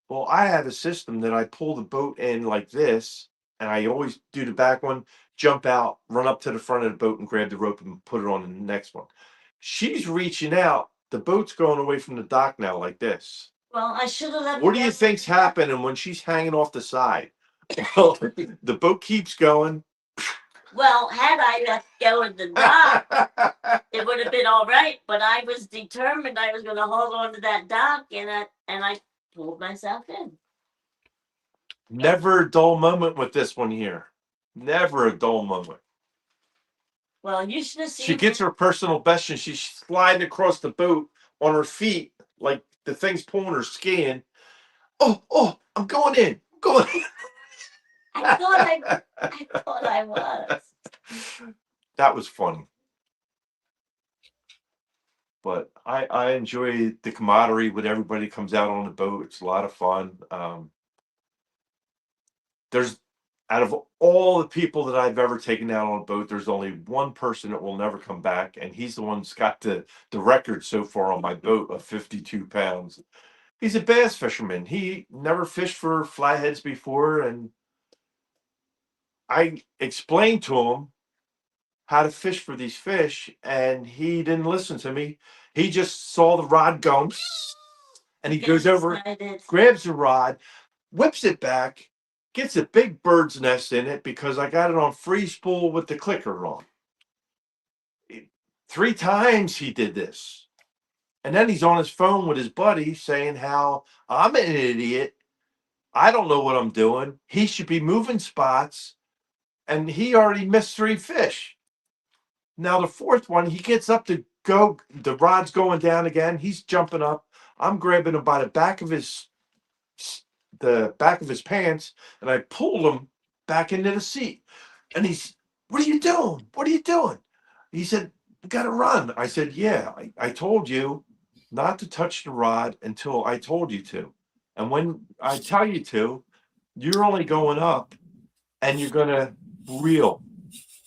Well, I have a system that I pull the boat in like this, and I always do the back one, jump out, run up to the front of the boat and grab the rope and put it on the next one. She's reaching out. The boat's going away from the dock now like this. Well, I should have left. What do you think's happening when she's hanging off the side? Well, the boat keeps going. Well, had I let go of the dock, it would have been all right. But I was determined I was going to hold on to that dock, and I pulled myself in. Never a dull moment with this one here. Never a dull moment. Well, you should have seen. She gets her personal best and she's sliding across the boat on her feet like the thing's pulling her skin. Oh, I'm going in. I'm going in. I thought I was. That was funny. But I enjoy the camaraderie when everybody comes out on the boat. It's a lot of fun. There's out of all the people that I've ever taken out on a boat, there's only one person that will never come back, and he's the one that's got the record so far on my boat of 52 pounds. He's a bass fisherman. He never fished for flatheads before, and I explained to him how to fish for these fish, and he didn't listen to me. He just saw the rod going, and he goes over, grabs the rod, whips it back, gets a big bird's nest in it because I got it on free spool with the clicker on. 3 times he did this. And then he's on his phone with his buddy saying how I'm an idiot. I don't know what I'm doing. He should be moving spots. And he already missed 3 fish. Now the 4th one, he gets up to go. The rod's going down again. He's jumping up. I'm grabbing him by the back of his pants, and I pulled him back into the seat. And he's, what are you doing? What are you doing? He said, we got to run. I said, yeah, I told you not to touch the rod until I told you to. And when I tell you to, you're only going up and you're going to reel.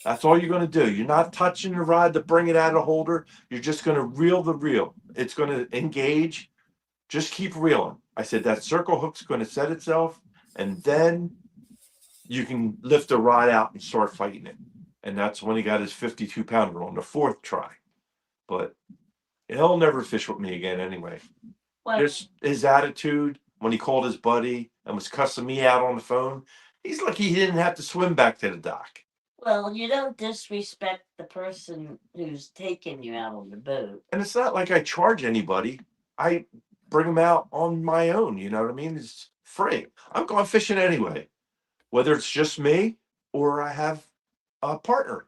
That's all you're going to do. You're not touching the rod to bring it out of the holder. You're just going to reel the reel. It's going to engage. Just keep reeling. I said that circle hook's going to set itself, and then you can lift the rod out and start fighting it. And that's when he got his 52-pounder on the 4th try. But he'll never fish with me again anyway. Well, Just his attitude when he called his buddy and was cussing me out on the phone. He's lucky he didn't have to swim back to the dock. well, you don't disrespect the person who's taking you out on the boat. And it's not like I charge anybody. I bring them out on my own. You know what I mean? It's free. I'm going fishing anyway, whether it's just me or I have a partner.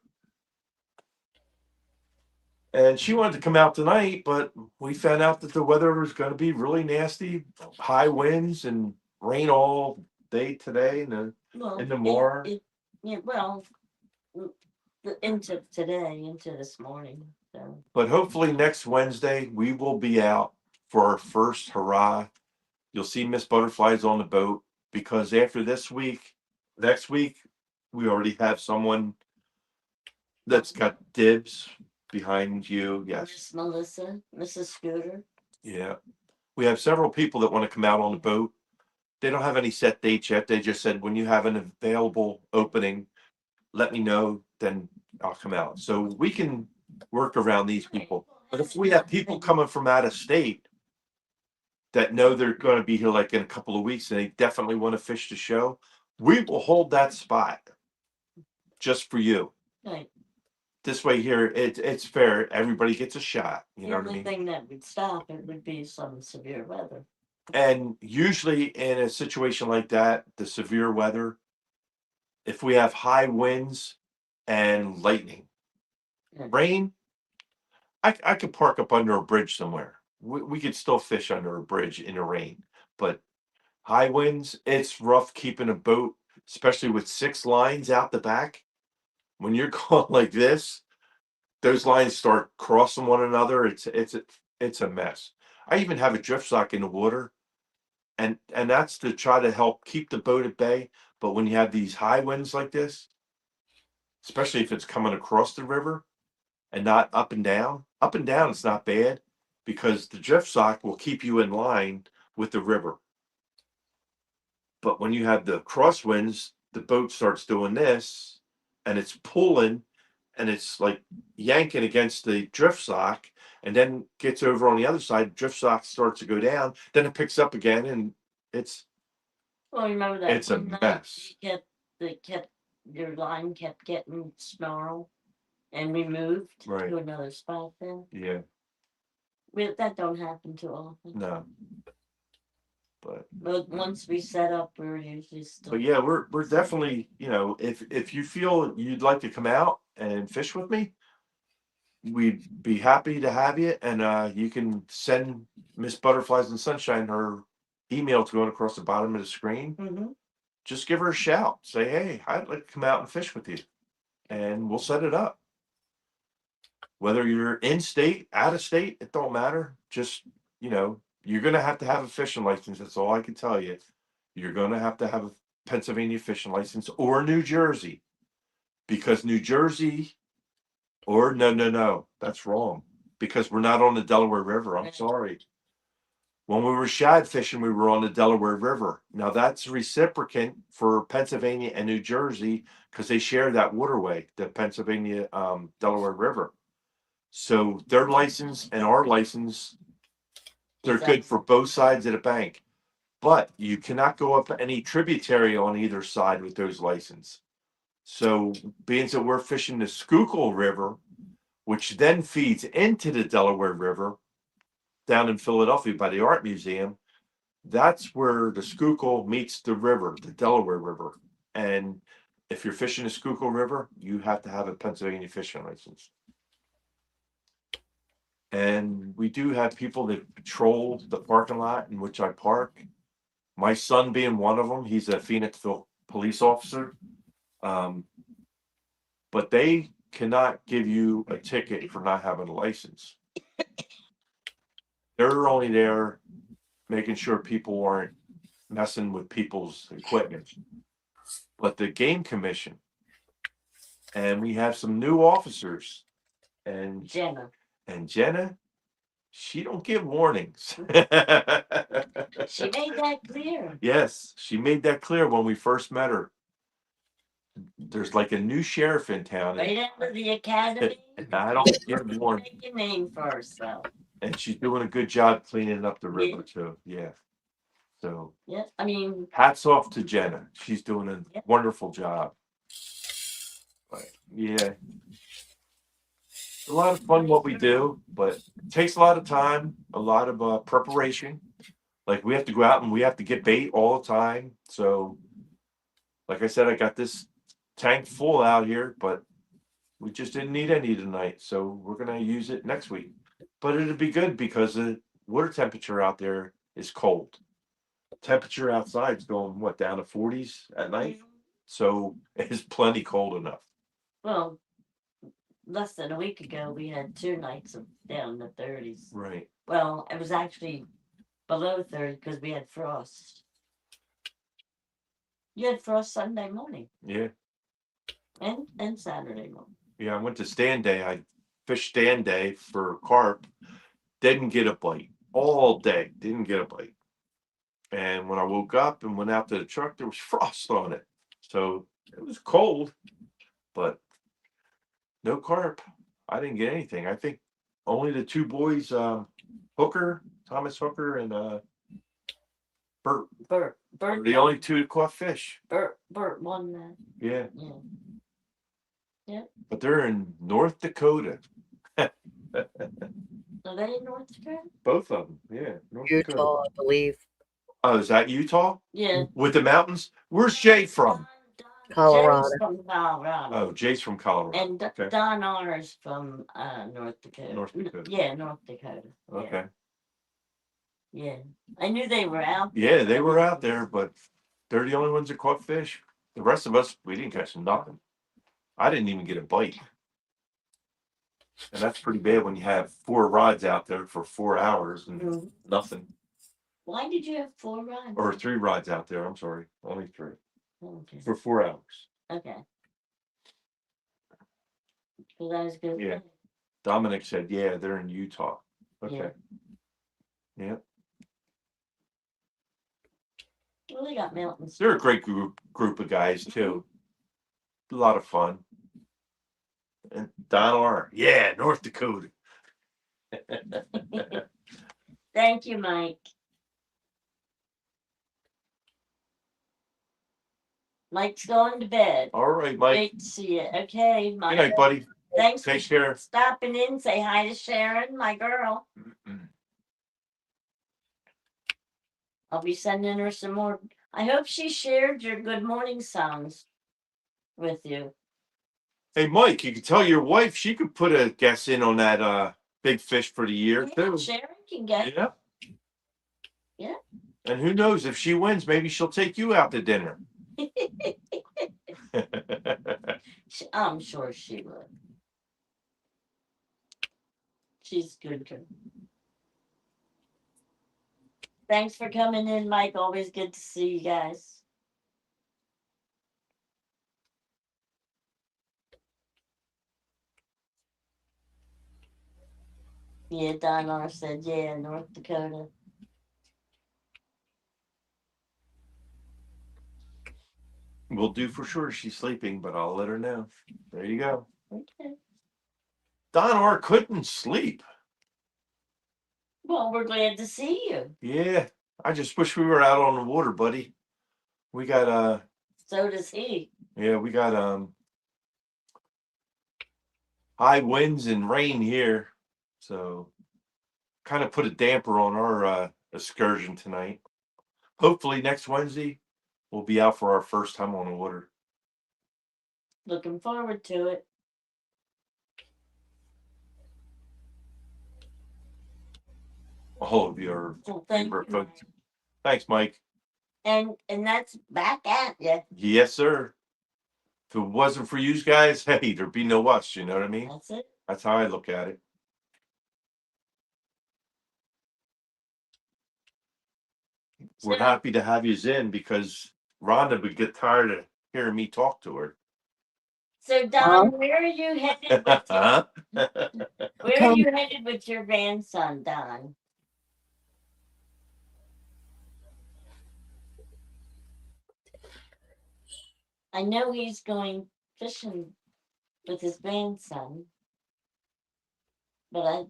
And she wanted to come out tonight, but we found out that the weather was going to be really nasty, high winds and rain all day today and in the morning. Yeah, well, into today, into this morning. So. But hopefully next Wednesday we will be out for our first hurrah. You'll see Miss Butterflies on the boat because after this week, next week, we already have someone that's got dibs behind you. Yes. Miss Melissa, Mrs. Scooter. Yeah. We have several people that want to come out on the boat. They don't have any set dates yet. They just said, when you have an available opening, let me know, then I'll come out. So we can work around these people. But if we have people coming from out of state that know they're going to be here like in a couple of weeks and they definitely want to fish the show, we will hold that spot just for you. Right. This way here, it's fair. Everybody gets a shot. You know what I mean? The only thing that would stop it would be some severe weather. And usually in a situation like that, the severe weather, if we have high winds and lightning, rain, I could park up under a bridge somewhere. We could still fish under a bridge in the rain, but high winds, it's rough keeping a boat, especially with 6 lines out the back. When you're going like this, those lines start crossing one another. It's a mess. I even have a drift sock in the water, and that's to try to help keep the boat at bay. But when you have these high winds like this, especially if it's coming across the river and not up and down it's not bad because the drift sock will keep you in line with the river. But when you have the crosswinds, the boat starts doing this and it's pulling and it's like yanking against the drift sock, and then gets over on the other side, drift sock starts to go down, then it picks up again, and it's Well, remember that It's a one night mess. your line kept getting snarled and removed Right. to another spot then? Yeah, That don't happen too often. no. But Once we set up, we're usually still. But yeah, we're definitely, if you feel you'd like to come out and fish with me, we'd be happy to have you. And you can send Miss Butterflies and Sunshine her email to going across the bottom of the screen. Mhm. Just give her a shout. Say, hey, I'd like to come out and fish with you, and we'll set it up. Whether you're in state, out of state, it don't matter. Just, you're gonna have to have a fishing license. That's all I can tell you. You're gonna have to have a Pennsylvania fishing license or New Jersey, because New Jersey, or no, that's wrong. Because we're not on the Delaware River. I'm sorry. When we were shad fishing, we were on the Delaware River. Now that's reciprocant for Pennsylvania and New Jersey because they share that waterway, the Pennsylvania Delaware River. So their license and our license, they're good for both sides of the bank. But you cannot go up any tributary on either side with those licenses. So being that we're fishing the Schuylkill River, which then feeds into the Delaware River down in Philadelphia by the Art Museum, that's where the Schuylkill meets the river, the Delaware River. And if you're fishing the Schuylkill River, you have to have a Pennsylvania fishing license. And we do have people that patrol the parking lot in which I park. My son being one of them, he's a Phoenixville police officer. But they cannot give you a ticket for not having a license. They're only there making sure people aren't messing with people's equipment. But the game commission, and we have some new officers, and Jenna. she don't give warnings. She made that clear. Yes, she made that clear when we first met her. There's like a new sheriff in town, Right out of the academy. and I don't give Make warnings. a name for herself. And she's doing a good job cleaning up the river too. Yeah. So Yeah, I mean, hats off to Jenna. She's doing a wonderful job. But yeah, a lot of fun what we do, but it takes a lot of time, a lot of preparation. Like we have to go out and we have to get bait all the time. So, like I said, I got this tank full out here, but we just didn't need any tonight. So we're gonna use it next week. But it'll be good because the water temperature out there is cold. Temperature outside is going down to 40s at night. So it's plenty cold enough. well, less than a week ago, we had 2 nights of down in the 30s. Right. Well, it was actually below 30 because we had frost. You had frost Sunday morning. Yeah. And Saturday morning. Yeah, I went to stand day. I fished stand day for carp. Didn't get a bite all day. Didn't get a bite. And when I woke up and went out to the truck, there was frost on it. So it was cold, but no carp. I didn't get anything. I think only the 2 boys, Thomas Hooker and Bert. Bert Were the only 2 that caught fish. Bert won that. Yeah. Yeah. But they're in North Dakota. Are they in North Dakota? Both of them. Yeah. North Utah, Dakota. I believe. Oh, is that Utah? Yeah. With the mountains? Where's Jay from? Colorado. Jay's from Colorado. Oh, Jay's from Colorado. And Okay. Don Honors from North Dakota. North Dakota. Yeah, North Dakota. Okay. Yeah. I knew they were out there. Yeah, they were out there, but they're the only ones that caught fish. The rest of us, we didn't catch nothing. I didn't even get a bite. And that's pretty bad when you have 4 rods out there for 4 hours and nothing. Why did you have 4 rods? Or 3 rods out there. I'm sorry. Only 3. Okay. For 4 hours. Okay. So that was good. Yeah. Dominic said, yeah, they're in Utah. Okay. Yeah. Well, they got mountains. They're a great group of guys too. A lot of fun. And Don R. Yeah, North Dakota. Thank you, Mike. Mike's going to bed. All right, Mike. Great to see you. Okay, Good Mike. night, buddy. Thanks Take for care. stopping in. Say hi to Sharon, my girl. I'll be sending her some more. I hope she shared your good morning songs with you. Hey, Mike, you can tell your wife she could put a guess in on that big fish for the year Yeah, too. Sharon can get. Yeah. Yeah. And who knows, if she wins, maybe she'll take you out to dinner. I'm sure she would. She's a good girl. Thanks for coming in, Mike. Always good to see you guys. Yeah, Donar said, yeah, North Dakota. We'll do for sure. She's sleeping, but I'll let her know. There you go. Okay. Donar couldn't sleep. Well, we're glad to see you. Yeah. I just wish we were out on the water, buddy. We got So does he. yeah, we got high winds and rain here. So kind of put a damper on our excursion tonight. Hopefully next Wednesday we'll be out for our first time on the water. Looking forward to it. All of your Well, thank favorite you. folks. Thanks, Mike. And that's back at you. Yes, sir. If it wasn't for you guys, hey, there'd be no us. You know what I mean? That's it. That's how I look at it. We're So- happy to have you in because Rhonda would get tired of hearing me talk to her. So Don, where are you headed with your, Huh? where are you headed with your grandson, Don? I know he's going fishing with his grandson, but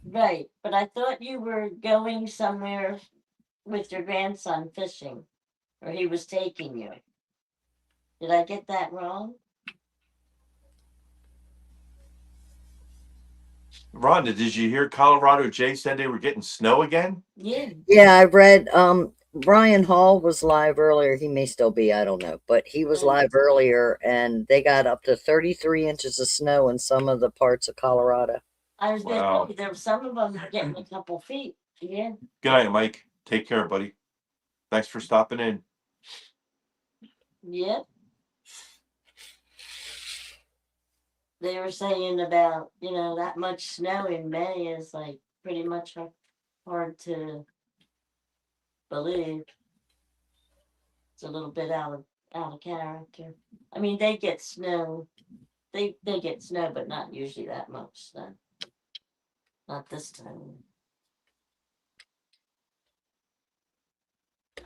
right, but I thought you were going somewhere with your grandson fishing, or he was taking you. Did I get that wrong? Rhonda, did you hear Colorado Jay said they were getting snow again? Yeah. Yeah, I read Brian Hall was live earlier. He may still be, I don't know, but he was live earlier and they got up to 33 inches of snow in some of the parts of Colorado. I was Wow. gonna say there were some of them getting a couple feet. Yeah. Good night, Mike. Take care, buddy. Thanks for stopping in. Yep. They were saying about, that much snow in May is like pretty much hard to believe. It's a little bit out of character. I mean, they get snow. They get snow, but not usually that much snow. Not this time.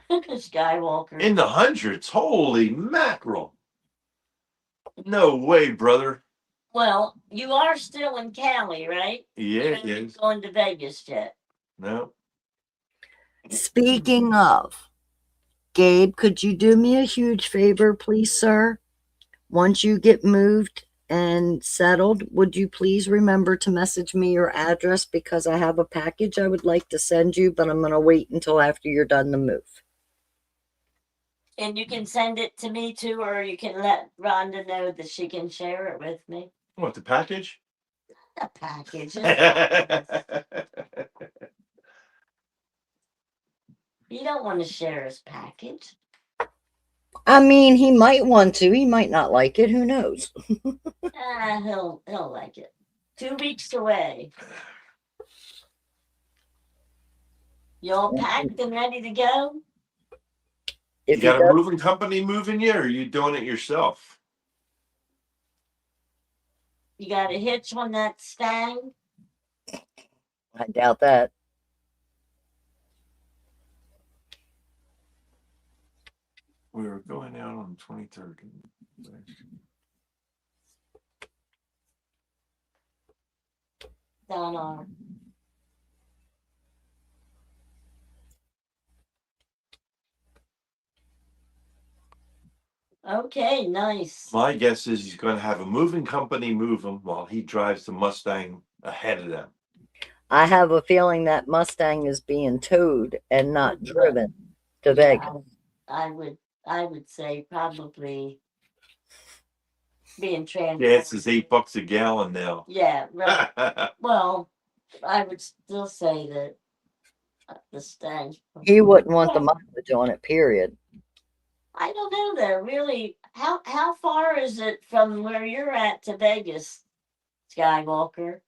Skywalker. In the hundreds. Holy mackerel. No way, brother. Well, you are still in Cali, right? Yeah, You it haven't is. gone to Vegas yet. No. Speaking of, Gabe, could you do me a huge favor, please, sir? Once you get moved and settled, would you please remember to message me your address because I have a package I would like to send you, but I'm going to wait until after you're done the move. And you can send it to me too, or you can let Rhonda know that she can share it with me. What, the package? The package. You don't want to share his package. I mean, he might want to. He might not like it. Who knows? He'll like it. 2 weeks away. You all packed and ready to go? You If got a moving company moving you, or are you doing it yourself? You got a hitch on that Stang? I doubt that. We were going out on the 23rd. Down on. Okay, nice. My guess is he's going to have a moving company move him while he drives the Mustang ahead of them. I have a feeling that Mustang is being towed and not driven to Vegas. I would say probably being transported. Gas is $8 a gallon now. Yeah, right. Well, I would still say that the Stang. He wouldn't want the mileage on it, period. I don't know though, really. How far is it from where you're at to Vegas, Skywalker?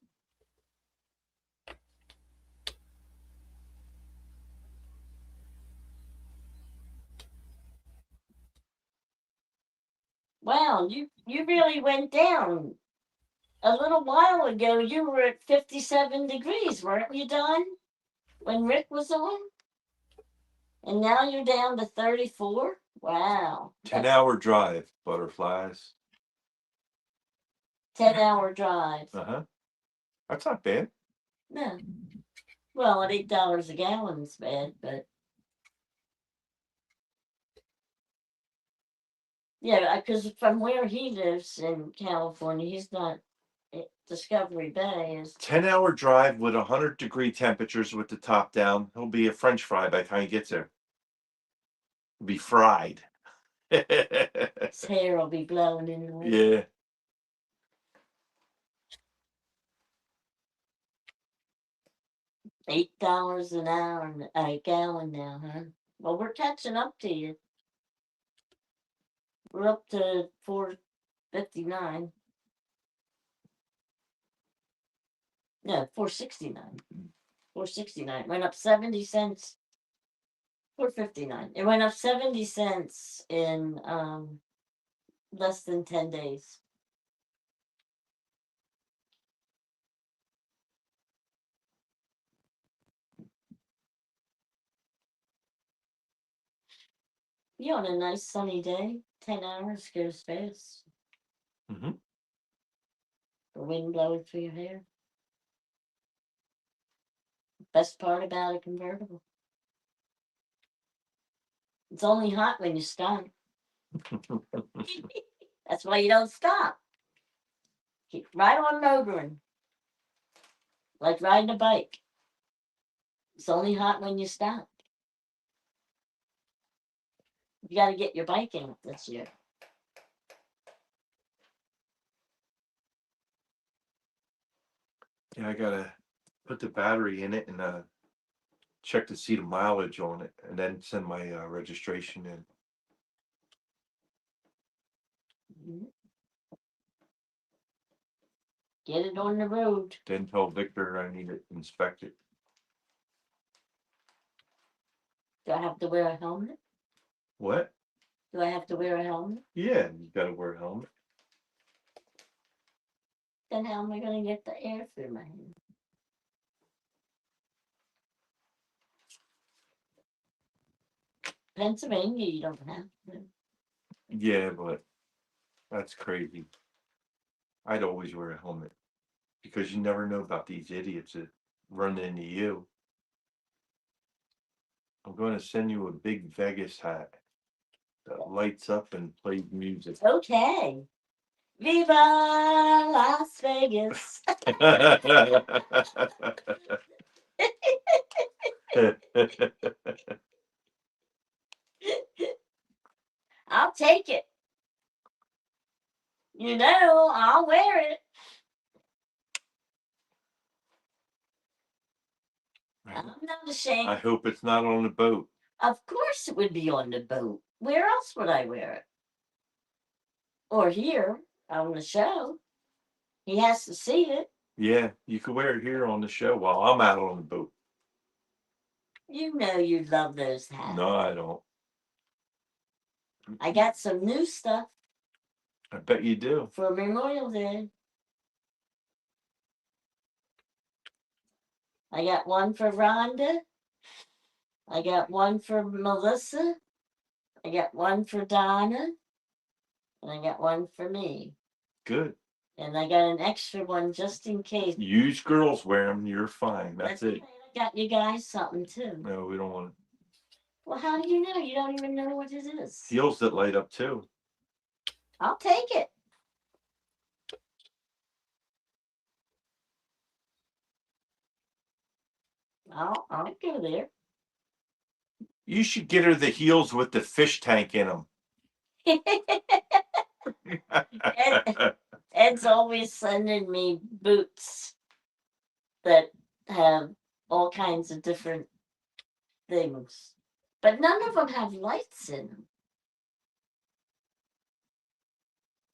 Wow, you really went down. A little while ago, you were at 57 degrees, weren't you, Don? When Rick was on? And now you're down to 34? Wow. 10-hour drive, butterflies. 10-hour drive. Uh-huh. That's not bad. No. Well, at $8 a gallon is bad, but yeah, because from where he lives in California, he's not at Discovery Bay. Is 10-hour drive with 100-degree temperatures with the top down. He'll be a French fry by the time he gets there. He'll be fried. his hair will be blowing in the wind. Yeah. $8 an hour, a gallon now, huh? Well, we're catching up to you. We're up to 4.59. No, 4.69. 4.69. Went up 70 cents. 4.59. It went up 70 cents in less than 10 days. You on a nice sunny day, 10 hours goes fast. Mm-hmm. The wind blowing through your hair. Best part about a convertible. It's only hot when you stop. That's why you don't stop. Keep right on motoring. Like riding a bike. It's only hot when you stop. You got to get your bike in this year. Yeah, I gotta put the battery in it and check to see the mileage on it, and then send my registration in. Mhm. Get it on the road. Then tell Victor I need it inspected. Do I have to wear a helmet? What? Do I have to wear a helmet? Yeah, you gotta wear a helmet. Then how am I going to get the air through my hand? Pennsylvania, you don't have to. Yeah, but that's crazy. I'd always wear a helmet because you never know about these idiots that run into you. I'm going to send you a big Vegas hat that lights up and plays music. Okay. Viva Las Vegas. I'll take it. You know, I'll wear it. I'm not ashamed. I hope it's not on the boat. Of course it would be on the boat. Where else would I wear it? Or here on the show. He has to see it. Yeah, you could wear it here on the show while I'm out on the boat. You know you love those hats. No, I don't. I got some new stuff I bet you do. for Memorial Day. I got one for Rhonda. I got one for Melissa. I got one for Donna. And I got one for me. Good. And I got an extra one just in case. Used girls wear them. You're fine. That's it. Okay, I got you guys something too. No, we don't want it. Well, how do you know? You don't even know what it is. Heels that light up too. I'll take it. I'll go there. You should get her the heels with the fish tank in them. Ed's always sending me boots that have all kinds of different things, but none of them have lights in them.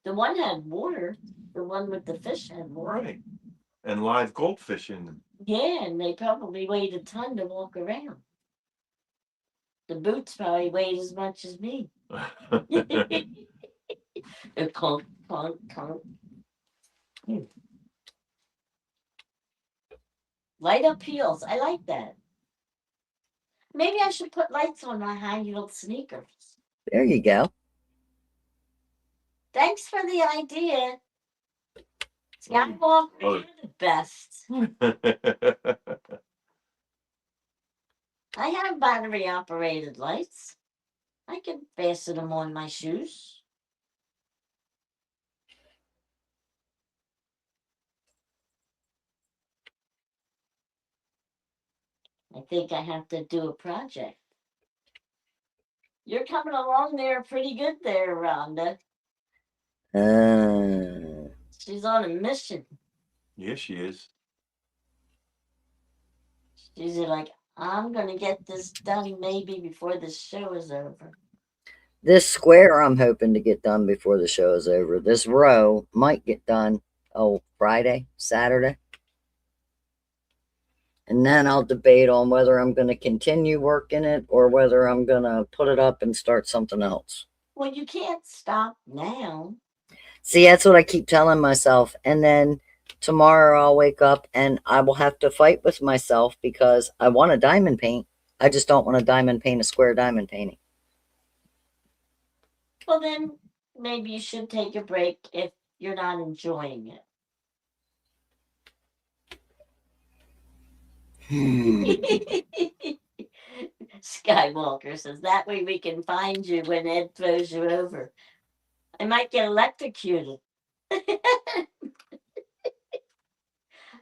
The one had water. The one with the fish had water. Right. And live goldfish in them. Yeah, and they probably weighed a ton to walk around. The boots probably weighed as much as me. Clunk, clunk, clunk. Light up heels. I like that. Maybe I should put lights on my high-heeled sneakers. There you go. Thanks for the idea. Skywalker, you're the best. I have battery-operated lights. I can fasten them on my shoes. I think I have to do a project. You're coming along there pretty good there, Rhonda. She's on a mission. Yes, she is. She's like, I'm going to get this done maybe before this show is over. This square I'm hoping to get done before the show is over. This row might get done, Friday, Saturday. And then I'll debate on whether I'm going to continue working it or whether I'm going to put it up and start something else. Well, you can't stop now. See, that's what I keep telling myself. And then tomorrow I'll wake up and I will have to fight with myself because I want a diamond paint. I just don't want to diamond paint a square diamond painting. Well, then maybe you should take a break if you're not enjoying it. Skywalker says that way we can find you when Ed throws you over. I might get electrocuted. I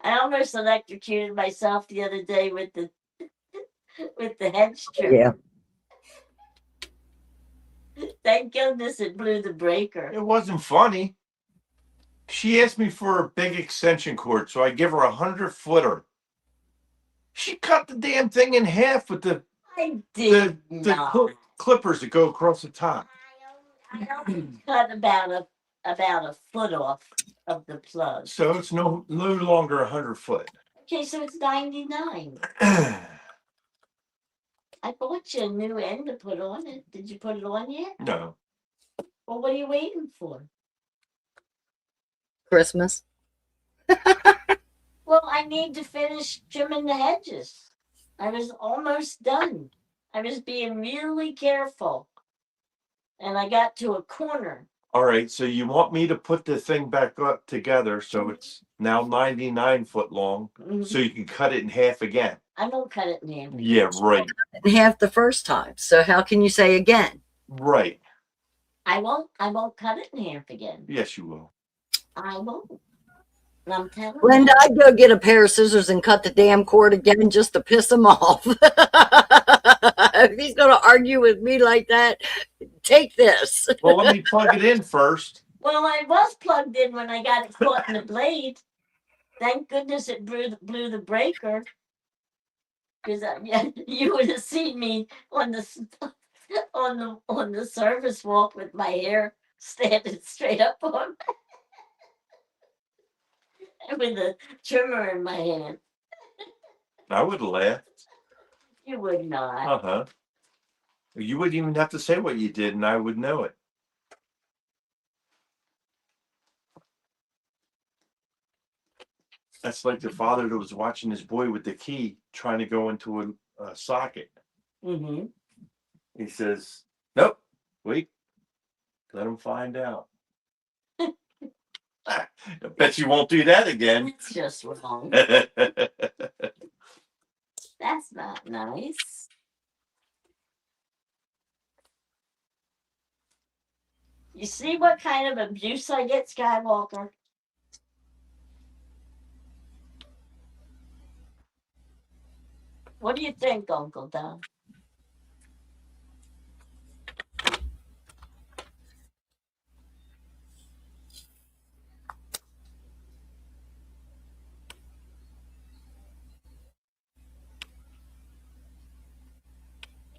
almost electrocuted myself the other day with the hedge trimmer. Yeah. Thank goodness it blew the breaker. It wasn't funny. She asked me for a big extension cord, so I give her 100-footer. She cut the damn thing in half with the clippers that go across the top. I only cut about a foot off of the plug. So it's no longer 100 foot. Okay, so it's 99. I bought you a new end to put on it. Did you put it on yet? No. Well, what are you waiting for? Christmas. Well, I need to finish trimming the hedges. I was almost done. I was being really careful. And I got to a corner. All right, so you want me to put the thing back up together so it's now 99 foot long, so you can cut it in half again. I won't cut it in half. Yeah, right. In half the first time. So how can you say again? Right. I won't cut it in half again. Yes, you will. I won't. I'm telling Linda, I'd go get a pair of scissors and cut the damn cord again just to piss him off. If he's going to argue with me like that, take this. Well, let me plug it in first. Well, I was plugged in when I got it caught in the blade. Thank goodness it blew the breaker. Because you would have seen me on the service walk with my hair standing straight up on with a trimmer in my hand. I would laugh. You would not. Uh-huh. You wouldn't even have to say what you did, and I would know it. That's like the father that was watching his boy with the key trying to go into a socket. Mm-hmm. He says, nope, wait, let him find out. I bet you won't do that again. It's just wrong. That's not nice. You see what kind of abuse I get, Skywalker? What do you think, Uncle Don?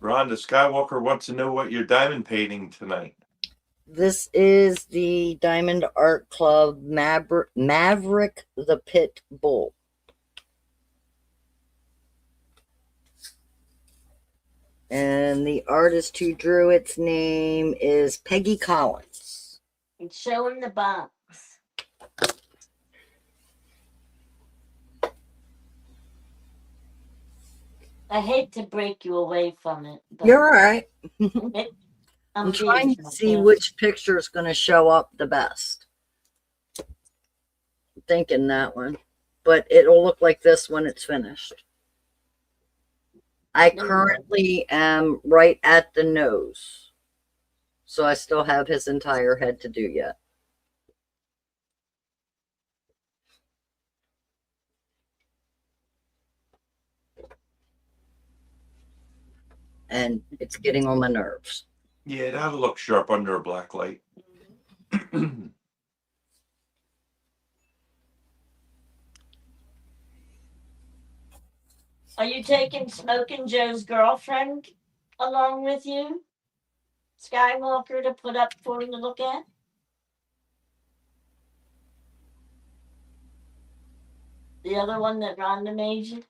Ron, the Skywalker wants to know what you're diamond painting tonight. This is the Diamond Art Club Maverick the Pit Bull. And the artist who drew its name is Peggy Collins. And show him the box. I hate to break you away from it. But You're all right. I'm trying to being see myself. which picture is going to show up the best. I'm thinking that one. But it'll look like this when it's finished. I currently am right at the nose. So I still have his entire head to do yet. And it's getting on my nerves. Yeah, that'll look sharp under a black light. Are you taking Smoking Joe's girlfriend along with you, Skywalker, to put up for him to look at? The other one that Rhonda made you?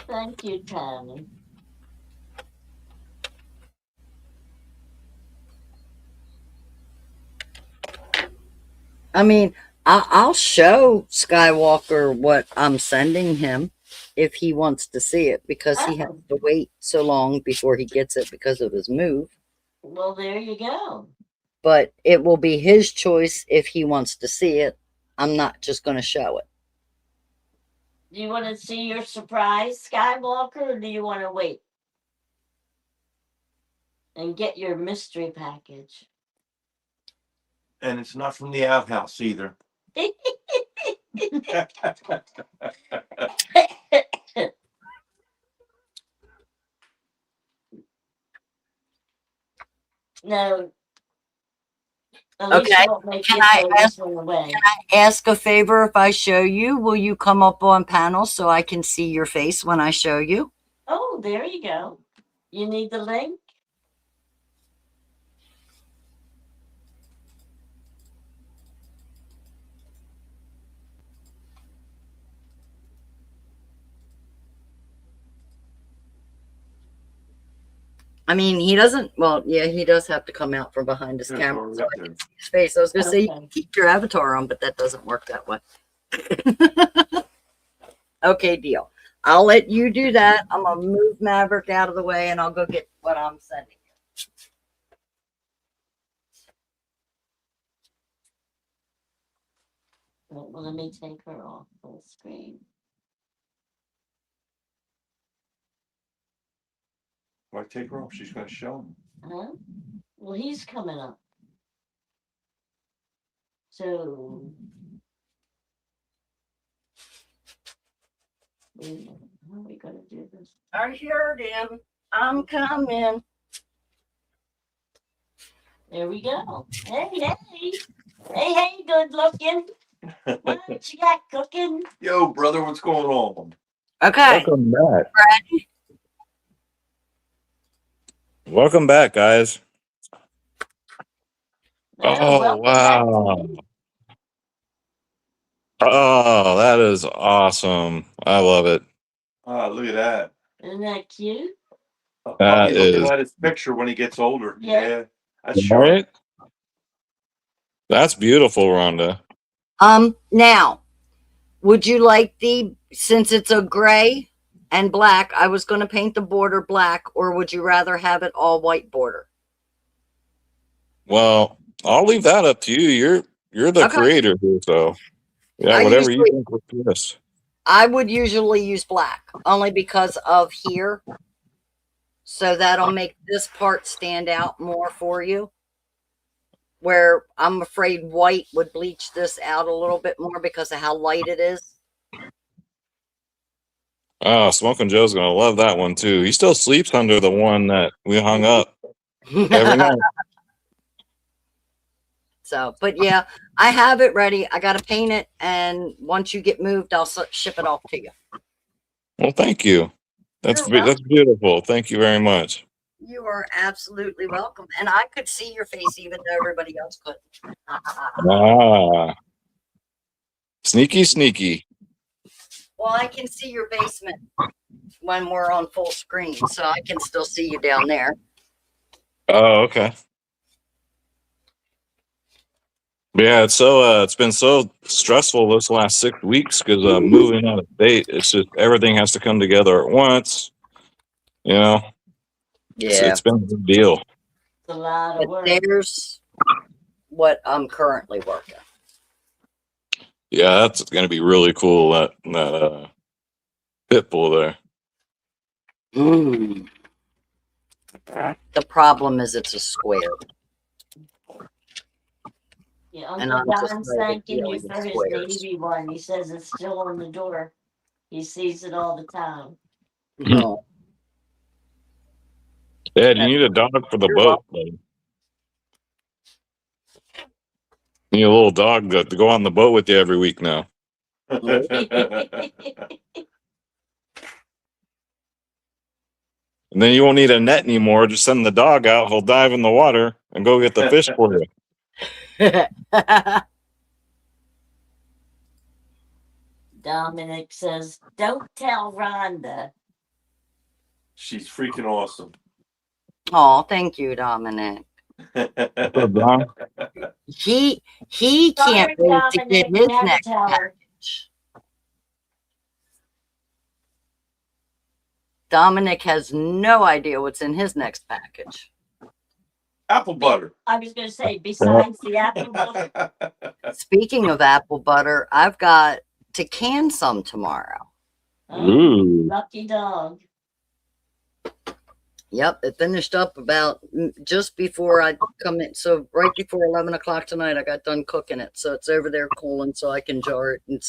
Thank you, Tammy. I mean, I'll show Skywalker what I'm sending him if he wants to see it, because he has to wait so long before he gets it because of his move. Well, there you go. But it will be his choice if he wants to see it. I'm not just going to show it. Do you want to see your surprise, Skywalker, or do you want to wait and get your mystery package? And it's not from the outhouse either. No. Okay. Can I ask a favor if I show you? Will you come up on panel so I can see your face when I show you? Oh, there you go. You need the link? I mean, he doesn't, well, yeah, he does have to come out from behind his camera so I can see his face. I was going to say, you can keep your avatar on, but that doesn't work that way. Okay, deal. I'll let you do that. I'm going to move Maverick out of the way and I'll go get what I'm sending you. Well, let me take her off full screen. Why take her off? She's going to show him. Huh? Well, he's coming up. So, wait a minute. How are we going to do this? I heard him. I'm coming. There we go. Hey, hey. Hey, hey, good looking. What you got cooking? Yo, brother, what's going on? Okay. Welcome back. Ready? Welcome back, guys. Well, Oh, welcome back to wow. you. Oh, that is awesome. I love it. Oh, look at that. Isn't that cute? A That puppy looking is- at his picture when he gets older. Yeah. Yeah. That's sharp. Right? That's beautiful, Rhonda. Now, would you like since it's a gray and black, I was going to paint the border black, or would you rather have it all white border? Well, I'll leave that up to you. You're the Okay. creator here, so yeah, whatever you think works best. I would usually use black only because of here. So that'll make this part stand out more for you. Where I'm afraid white would bleach this out a little bit more because of how light it is. Oh, Smoking Joe's gonna love that one too. He still sleeps under the one that we hung up every night. So, but yeah, I have it ready. I got to paint it. And once you get moved, I'll ship it off to you. Well, thank you. That's You're that's beautiful. Thank you very much. You are absolutely welcome. And I could see your face even though everybody else couldn't. Ah, sneaky, sneaky. Well, I can see your basement when we're on full screen, so I can still see you down there. Oh, okay. But yeah, it's been so stressful this last 6 weeks because moving out of state. It's just everything has to come together at once. You know, it's been a big deal. It's a lot of work. There's what I'm currently working. Yeah, that's gonna be really cool. That pit bull there. The problem is it's a square. Yeah, And Uncle I'm just Don's ready to thanking deal you with for his squares. Navy one. He says it's still on the door. He sees it all the time. No. Dad, you need a dog for the You're boat. Buddy. You need a little dog to go on the boat with you every week now. And then you won't need a net anymore. Just send the dog out. He'll dive in the water and go get the fish for you. Dominic says, "Don't tell Rhonda." She's freaking awesome. Oh, thank you, Dominic. What's up, Don? He Sorry, can't wait to Dominic, get you his never next tell her. package. Dominic has no idea what's in his next package. Apple butter. I was going to say, besides the apple butter, Speaking of apple butter, I've got to can some tomorrow. oh, Ooh. lucky dog. Yep, it finished up about just before I come in. So right before 11 o'clock tonight, I got done cooking it. So it's over there cooling so I can jar it and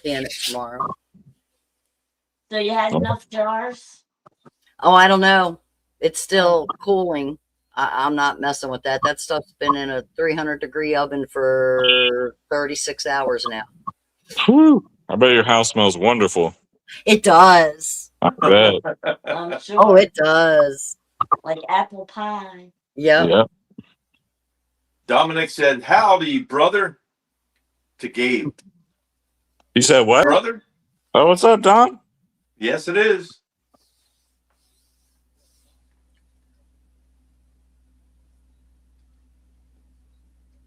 can it tomorrow. So you had enough jars? Oh, I don't know. It's still cooling. I'm not messing with that. That stuff's been in a 300-degree oven for 36 hours now. Whew. I bet your house smells wonderful. It does. I bet. I'm sure. Oh, it does. Like apple pie. Yep. Yeah. Dominic said, "Howdy, brother," to Gabe. He said what? Brother? Oh, what's up, Don? Yes, it is.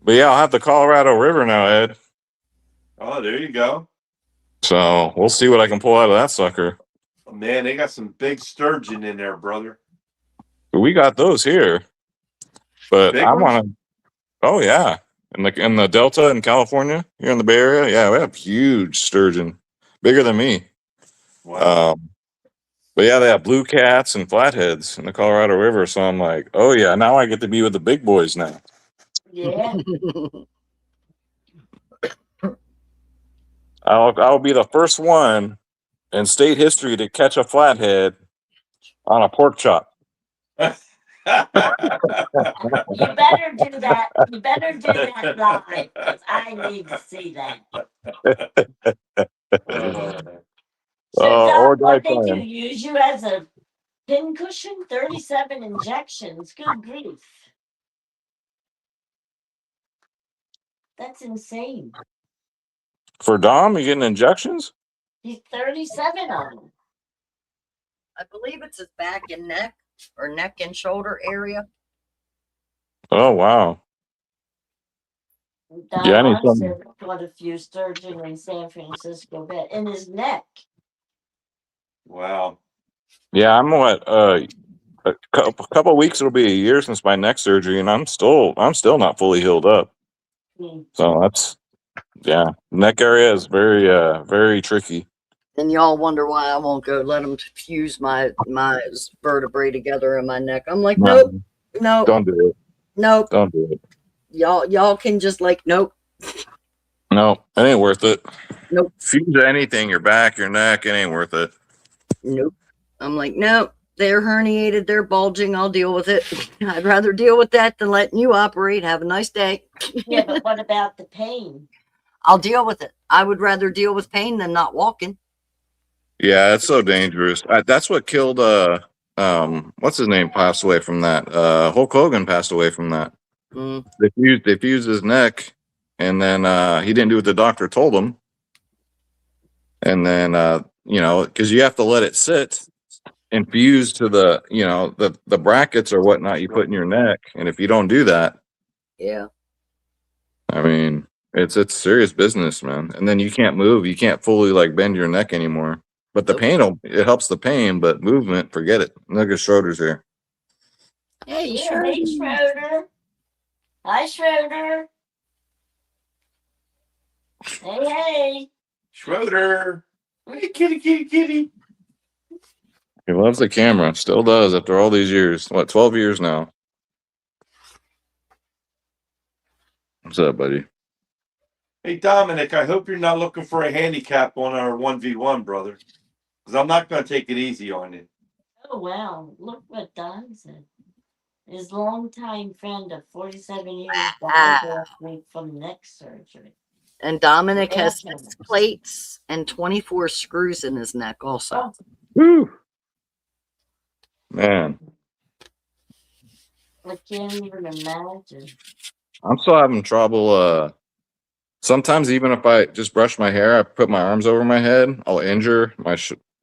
But yeah, I'll have the Colorado River now, Ed. Oh, there you go. So we'll see what I can pull out of that sucker. Oh, man, they got some big sturgeon in there, brother. We got those here, but Big I ones? want to. Oh yeah, in the Delta in California, here in the Bay Area, yeah, we have huge sturgeon, bigger than me. Wow. But yeah, they have blue cats and flatheads in the Colorado River. So I'm like, oh yeah, now I get to be with the big boys now. Yeah. I'll be the first one in state history to catch a flathead on a pork chop. You better do that. You better do that live, because I need to see that. So, Or Doc, what die they do? trying. Use you as a pincushion? 37 injections. Good grief. That's insane. For Dom, you getting injections? He's 37 of them. I believe it's his back and neck or neck and shoulder area. Oh wow. Don Yeah, I need Armstrong caught a few sturgeon in San Francisco Bay in his neck. Wow. Yeah, I'm what a a couple weeks, it'll be a year since my neck surgery, and I'm still not fully healed up. Mm. So that's neck area is very tricky. And y'all wonder why I won't go let them fuse my vertebrae together in my neck. I'm like, nope, nope, Don't do it. nope. Don't do it. Y'all can just like, nope, No, it ain't worth it. nope, Fuse anything, your back, your neck, it ain't worth it. nope. I'm like, nope. They're herniated, they're bulging. I'll deal with it. I'd rather deal with that than letting you operate. Have a nice day. Yeah, but what about the pain? I'll deal with it. I would rather deal with pain than not walking. Yeah, it's so dangerous. That's what killed what's his name passed away from that. Hulk Hogan passed away from that. Mm. They fused his neck, and then he didn't do what the doctor told him. And then because you have to let it sit and fuse to the the brackets or whatnot you put in your neck, and if you don't do that, Yeah. I mean it's serious business, man. And then you can't move, you can't fully like bend your neck anymore. But the pain it helps the pain, but movement, forget it. Look at Schroeder's here. Hey, Yeah, sure. hey, Schroeder. Hi, Schroeder. Hey. Schroeder. Hey, kitty. He loves the camera, still does after all these years. What, 12 years now? What's up, buddy? Hey, Dominic, I hope you're not looking for a handicap on our 1v1, brother. Because I'm not going to take it easy on you. Oh, wow. Look what Don said. His longtime friend of 47 years died last week from neck surgery. And Dominic has Yeah. 6 plates and 24 screws in his neck also. Oh, Woo! Man, I can't even imagine. I'm still having trouble. Sometimes even if I just brush my hair, I put my arms over my head, I'll injure my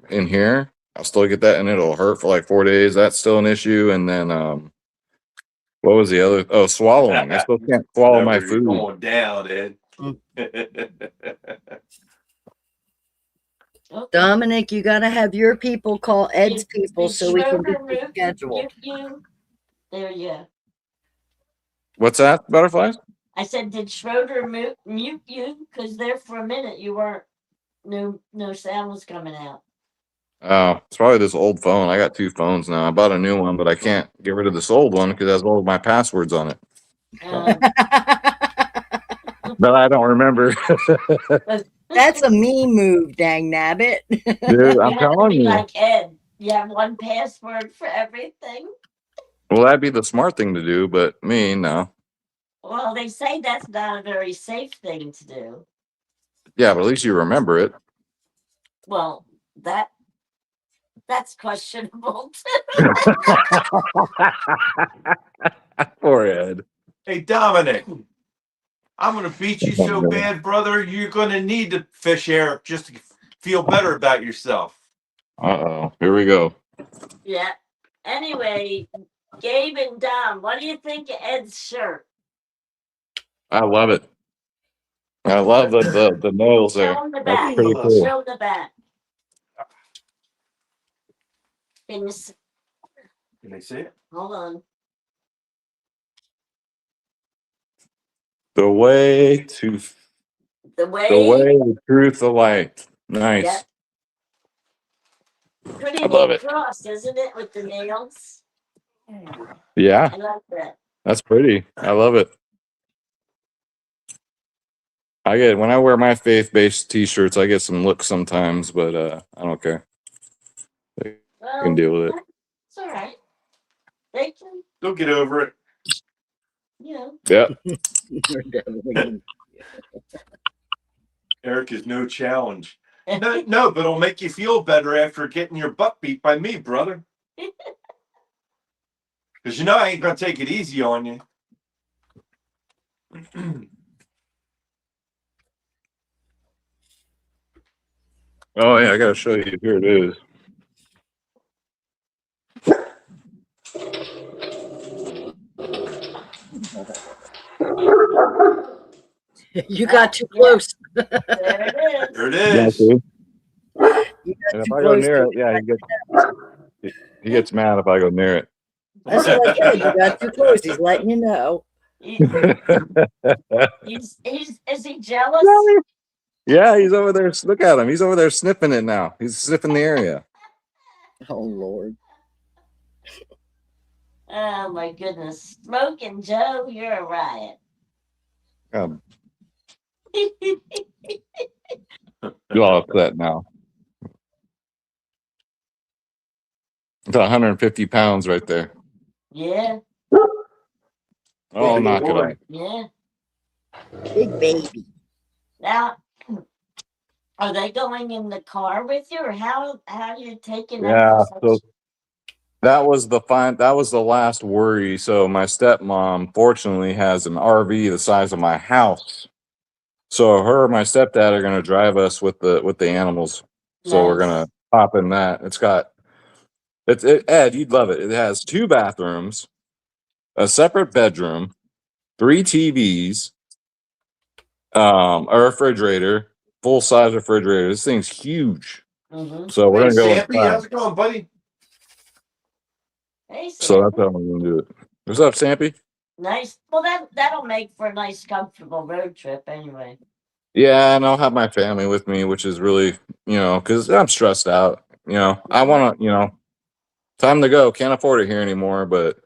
in here. I'll still get that, and it'll hurt for like 4 days. That's still an issue. And then what was the other? Oh, swallowing. I still can't swallow my Whatever, you're food. going down, Ed. Okay. Dominic, you got to have your people call Ed's Did- people did so we can Schroeder get the schedule. mute you? There you go. What's that? Butterflies? I said, did Schroeder mute you? Because there for a minute you weren't. No sound was coming out. Oh, it's probably this old phone. I got 2 phones now. I bought a new one, but I can't get rid of this old one because it has all of my passwords on it that I don't remember. That's a me move, dang nabbit. Dude, I'm you have to telling be you. like Ed. You have one password for everything. Well, that'd be the smart thing to do, but me, no. Well, they say that's not a very safe thing to do. Yeah, but at least you remember it. Well, that's questionable. Poor Ed. Hey, Dominic, I'm going to beat you so bad, brother. You're going to need to fish Eric just to feel better about yourself. Uh-oh. Here we go. Yeah. Anyway, Gabe and Dom, what do you think of Ed's shirt? I love it. I love the nails there. Show him the That's back. pretty cool. Show the back. Can you Can they see it? hold on. The way to The way. the truth, the light. Nice. Yeah. Pretty I love neat it. cross, isn't it, with the nails? Yeah, I like that. that's pretty. I love it. When I wear my faith-based t-shirts, I get some looks sometimes, but I don't care. I can deal with it. It's all right. They can, They'll get over it. you know. Yeah. Eric is no challenge. No, but it'll make you feel better after getting your butt beat by me, brother. Because I ain't going to take it easy on you. Oh, yeah, I got to show you. Here it is. You got too close. There it is. There it Yeah, is. see? You got And if too I go close near to it, yeah, he gets mad if I go near it. That's what I said. You got too close. He's letting you know. He, is he jealous? Yeah, he's over there. Look at him. He's over there sniffing it now. He's sniffing the area. Oh Lord. Oh my goodness. Smoking Joe, you're a riot. Um, you all upset now. It's 150 pounds right there. Yeah, Oh, Big knock it boy. off. yeah. Big baby. Now, are they going in the car with you, or how are you taking up Yeah, for such? so that was the last worry. So my stepmom fortunately has an RV the size of my house. So her and my stepdad are gonna drive us with the animals. So we're Nice. gonna hop in that. Ed, you'd love it. It has 2 bathrooms, a separate bedroom, 3 TVs, a refrigerator, full size refrigerator. This thing's huge. Mm-hmm. So we're Hey, gonna go Sampy, inside. how's it going, buddy? Hey, So that's Sam. how we're gonna do it. What's up, Sampy? Nice. Well, that'll make for a nice, comfortable road trip anyway. Yeah, and I'll have my family with me, which is really, because I'm stressed out. I want to, time to go. Can't afford it here anymore, but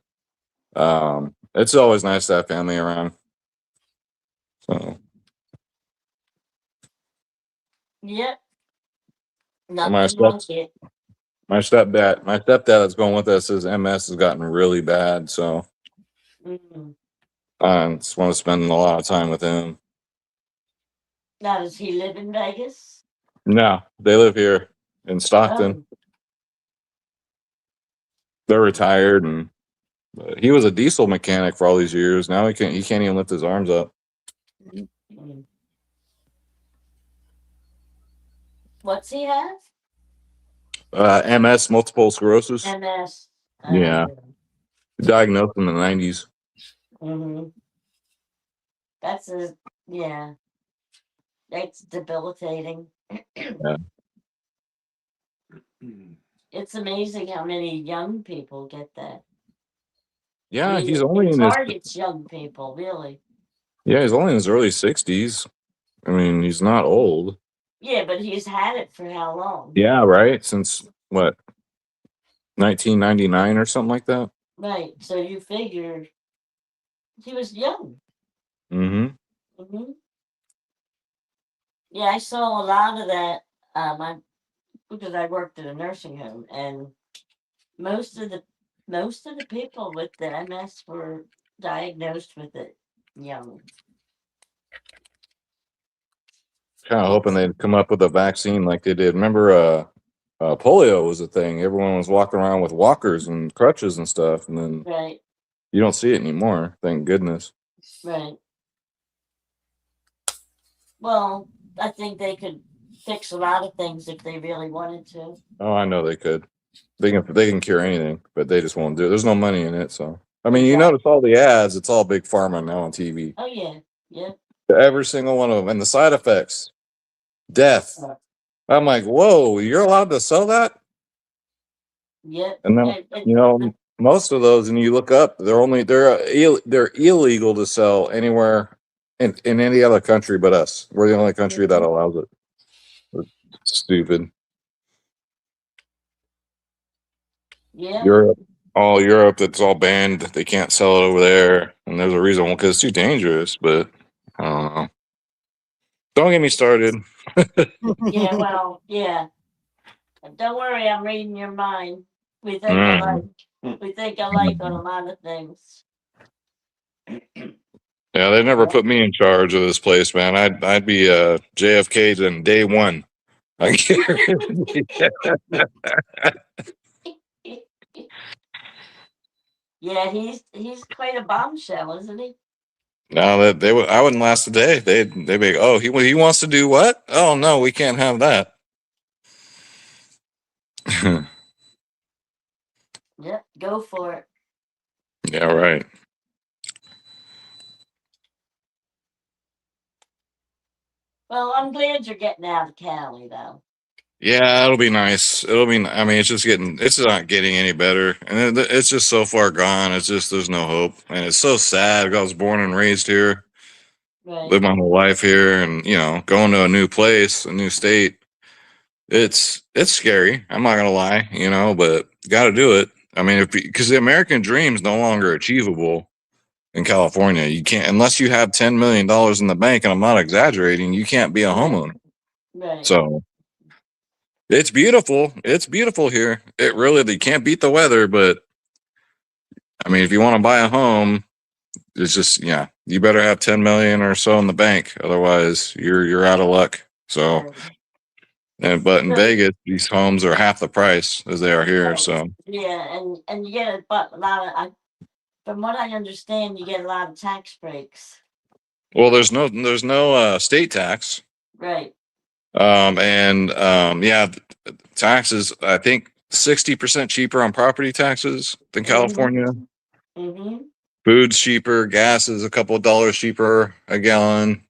it's always nice to have family around. So Yep. my Nothing like it. stepdad that's going with us, his MS has gotten really bad. So Mm. I just want to spend a lot of time with him. Now, does he live in Vegas? No, they live here in Stockton. Oh, They're retired, and he was a diesel mechanic for all these years. Now he can't even lift his arms up. mm. What's he have? MS, multiple sclerosis. MS. Yeah, diagnosed in the 90s. Mm-hmm. Yeah. That's debilitating. Yeah. It's amazing how many young people get that. Yeah, Really, he's only it in his targets young people, really. early 60s. I mean, he's not old. Yeah, but he's had it for how long? Yeah, right. Since what, 1999 or something like that. Right. So you figure he was young. Mm-hmm. Hmm. Yeah, I saw a lot of that. Because I worked at a nursing home, and most of the people with the MS were diagnosed with it young. Kind of hoping It's they'd come up with a vaccine like they did. Remember, polio was a thing. Everyone was walking around with walkers and crutches and stuff, and then right, you don't see it anymore. Thank goodness. right. Well, I think they could fix a lot of things if they really wanted to. Oh, I know they could. They can cure anything, but they just won't do it. There's no money in it, so I mean, you Exactly. notice all the ads. It's all big pharma now on TV. Oh yeah, yeah. Every single one of them, and the side effects, death. Uh, I'm like, whoa, you're allowed to sell that? Yep. And then most of those, and you look up, they're illegal to sell anywhere in any other country but us. We're the only country that allows it. Stupid. Yeah. Europe, all Europe, that's all banned. They can't sell it over there, and there's a reason. Because it's too dangerous. But I don't know. Don't get me started. Yeah. Well. Yeah. Don't worry, I'm reading your mind. We think Mm. alike. We think alike on a lot of things. Yeah, they never put me in charge of this place, man. I'd be JFK in day one. I guarantee. Yeah, he's quite a bombshell, isn't he? No, that I wouldn't last a day. They'd be like, oh, he wants to do what? Oh no, we can't have that. Yep, go for it. Yeah, right. Well, I'm glad you're getting out of Cali, though. Yeah, it'll be nice. It'll be. I mean, it's not getting any better, and it's just so far gone. It's just there's no hope, and it's so sad. I was born and raised here, Right. lived my whole life here, and going to a new place, a new state. It's scary. I'm not gonna lie, but got to do it. I mean, because the American dream is no longer achievable in California. You can't unless you have $10 million in the bank, and I'm not exaggerating. You can't be a homeowner. Right. So it's beautiful. It's beautiful here. It really they can't beat the weather, but I mean, if you want to buy a home, it's just you better have 10 million or so in the bank, otherwise you're out of luck. So, Right. but in So, Vegas, these homes are half the price as they are here. So, yeah, and you get a lot of. From what I understand, you get a lot of tax breaks. well, there's no state tax, Right. and taxes. I think 60% cheaper on property taxes than California. Mm-hmm. Food's cheaper, gas is a couple of dollars cheaper a gallon.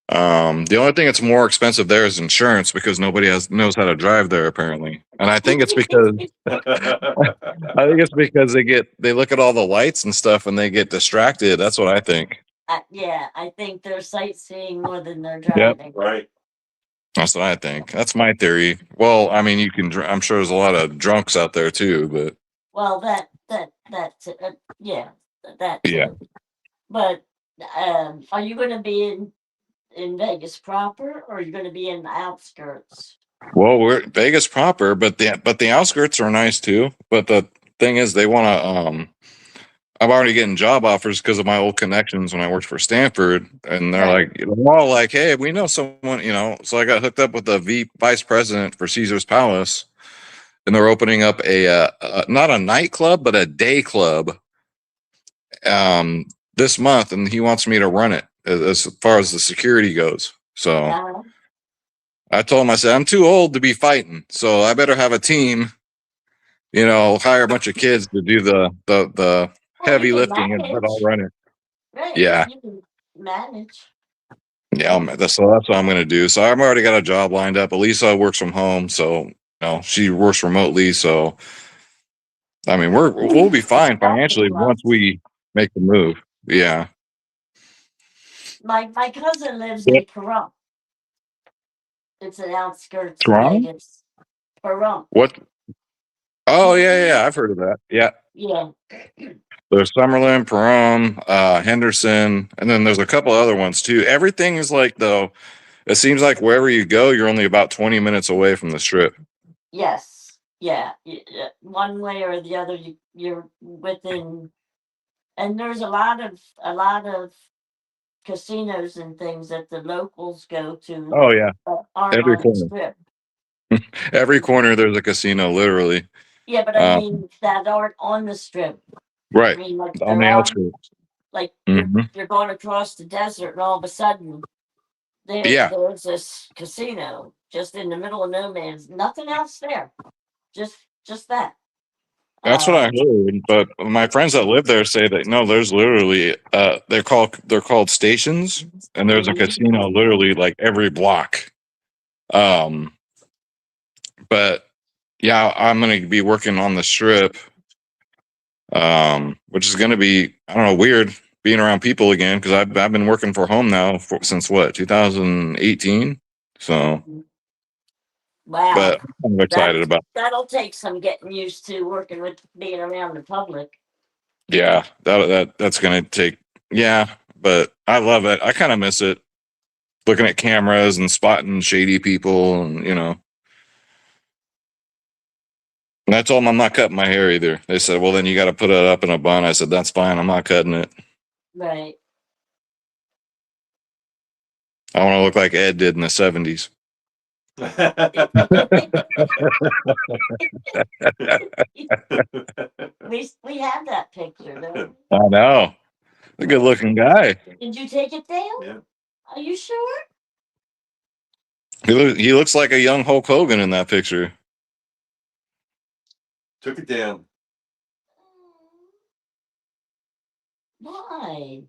The only thing that's more expensive there is insurance because nobody knows how to drive there apparently. And I think it's because they look at all the lights and stuff and they get distracted. That's what I think. Yeah, I think they're sightseeing more than they're Yep. driving. Right. That's what I think. That's my theory. Well, I mean, I'm sure there's a lot of drunks out there too, but Well, that yeah, that yeah. too. But are you going to be in Vegas proper, or are you going to be in the outskirts? Well, we're Vegas proper, but the outskirts are nice too. But the thing is, they want to. I'm already getting job offers because of my old connections when I worked for Stanford, and they're Right. they're all like, "Hey, we know someone." So I got hooked up with the vice president for Caesar's Palace, and they're opening up not a nightclub, but a day club, this month, and he wants me to run it as far as the security goes. So Uh, I told him, I said, I'm too old to be fighting, so I better have a team. Hire a bunch of kids to do the well, you heavy can lifting, but I'll manage. run it. Right. Yeah. You can manage. Yeah, that's what I'm going to do. So I've already got a job lined up. Elisa works from home, so she works remotely. So I mean, we'll be fine About financially 2 months. once we make the move. Yeah. My cousin lives Yep. in Pahrump. It's an outskirts of Toronto? Vegas. Pahrump. What? Oh yeah, I've heard of that. Yeah. Yeah. There's Summerlin, Pahrump, Henderson, and then there's a couple other ones too. Everything is though. It seems like wherever you go, you're only about 20 minutes away from the strip. Yes. Yeah. One way or the other, you're within. And there's a lot of casinos and things that the locals go to Oh yeah, that aren't every on the corner. strip. Every corner there's a casino, literally. Yeah, but I mean that aren't on the strip. I Right mean, like on the they're on, outskirts. like Hmm. you're going across the desert, and all of a sudden Yeah, there's this casino just in the middle of no man's. Nothing else there. Just that. that's what I Um, heard. But my friends that live there say that no, there's literally they're called stations, and there's a mhm. casino literally like every block. Um, but yeah, I'm gonna be working on the strip, which is gonna be I don't know weird being around people again because I've been working for home now since what 2018. So, Wow, but I'm excited about. that'll take some getting used to working with being around the public. Yeah, that's gonna take. Yeah, but I love it. I kind of miss it. Looking at cameras and spotting shady people, and And I told them I'm not cutting my hair either. They said, "Well, then you got to put it up in a bun." I said, "That's fine. I'm not cutting it. Right. I want to look like Ed did in the '70s." We have that picture, don't I know. A good looking guy. we? Did you take it down? Yeah. Are you sure? He looks like a young Hulk Hogan in that picture. Took it down. Why?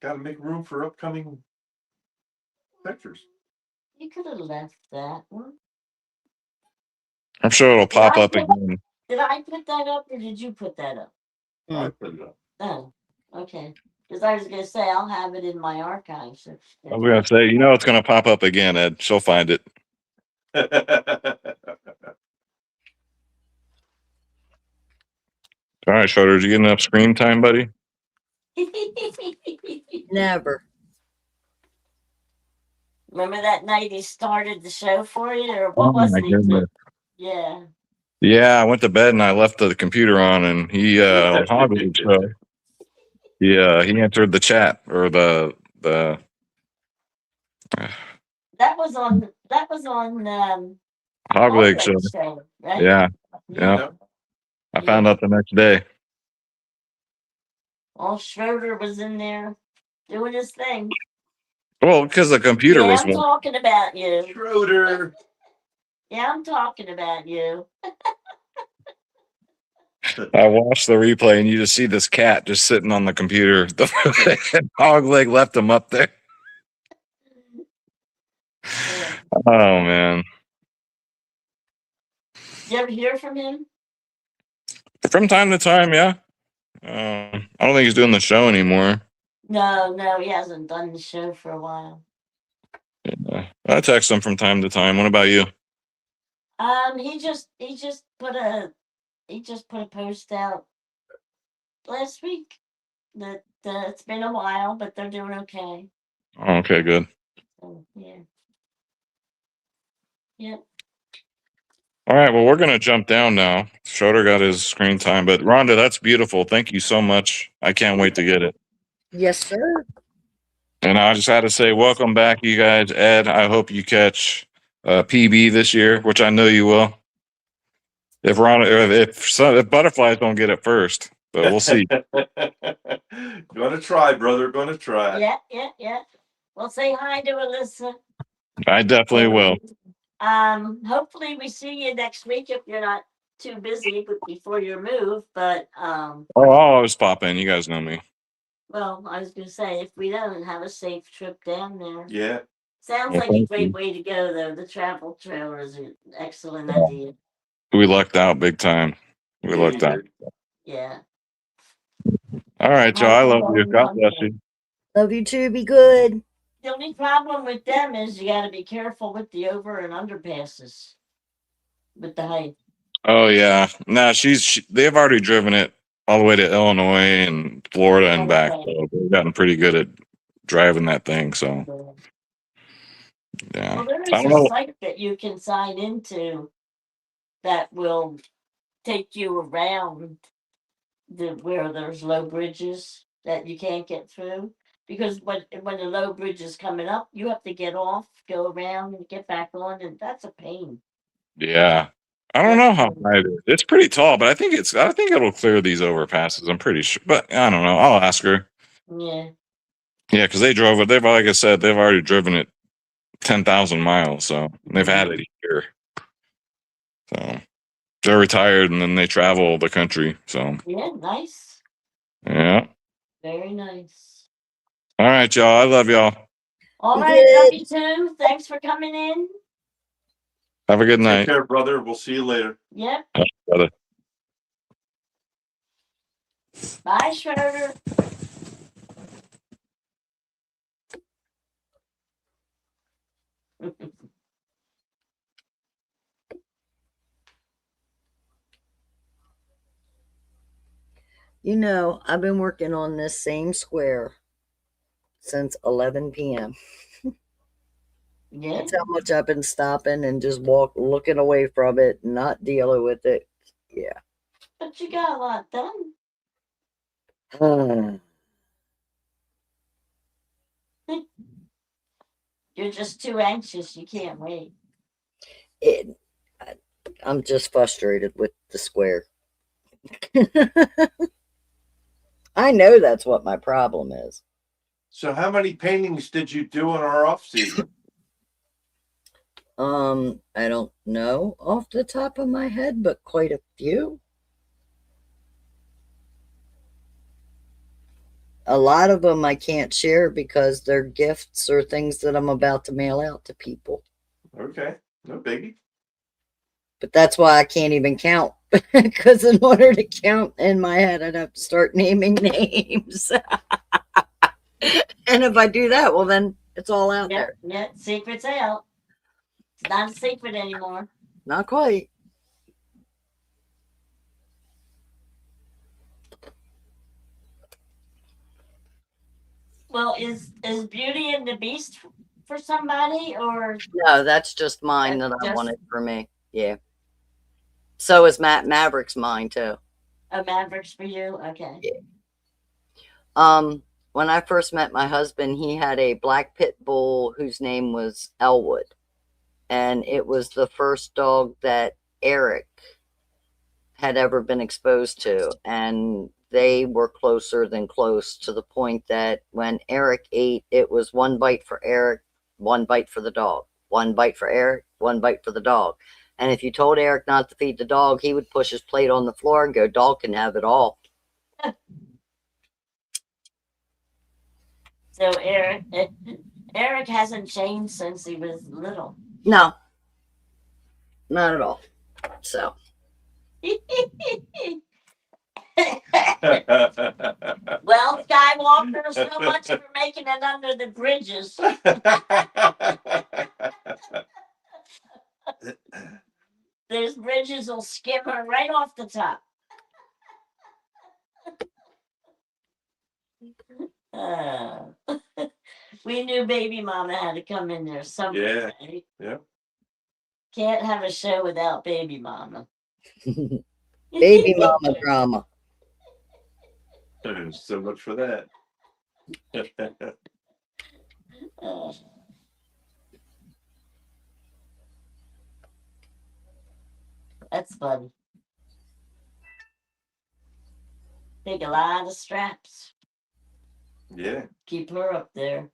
Got to make room for upcoming pictures. You could have left that one. I'm sure it'll pop I up put- again. Did I put that up or did you put that up? I put it up. Oh, okay. Because I was gonna say I'll have it in my archives. I was gonna say, you know, it's gonna pop up again, Ed. She'll find it. All right, Schroeder, did you get enough screen time, buddy? Never. Remember that night he started the show for you, or Oh what was my it? goodness. Yeah. Yeah, I went to bed and I left the computer on, and he on Hogwarts show. He entered the chat or the That was on Hogwarts show. show, right? Yeah, yeah. I found out the next day. Well, Schroeder was in there doing his thing. Well, because the computer Yeah, was I'm one. talking about you. Schroeder. Yeah, I'm talking about you. I watched the replay and you just see this cat just sitting on the computer. The dog leg left him up there. Yeah. Oh man. Did you ever hear from him? From time to time, yeah. I don't think he's doing the show anymore. No, he hasn't done the show for a while. I text him from time to time. What about you? He just put a post out last week that it's been a while, but they're doing okay. Oh, okay, good. So yeah. Yep. All right, well, we're going to jump down now. Schroeder got his screen time, but Rhonda, that's beautiful. Thank you so much. I can't wait to get it. Yes, sir. And I just had to say, welcome back, you guys. Ed, I hope you catch PB this year, which I know you will. If butterflies don't get it first, but we'll see. Gonna try, brother. Gonna try. Yeah. Well, say hi to Alyssa. I definitely will. Hopefully we see you next week if you're not too busy before your move. But Oh, I'll always pop in. You guys know me. well, I was gonna say if we don't have a safe trip down there. Yeah. Sounds Well, like a thank great you. way to go though. The travel trailer is an excellent idea. We lucked out big time. We Yeah, lucked you out. did. Yeah. All right, Joe. I love you. God bless you. Love you too. Be good. The only problem with them is you got to be careful with the over and underpasses with the height. Oh yeah. Nah, they've already driven it all the way to Illinois and Florida and back. So they've gotten pretty good at driving that thing. So yeah. Well, there I is don't a know. site that you can sign into that will take you around where there's low bridges that you can't get through. Because when the low bridge is coming up, you have to get off, go around, and get back on, and that's a pain. Yeah. I don't know how high it is. It's pretty tall, but I think it'll clear these overpasses. I'm pretty sure. But I don't know. I'll ask her. Yeah. Yeah, because they drove it. Like I said, they've already driven it 10,000 miles. So they've had it here. So they're retired and then they travel the country. So Yeah, nice. yeah. Very nice. All right, y'all. I love y'all. All Be right, love good. you too. Thanks for coming in. Have a good Take night. care, brother. We'll see you later. Yep. Brother. Bye, Schroeder. You know, I've been working on this same square since 11 p.m. Yeah. That's how much I've been stopping and just looking away from it, not dealing with it. Yeah. But you got a lot done. You're just too anxious. You can't wait. I'm just frustrated with the square. I know that's what my problem is. So, how many paintings did you do in our off season? I don't know off the top of my head, but quite a few. A lot of them I can't share because they're gifts or things that I'm about to mail out to people. Okay, no biggie. But that's why I can't even count. Because in order to count in my head, I'd have to start naming names. And if I do that, well, then it's all out Yeah, there. yeah, secret's out. It's not a secret anymore. Not quite. Well, is Beauty and the Beast for somebody, or No, that's just mine that That's I just- wanted for me. Yeah. So is Matt Maverick's mine too. a Mavericks for you? Okay. When I first met my husband, he had a black pit bull whose name was Elwood. And it was the first dog that Eric had ever been exposed to. And they were closer than close, to the point that when Eric ate, it was one bite for Eric, one bite for the dog, one bite for Eric, one bite for the dog. And if you told Eric not to feed the dog, he would push his plate on the floor and go, "Dog can have it all." So Eric hasn't changed since he was little. No, not at all. So, Well, Skywalker, so much for making it under the bridges. Those bridges will skim her right off the top. We knew baby mama had to come in there someday. Yeah. Can't have a show without baby mama. baby mama drama. So much for that. Uh, That's funny. Take a lot of straps. Yeah. Keep her up there.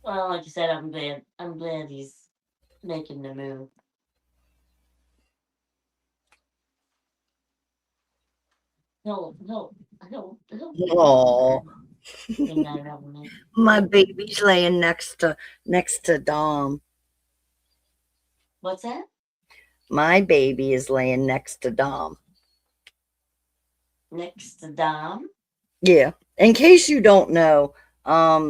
Well, like you said, I'm glad he's making the move. He'll Oh, bring that up, man. my baby's laying next to Dom. What's that? My baby is laying next to Dom. Next to Dom. Yeah. In case you don't know, uh,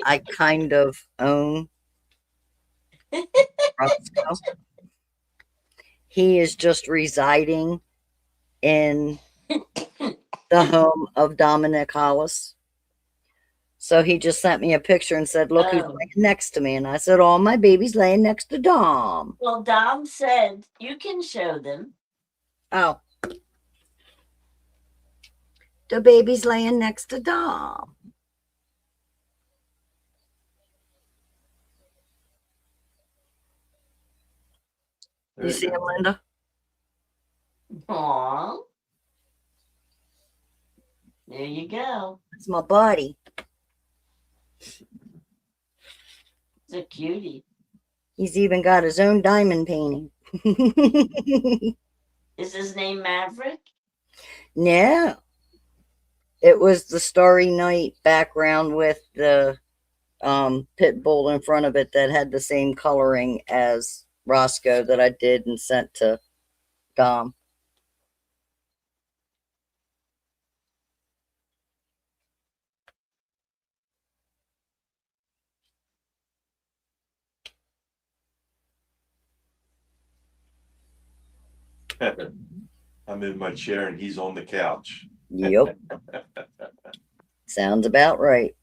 I kind of own Roscoe. He is just residing in the home of Dominic Hollis. So he just sent me a picture and said, "Look who's Oh. laying next to me." And I said, "Oh, my baby's laying next to Dom." Well, Dom said you can show them. Oh. The baby's laying next to Dom. There You you see go. him, Linda? Aw. There you go. That's my buddy. It's a cutie. He's even got his own diamond painting. Is his name Maverick? No. It was the Starry Night background with the pit bull in front of it that had the same coloring as Roscoe that I did and sent to Dom. I'm in my chair and he's on the couch. Yep. Sounds about right.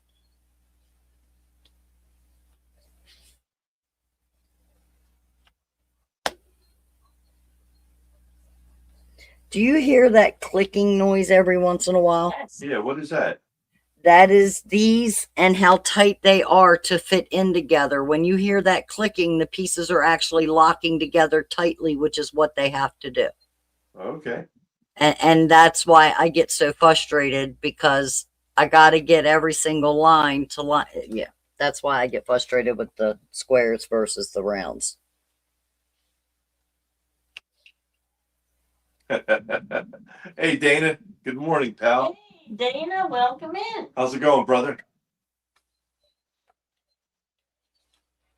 Do you hear that clicking noise every once in a while? Yes. Yeah, what is that? That is these and how tight they are to fit in together. When you hear that clicking, the pieces are actually locking together tightly, which is what they have to do. Okay. And that's why I get so frustrated, because I got to get every single line to line. Yeah, that's why I get frustrated with the squares versus the rounds. Hey, Dana. Good morning, pal. Hey, Dana, welcome in. How's it going, brother?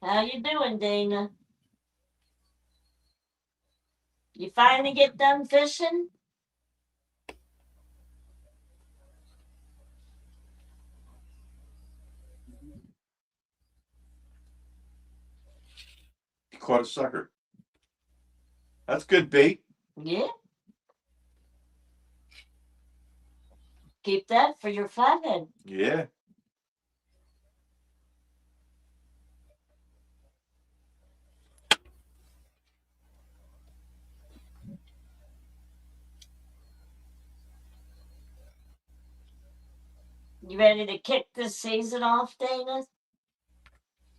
How you doing, Dana? You finally get done fishing? You caught a sucker. That's good bait. Yeah. Keep that for your flathead. Yeah. You ready to kick this season off, Dana?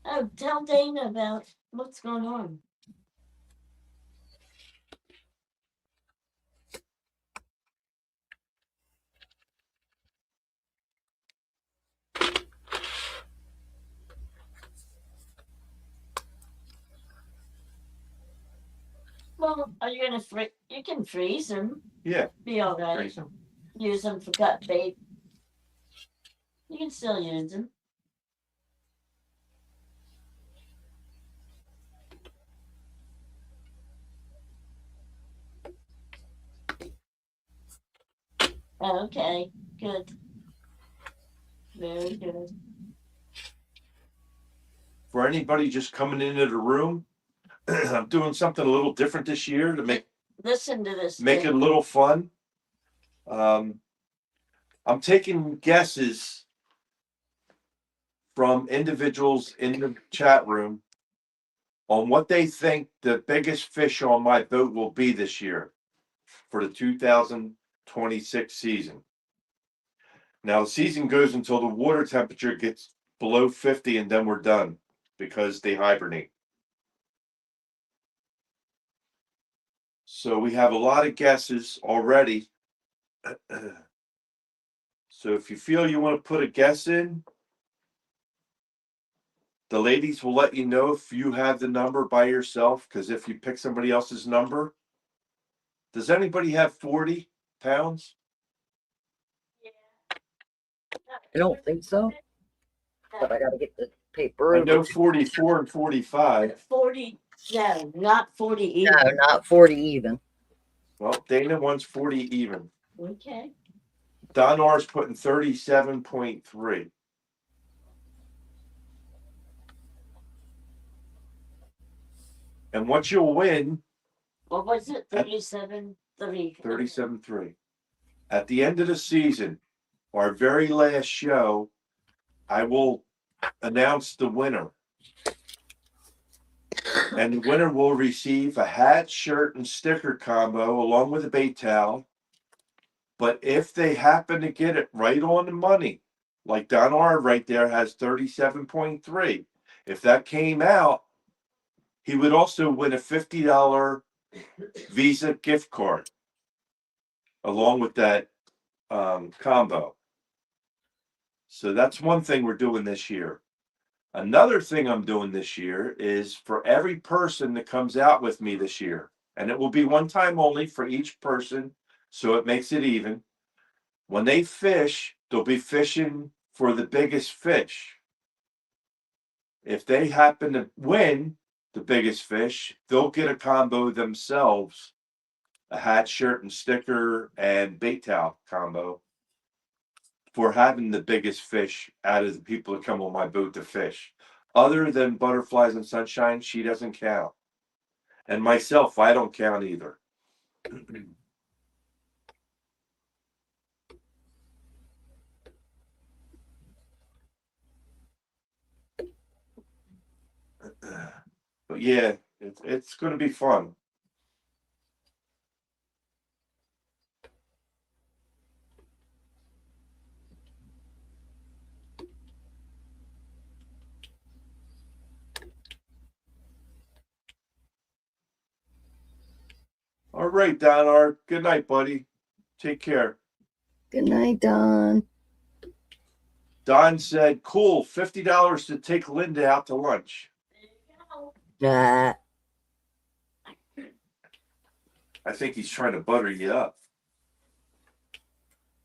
Oh, tell Dana about what's going on. Well, are you gonna You can freeze them. Yeah. Be all right. Freeze 'em. Use them for cut bait. You can still use them. Okay, good. Very good. For anybody just coming into the room, I'm doing something a little different this year to Listen to this. make it a Dana. little fun. I'm taking guesses from individuals in the chat room on what they think the biggest fish on my boat will be this year for the 2026 season. Now, the season goes until the water temperature gets below 50, and then we're done because they hibernate. So we have a lot of guesses already. So if you feel you want to put a guess in, the ladies will let you know if you have the number by yourself, because if you pick somebody else's number, does anybody have 40 pounds? I don't think so, but I got to get the paper I over. know 44 and 45. 40, no, not 40 either. No, not 40 even. Well, Dana wants 40 even. Okay. Don R's putting 37.3. And what you'll win, What was it? 37, 3. 37.3. At the end of the season, our very last show, I will announce the winner. And the winner will receive a hat, shirt, and sticker combo along with a bait towel. But if they happen to get it right on the money, like Don R right there has 37.3, if that came out, he would also win a $50 Visa gift card along with that combo. So that's one thing we're doing this year. Another thing I'm doing this year is for every person that comes out with me this year, and it will be one time only for each person, so it makes it even. When they fish, they'll be fishing for the biggest fish. If they happen to win the biggest fish, they'll get a combo themselves, a hat, shirt, and sticker, and bait towel combo for having the biggest fish out of the people that come on my boat to fish. Other than Butterflies and Sunshine, she doesn't count. And myself, I don't count either. But yeah, it's going to be fun. All right, Don R. Good night, buddy. Take care. Good night, Don. Don said, cool, $50 to take Linda out to lunch. Uh, I think he's trying to butter you up.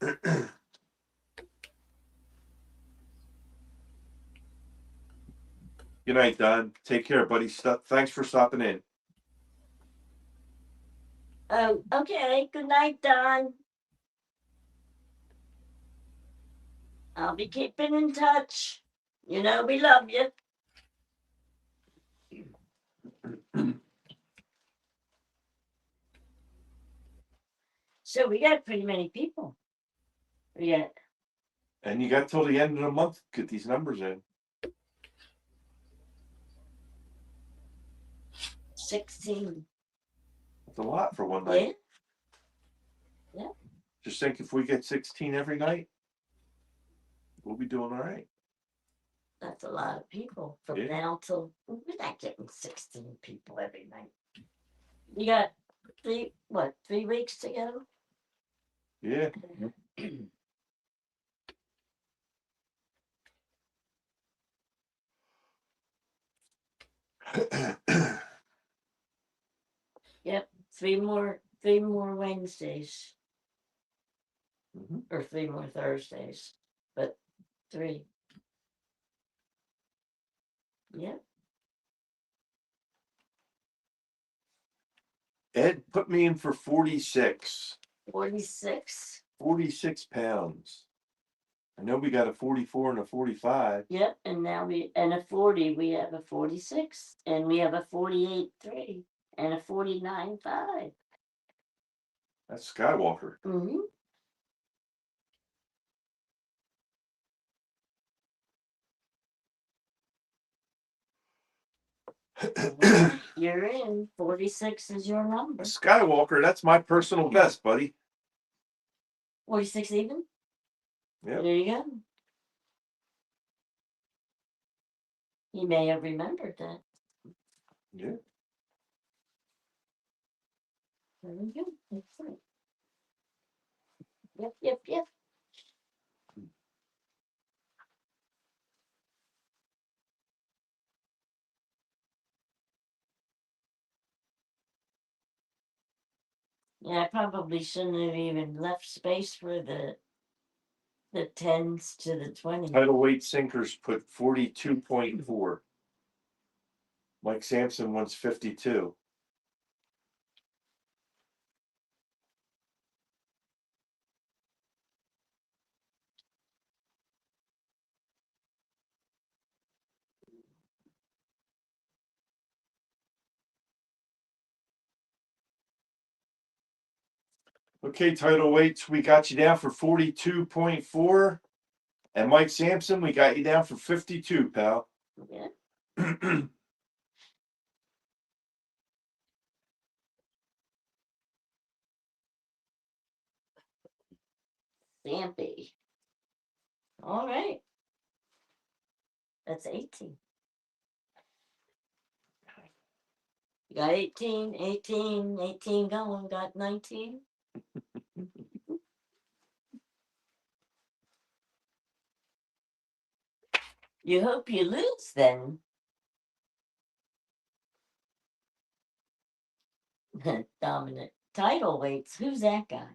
Good night, Don. Take care, buddy. Thanks for stopping in. Oh, okay. Good night, Don. I'll be keeping in touch. You know we love you. So we got pretty many people. Yeah. And you got till the end of the month to get these numbers in. 16. That's a lot for one night. Yeah. Just think if we get 16 every night, we'll be doing all right. That's a lot of people from now till we're not getting 16 people every night. You got 3 weeks to go? Yeah. Yep, three more Wednesdays. Mhm. Or 3 more Thursdays. But 3. Yep. Ed put me in for 46. 46. 46 pounds. I know we got a 44 and a 45. Yep, and now a 40, we have a 46, and we have a 48.3 and a 49.5. That's Skywalker. Mm-hmm. Well, you're in. 46 is your number. Skywalker, that's my personal best, buddy. 46 even? Yep. There you go. He may have remembered that. Yeah. There we go. Excellent. Yep. Yeah, I probably shouldn't have even left space for the 10s to the 20s. Tidal weight sinkers put 42.4. Mike Sampson wants 52. Okay, tidal weights, we got you down for 42.4. And Mike Sampson, we got you down for 52, pal. Yeah. Stampy. All right. That's 18. You got 18 going, got 19. You hope you lose then. Dominant. Tidal weights. Who's that guy?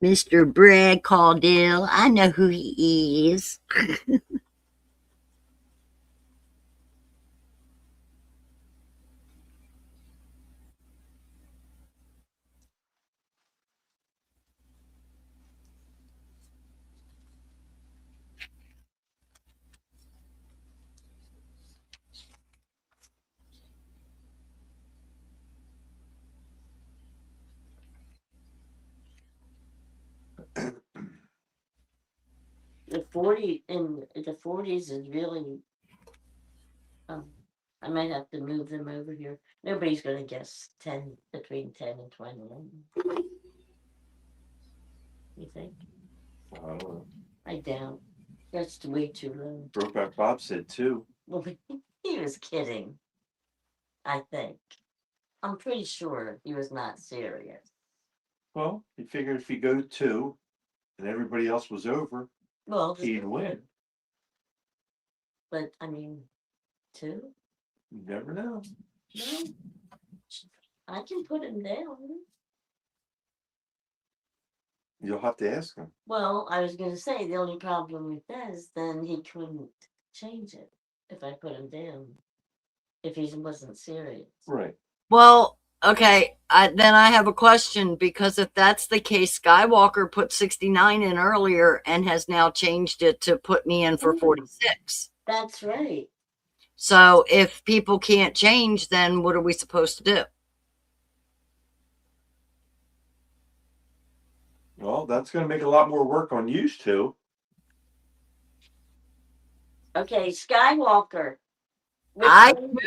Mr. Brad Caudill. I know who he is. The 40 in the 40s is really. I might have to move them over here. Nobody's gonna guess 10 between 10 and 20. You think? I don't know. I doubt. That's way too low. Brokeback Bob said 2. Well, he was kidding. I think. I'm pretty sure he was not serious. Well, he figured if he go 2 and everybody else was over, Well, he'd win. but I mean, 2? You never know. No. I can put him down. You'll have to ask him. Well, I was gonna say the only problem with that is then he couldn't change it if I put him down. If he wasn't serious. Right. Well, okay. Then I have a question, because if that's the case, Skywalker put 69 in earlier and has now changed it to put me in for 46. That's right. So if people can't change, then what are we supposed to do? Well, that's going to make a lot more work on you two. Okay, Skywalker. Which I one-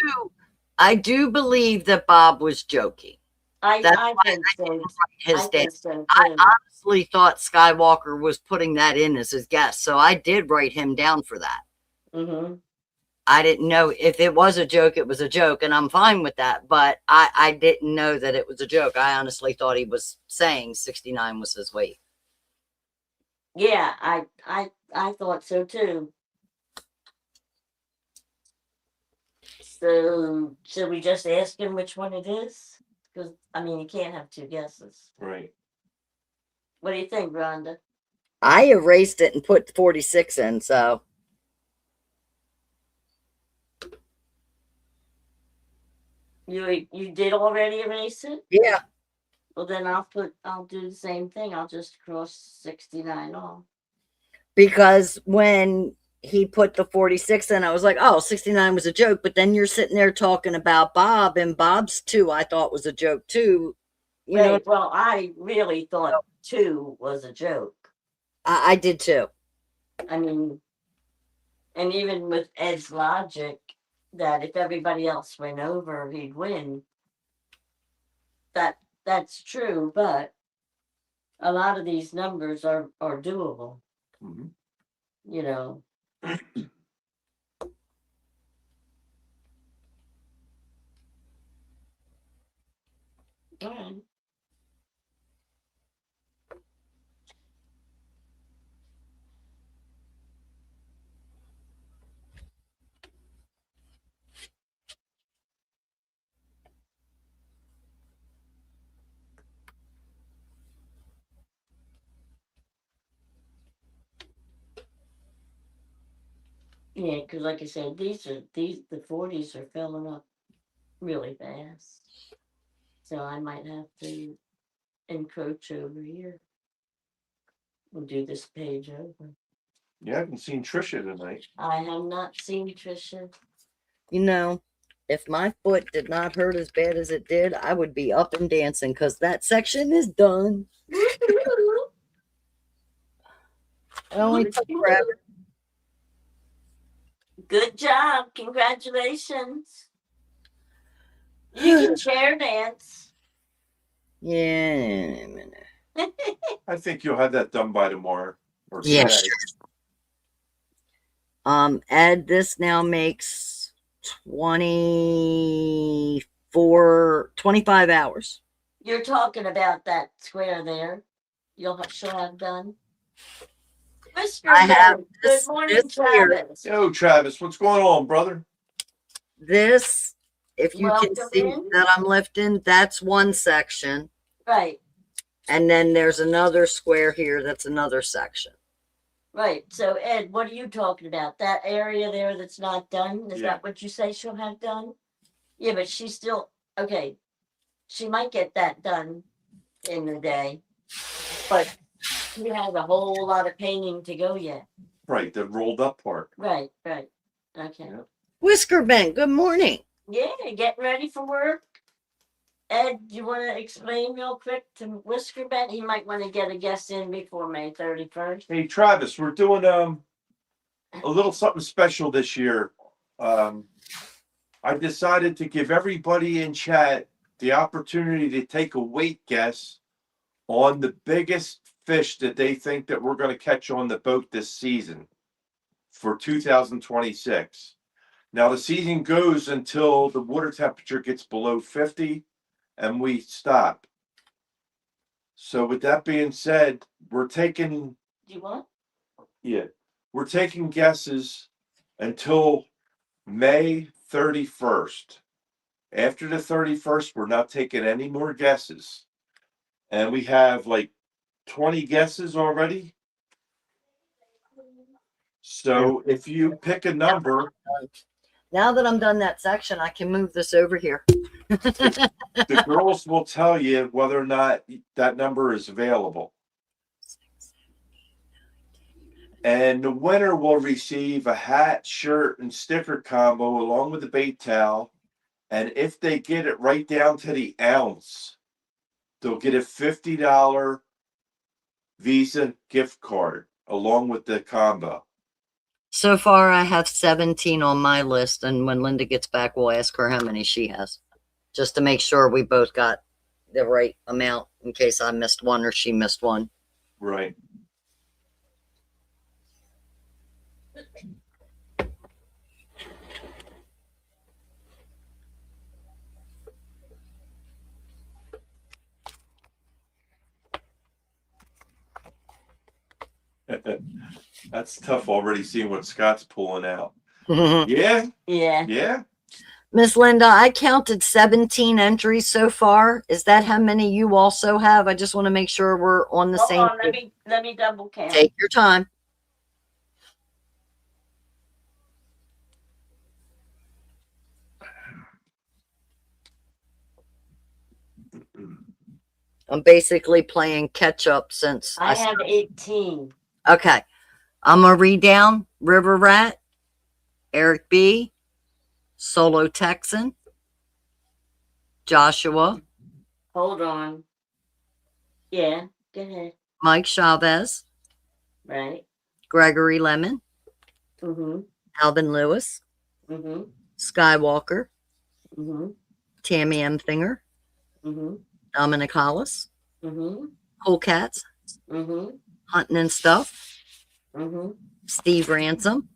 I do believe that Bob was joking. That's I why think so. His I dad. think so I too. honestly thought Skywalker was putting that in as his guest, so I did write him down for that. Mm-hmm. I didn't know if it was a joke, it was a joke, and I'm fine with that. But I didn't know that it was a joke. I honestly thought he was saying 69 was his weight. Yeah, I thought so too. So should we just ask him which one it is? Because I mean, you can't have 2 guesses. Right. What do you think, Rhonda? I erased it and put 46 in, so. You did already erase it? Yeah. Well, then I'll do the same thing. I'll just cross 69 off. Because when he put the 46 in, I was like, oh, 69 was a joke. But then you're sitting there talking about Bob, and Bob's 2 I thought was a joke too. You know, Well, I really thought 2 was a joke. I did too. I mean, and even with Ed's logic that if everybody else went over, he'd win. That's true, but a lot of these numbers are doable. Mm-hmm. You know. All right. Yeah, because like I said, the 40s are filling up really fast. So I might have to encroach over here. We'll do this page over. You haven't seen Trisha tonight. I have not seen Trisha. You know, if my foot did not hurt as bad as it did, I would be up and dancing, because that section is done. It only took forever. Good job. Congratulations. You can chair dance. Yeah. I think you'll have that done by tomorrow or Yeah. today. Ed, this now makes 25 hours. You're talking about that square there. She'll have done. Mr. I have Good this morning, here. Travis. Yo, Travis, what's going on, brother? This, if you can Welcome see in. that I'm lifting, that's one section. Right, And then there's another square here that's another section. right. So Ed, what are you talking about? That area there that's not done? Is Yeah. that what you say she'll have done? Yeah, but she's still okay. She might get that done in the day, but she has a whole lot of painting to go yet. Right, the rolled up part. Right. Okay. Yeah. Whisker Ben, good morning. Yeah, getting ready for work. Ed, do you want to explain real quick to Whiskerbet? He might want to get a guest in before May 31st. Hey, Travis, we're doing a little something special this year. I decided to give everybody in chat the opportunity to take a weight guess on the biggest fish that they think that we're going to catch on the boat this season for 2026. Now the season goes until the water temperature gets below 50, and we stop. So with that being said, we're taking You what? we're taking guesses until May 31st. After the 31st, we're not taking any more guesses. And we have like 20 guesses already. So if you pick a number, Now that I'm done that section, I can move this over here. the girls will tell you whether or not that number is available. And the winner will receive a hat, shirt, and sticker combo along with the bait towel. And if they get it right down to the ounce, they'll get a $50 Visa gift card along with the combo. So far, I have 17 on my list, and when Linda gets back, we'll ask her how many she has, just to make sure we both got the right amount in case I missed one or she missed one. Right. That's tough already seeing what Scott's pulling out. Yeah, Yeah. yeah. Miss Linda, I counted 17 entries so far. Is that how many you also have? I just want to make sure we're on the Hold same on, page. let me double count. Take your time. I'm basically playing catch up since I have 18. Okay. I'm going to read down River Rat, Eric B., Solo Texan, Joshua, Hold on. Yeah, go ahead. Mike Chavez, Right. Gregory Lemon, Mm-hmm. Alvin Lewis, Mm-hmm. Skywalker, Mm-hmm. Tammy M. Finger, Mm-hmm. Dominic Hollis, Mm-hmm. Cool Cats, Mm-hmm. Hunting and Stuff, Mm-hmm. Steve Ransom,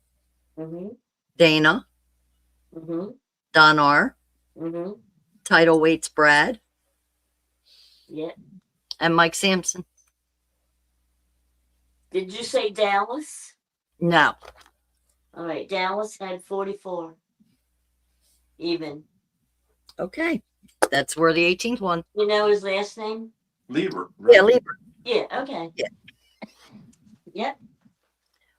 Mm-hmm. Dana, Mm-hmm. Don R., Mm-hmm. Tidal Waits Brad, Yeah. and Mike Sampson. Did you say Dallas? No. All right, Dallas had 44. Even. Okay. That's where the 18th one. You know his last name? Lieber. Right? Yeah, Lieber. Yeah, okay. Yeah. Yep.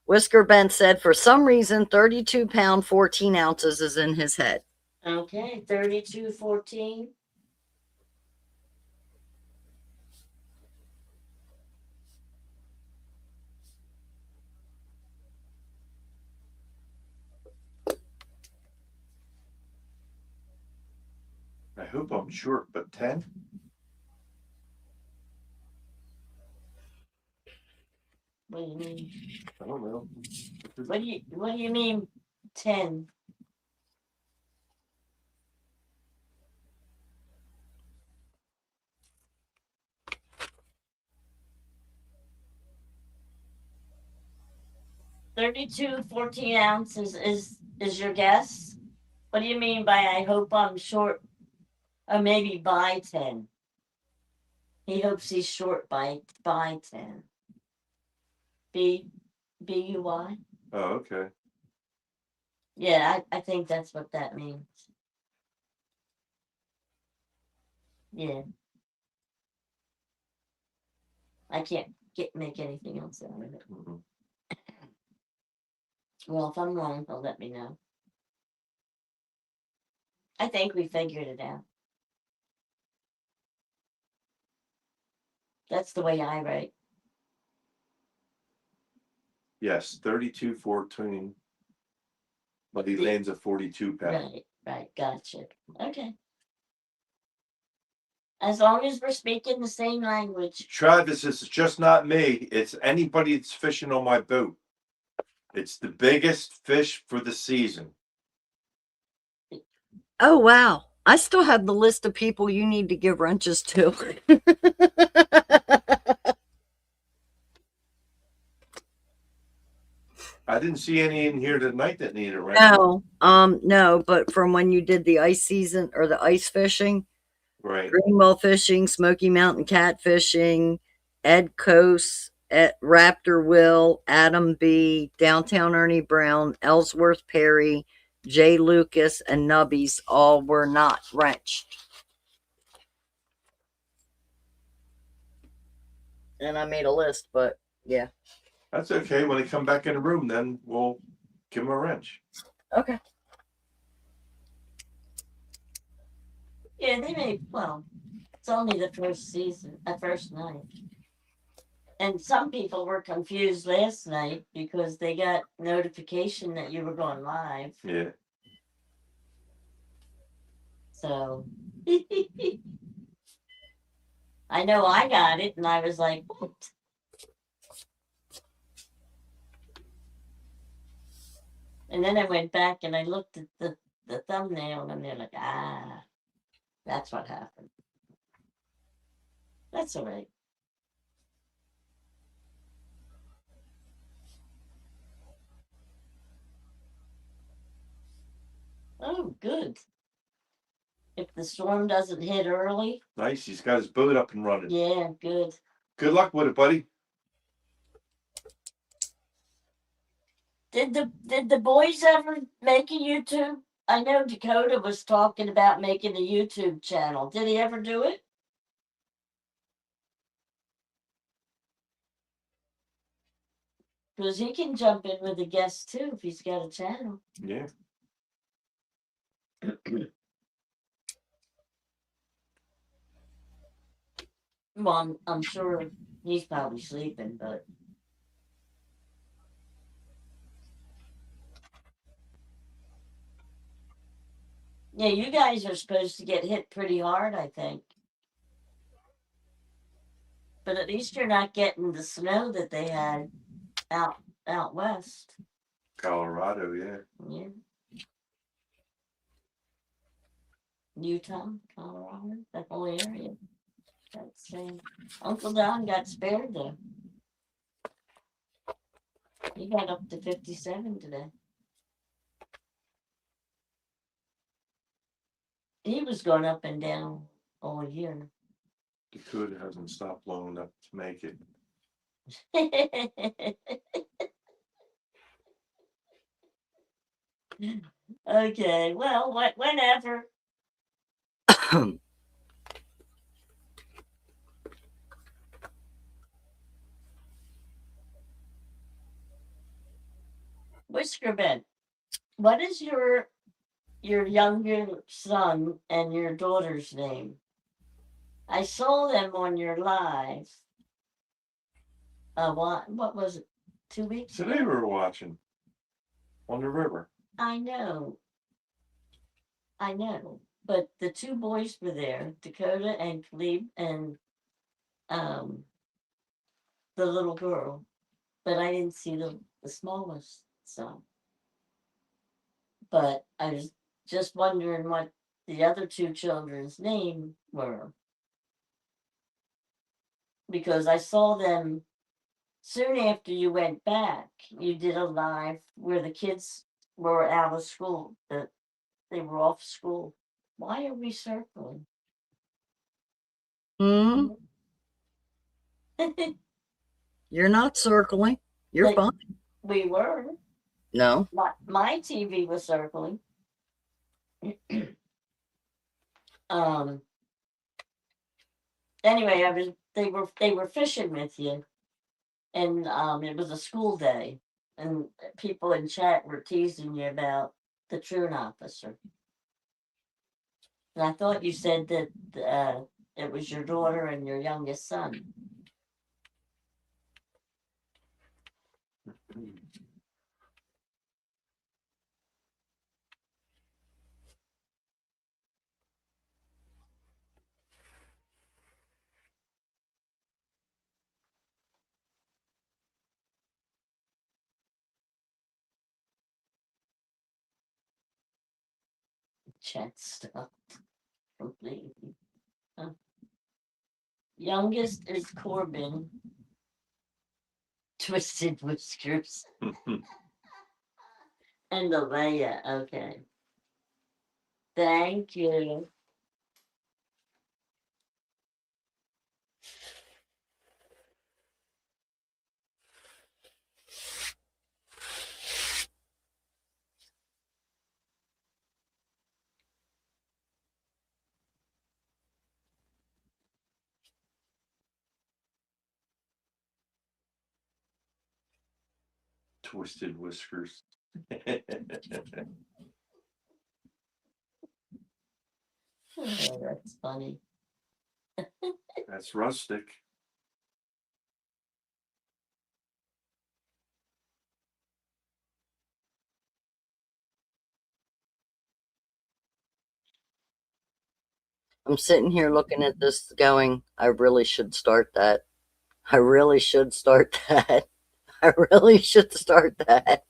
Whisker Bent said for some reason 32 pound 14 ounces is in his head. Okay, 32-14. I hope I'm short, but 10? What do you mean? I don't know. What do you mean 10? $32 14 ounces is your guess? What do you mean by I hope I'm short or maybe by 10? He hopes he's short by 10. B-U-Y? Oh, okay. Yeah, I think that's what that means. Yeah. I can't make anything else out of it. Mhm. Well, if I'm wrong, he'll let me know. I think we figured it out. That's the way I write. Yes, 32-14. But he lands a 42 pound. Right. Gotcha. Okay. As long as we're speaking the same language. Travis, it's just not me. It's anybody that's fishing on my boat. It's the biggest fish for the season. Oh, wow. I still have the list of people you need to give wrenches to. I didn't see any in here tonight that needed a wrench. No, no, but from when you did the ice season or the ice fishing, Right. Greenwell Fishing, Smoky Mountain Catfishing, Ed Coase, Raptor Will, Adam B, Downtown Ernie Brown, Ellsworth Perry, Jay Lucas, and Nubbies all were not wrenched. And I made a list, but yeah. That's okay. When they come back in the room, then we'll give them a wrench. Okay. Yeah, they may. Well, it's only the first season, the first night. And some people were confused last night because they got notification that you were going live. Yeah. So I know I got it, and I was like, what? And then I went back and I looked at the thumbnail, and they're like, ah, that's what happened. That's all right. Oh, good. If the storm doesn't hit early, Nice. He's got his boat up and running. yeah, good. Good luck with it, buddy. Did the boys ever make a YouTube? I know Dakota was talking about making a YouTube channel. Did he ever do it? Because he can jump in with a guest too if he's got a channel. Yeah. Well, I'm sure he's probably sleeping, but yeah, you guys are supposed to get hit pretty hard, I think. But at least you're not getting the snow that they had out west. Colorado, yeah. Yeah. Utah, Colorado, that whole area. That's Uncle Don got spared though. He got up to 57 today. He was going up and down all year. Dakota hasn't stopped long enough to make it. Okay, well, whenever. Whiskerbed, what is your younger son and your daughter's name? I saw them on your live. What was it? 2 weeks Today we ago? were watching on the river. I know. But the two boys were there, Dakota and Khalib, and the little girl. But I didn't see the smallest son. But I was just wondering what the other two children's name were. Because I saw them soon after you went back. You did a live where the kids were out of school, that they were off school. Why are we circling? Hmm? You're not circling. You're Like- fine. We were. No. My TV was circling. Anyway, they were fishing with you, and it was a school day, and people in chat were teasing you about the truant officer. And I thought you said that it was your daughter and your youngest son. Chat stopped completely. Youngest is Corbin. Twisted Whiskers. And Alea, okay. Thank you. twisted whiskers. Oh, that's funny. That's rustic. I'm sitting here looking at this going, I really should start that. I really should start that. I really should start that.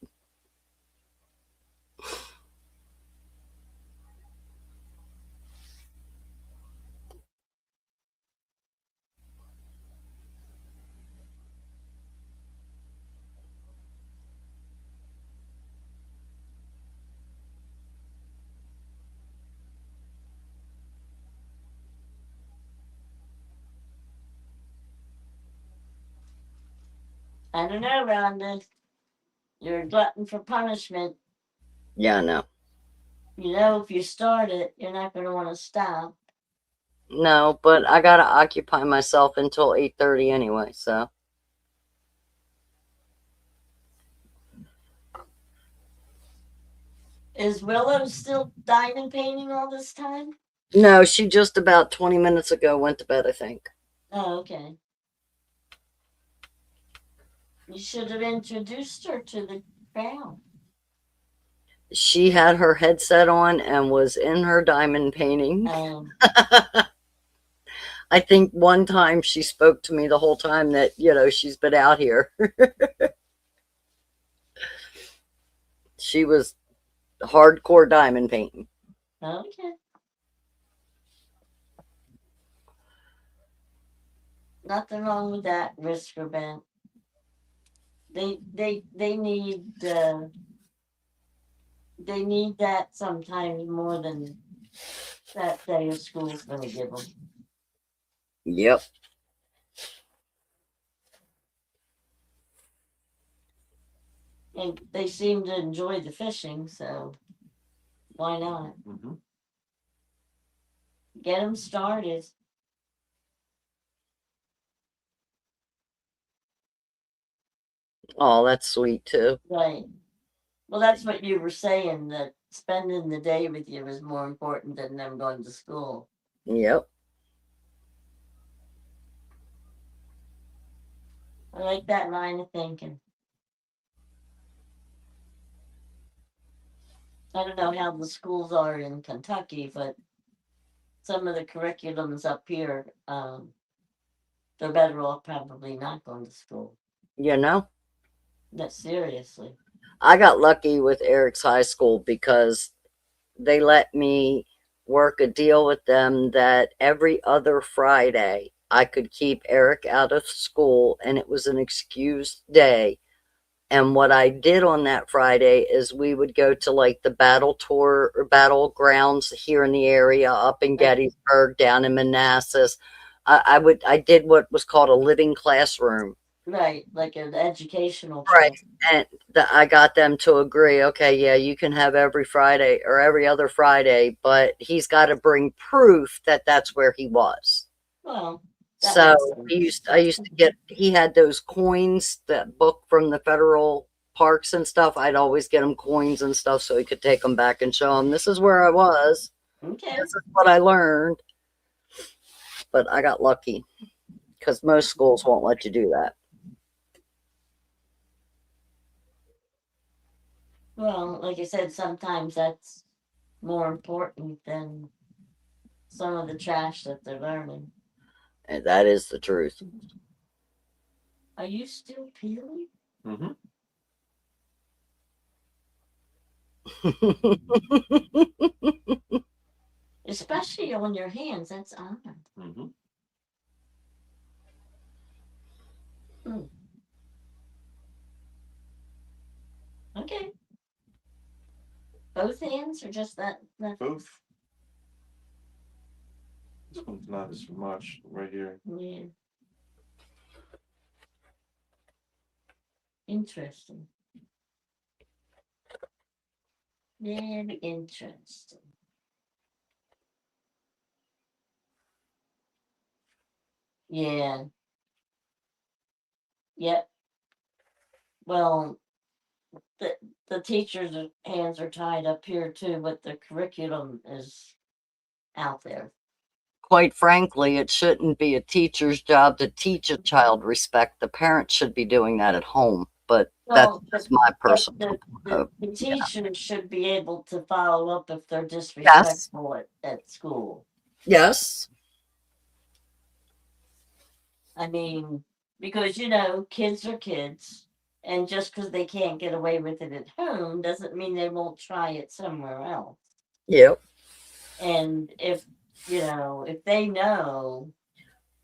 I don't know, Rhonda. You're a glutton for punishment. Yeah, I know. You know, if you start it, you're not going to want to stop. No, but I gotta occupy myself until 8:30 anyway, so. Is Willow still diamond painting all this time? No, she just about 20 minutes ago went to bed, I think. Oh, okay. You should have introduced her to the crowd. She had her headset on and was in her diamond painting. I think one time she spoke to me the whole time that, she's been out here. She was hardcore diamond painting. Okay. Nothing wrong with that, Risker Bent. They need that sometimes more than that day of school's going to give them. Yep. And they seem to enjoy the fishing, so why not? Mm-hmm. Get them started. Oh, that's sweet too. Right. Well, that's what you were saying, that spending the day with you is more important than them going to school. Yep. I like that line of thinking. I don't know how the schools are in Kentucky, but some of the curriculums up here, they're better off probably not going to school. You know? No, seriously. I got lucky with Eric's high school because they let me work a deal with them that every other Friday I could keep Eric out of school and it was an excused day. And what I did on that Friday is we would go to like the battle tour or battlegrounds here in the area, up in Gettysburg, down in Manassas. I did what was called a living classroom. Right, like an educational Right. trip. And I got them to agree, okay, yeah, you can have every Friday or every other Friday, but he's got to bring proof that that's where he was. Well, So I used to get, he had those coins, that book from the federal parks and stuff. I'd always get him coins and stuff so he could take them back and show them, this is where I was. Okay. This is what I learned. But I got lucky because most schools won't let you do that. Well, like I said, sometimes that's more important than some of the trash that they're learning. And that is the truth. Are you still peeling? Mm-hmm. Especially on your hands, that's odd. Mm-hmm. Okay. Both hands or just that? Both. This one's not as much right here. Yeah. Interesting. Very interesting. Yeah. Yep. Well, the teachers' hands are tied up here too, but the curriculum is out there. Quite frankly, it shouldn't be a teacher's job to teach a child respect. The parents should be doing that at home. But Well, that's my but personal. the teachers should be able to follow up if they're Yes. disrespectful at school. Yes. I mean, because kids are kids, and just because they can't get away with it at home doesn't mean they won't try it somewhere else. Yep. And if they know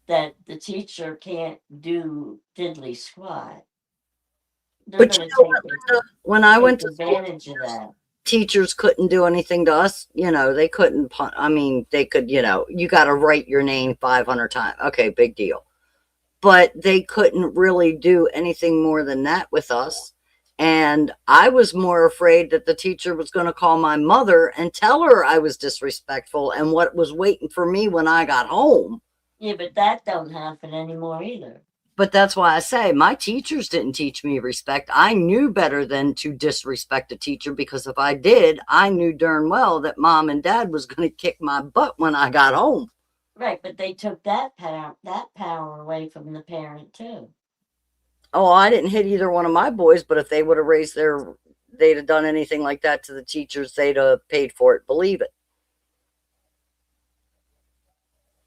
that the teacher can't do diddly squat, they're But going to what, Linda? When I went take to school, advantage of that. teachers couldn't do anything to us. They couldn't. I mean, they could. You got to write your name 500 times. Okay, big deal. But they couldn't really do anything more than that with us. And I was more afraid that the teacher was going to call my mother and tell her I was disrespectful and what was waiting for me when I got home. Yeah, but that don't happen anymore either. But that's why I say my teachers didn't teach me respect. I knew better than to disrespect a teacher, because if I did, I knew darn well that mom and dad was going to kick my butt when I got home. Right, but they took that power away from the parent too. Oh, I didn't hit either one of my boys, but if they would have they'd have done anything like that to the teachers, they'd have paid for it. Believe it.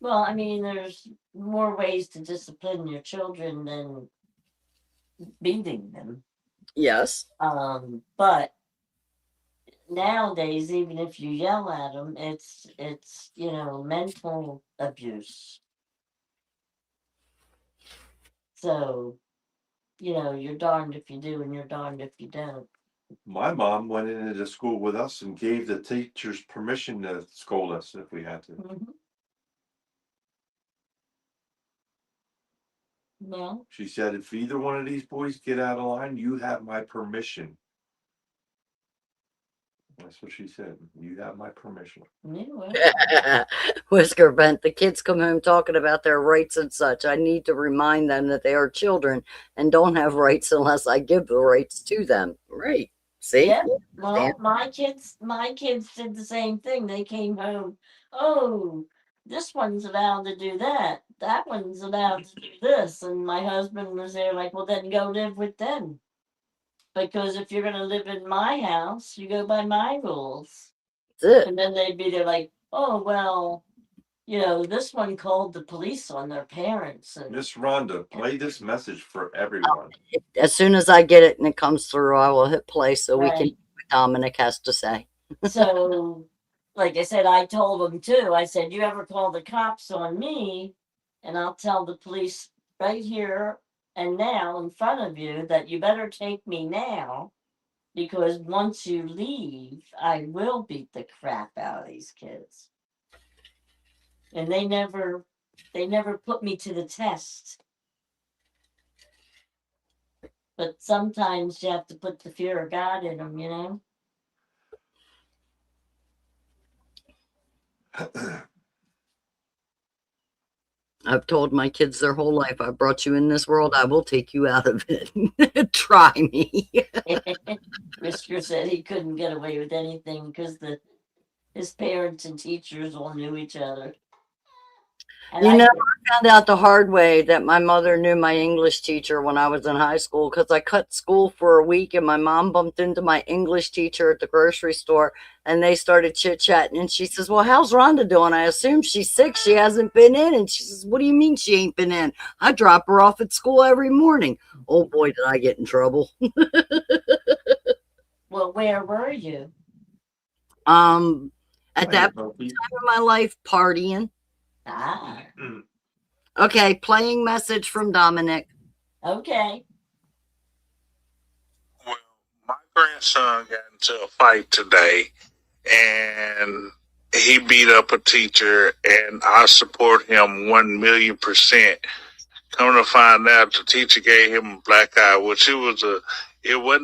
Well, I mean, there's more ways to discipline your children than beating them. Yes. But nowadays, even if you yell at them, it's mental abuse. So, you're darned if you do and you're darned if you don't. My mom went into the school with us and gave the teachers permission to scold us if we had to. Mm-hmm. No. She said, if either one of these boys get out of line, you have my permission. That's what she said. You have my permission. Whisker bent. The kids come home talking about their rights and such. I need to remind them that they are children and don't have rights unless I give the rights to them. Right. See? Yeah. Well, my kids did the same thing. They came home. Oh, this one's allowed to do that. That one's allowed to do this. And my husband was there like, well, then go live with them. Because if you're going to live in my house, you go by my rules. That's it. And then they'd be there like, oh, well, this one called the police on their parents. And Miss Rhonda, play this message for everyone. As soon as I get it and it comes through, I will hit play so we can Right. hear what Dominic has to say. So, like I said, I told him too. I said, you ever call the cops on me, and I'll tell the police right here and now in front of you that you better take me now, because once you leave, I will beat the crap out of these kids. And they never put me to the test. But sometimes you have to put the fear of God in them, I've told my kids their whole life, I brought you in this world, I will take you out of it. Try me. Whisker said he couldn't get away with anything because his parents and teachers all knew each other. And I found out the hard way that my mother knew my English teacher when I was in high school, because I cut school for a week and my mom bumped into my English teacher at the grocery store and they started chit-chatting, and she says, well, how's Rhonda doing? I assume she's sick. She hasn't been in. And she says, what do you mean she ain't been in? I drop her off at school every morning. Oh boy, did I get in trouble. Well, where were you? At that time of my life, partying. Ah. Okay, playing message from Dominic. Okay. Well, my grandson got into a fight today, and he beat up a teacher, and I support him 1,000,000%. Come to find out, the teacher gave him a black eye, which it wasn't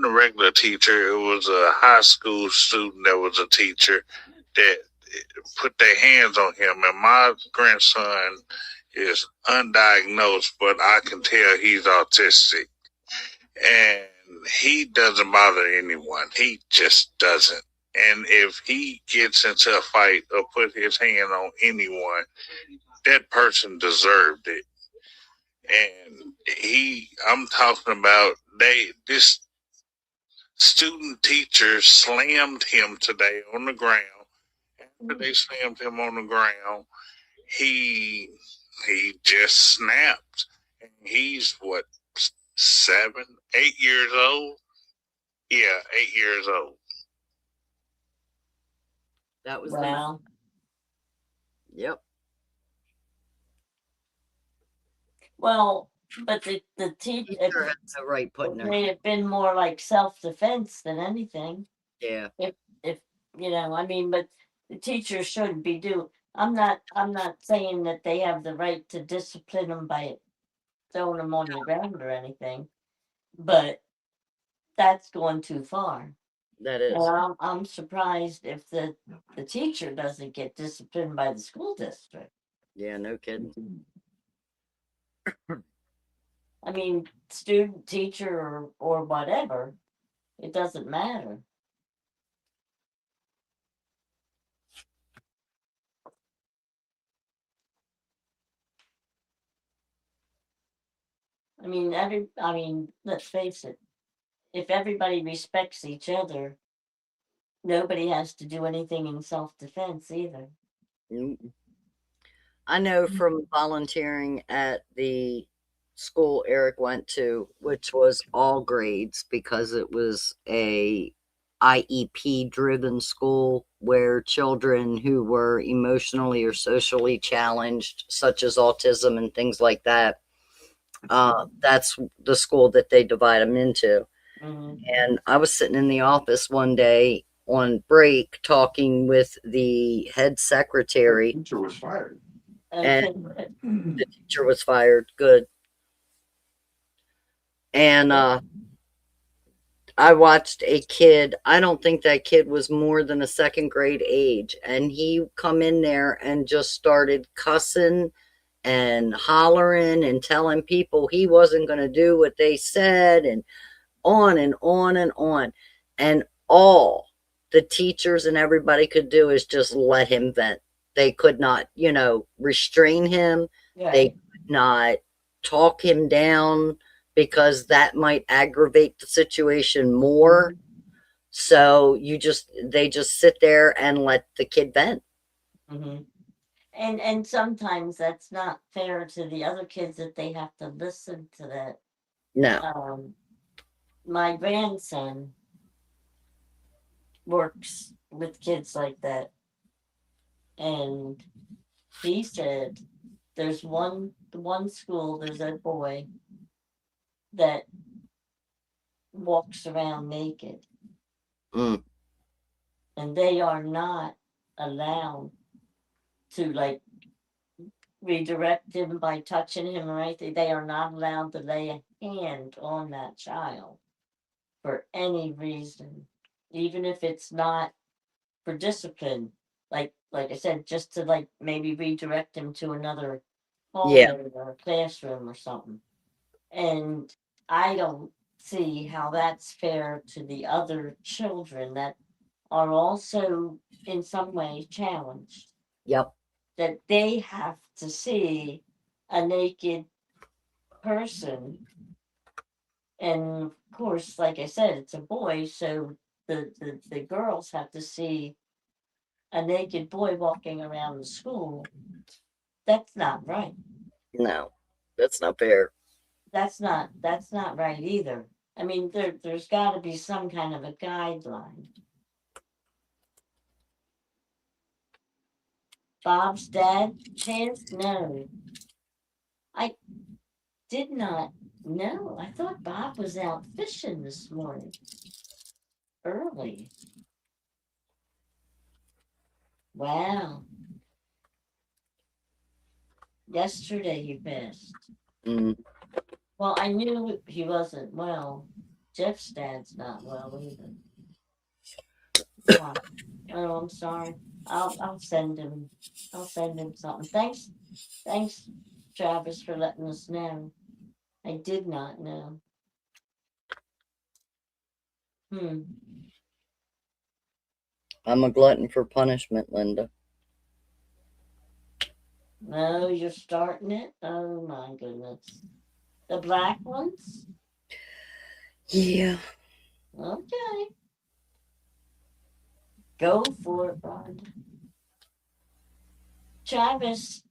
a regular teacher. It was a high school student that was a teacher that put their hands on him. And my grandson is undiagnosed, but I can tell he's autistic. And he doesn't bother anyone. He just doesn't. And if he gets into a fight or put his hand on anyone, that person deserved it. And I'm talking about this student teacher slammed him today on the ground. After they slammed him on the ground, he just snapped. And he's what, 7, 8 years old? Yeah, 8 years old. That was Wow. Yep. Well, but the Teacher teacher, has no right it putting her. may have been more like self-defense than anything. Yeah. If you know, I mean, but the teacher should be I'm not saying that they have the right to discipline them by throwing them on the ground or anything, but that's going too far. That is. And I'm surprised if the teacher doesn't get disciplined by the school district. Yeah, no kidding. I mean, student, teacher, or whatever, it doesn't matter. I mean, let's face it. If everybody respects each other, nobody has to do anything in self-defense either. Mm. I know from volunteering at the school Eric went to, which was all grades because it was a IEP driven school where children who were emotionally or socially challenged, such as autism and things like that, that's the school that they divide them into. Mhm. And I was sitting in the office one day on break talking with the head secretary. The teacher was fired. And the teacher was fired. Good. And I watched a kid. I don't think that kid was more than a second grade age, and he come in there and just started cussing and hollering and telling people he wasn't going to do what they said, and on and on and on. And all the teachers and everybody could do is just let him vent. They could not, restrain him. Yeah. They could not talk him down because that might aggravate the situation more. So they just sit there and let the kid vent. Mm-hmm. And sometimes that's not fair to the other kids that they have to listen to that. No. My grandson works with kids like that, and he said there's one school, there's a boy that walks around naked. Mm. And they are not allowed to like redirect him by touching him or anything. They are not allowed to lay a hand on that child for any reason, even if it's not for discipline. Like I said, just to like maybe redirect him to another hallway or a classroom or something. And I don't see how that's fair to the other children that are also in some way challenged. Yep. That they have to see a naked person. And of course, like I said, it's a boy, so the girls have to see a naked boy walking around the school. That's not right. No, that's not fair. That's not right either. I mean, there's got to be some kind of a guideline. Bob's dad, Chance? No. I did not know. I thought Bob was out fishing this morning. Early. Wow. Yesterday he fished. Mm. Well, I knew he wasn't well. Jeff's dad's not well either. Oh, I'm sorry. I'll send him something. Thanks, Travis, for letting us know. I did not know. Hmm. I'm a glutton for punishment, Linda. No, you're starting it? Oh my goodness. The black ones? Yeah. Okay. Go for it, Rod. Travis,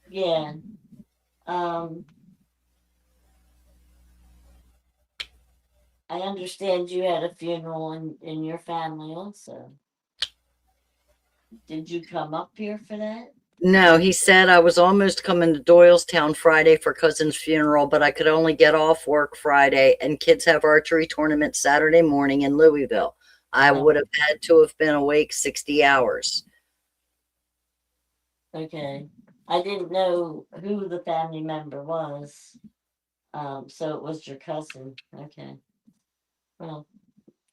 yeah. Um, I understand you had a funeral in your family also. Did you come up here for that? No, he said I was almost coming to Doylestown Friday for cousin's funeral, but I could only get off work Friday, and kids have archery tournament Saturday morning in Louisville. I would have had to have been awake 60 hours. Okay. I didn't know who the family member was. So it was your cousin. Okay. Well,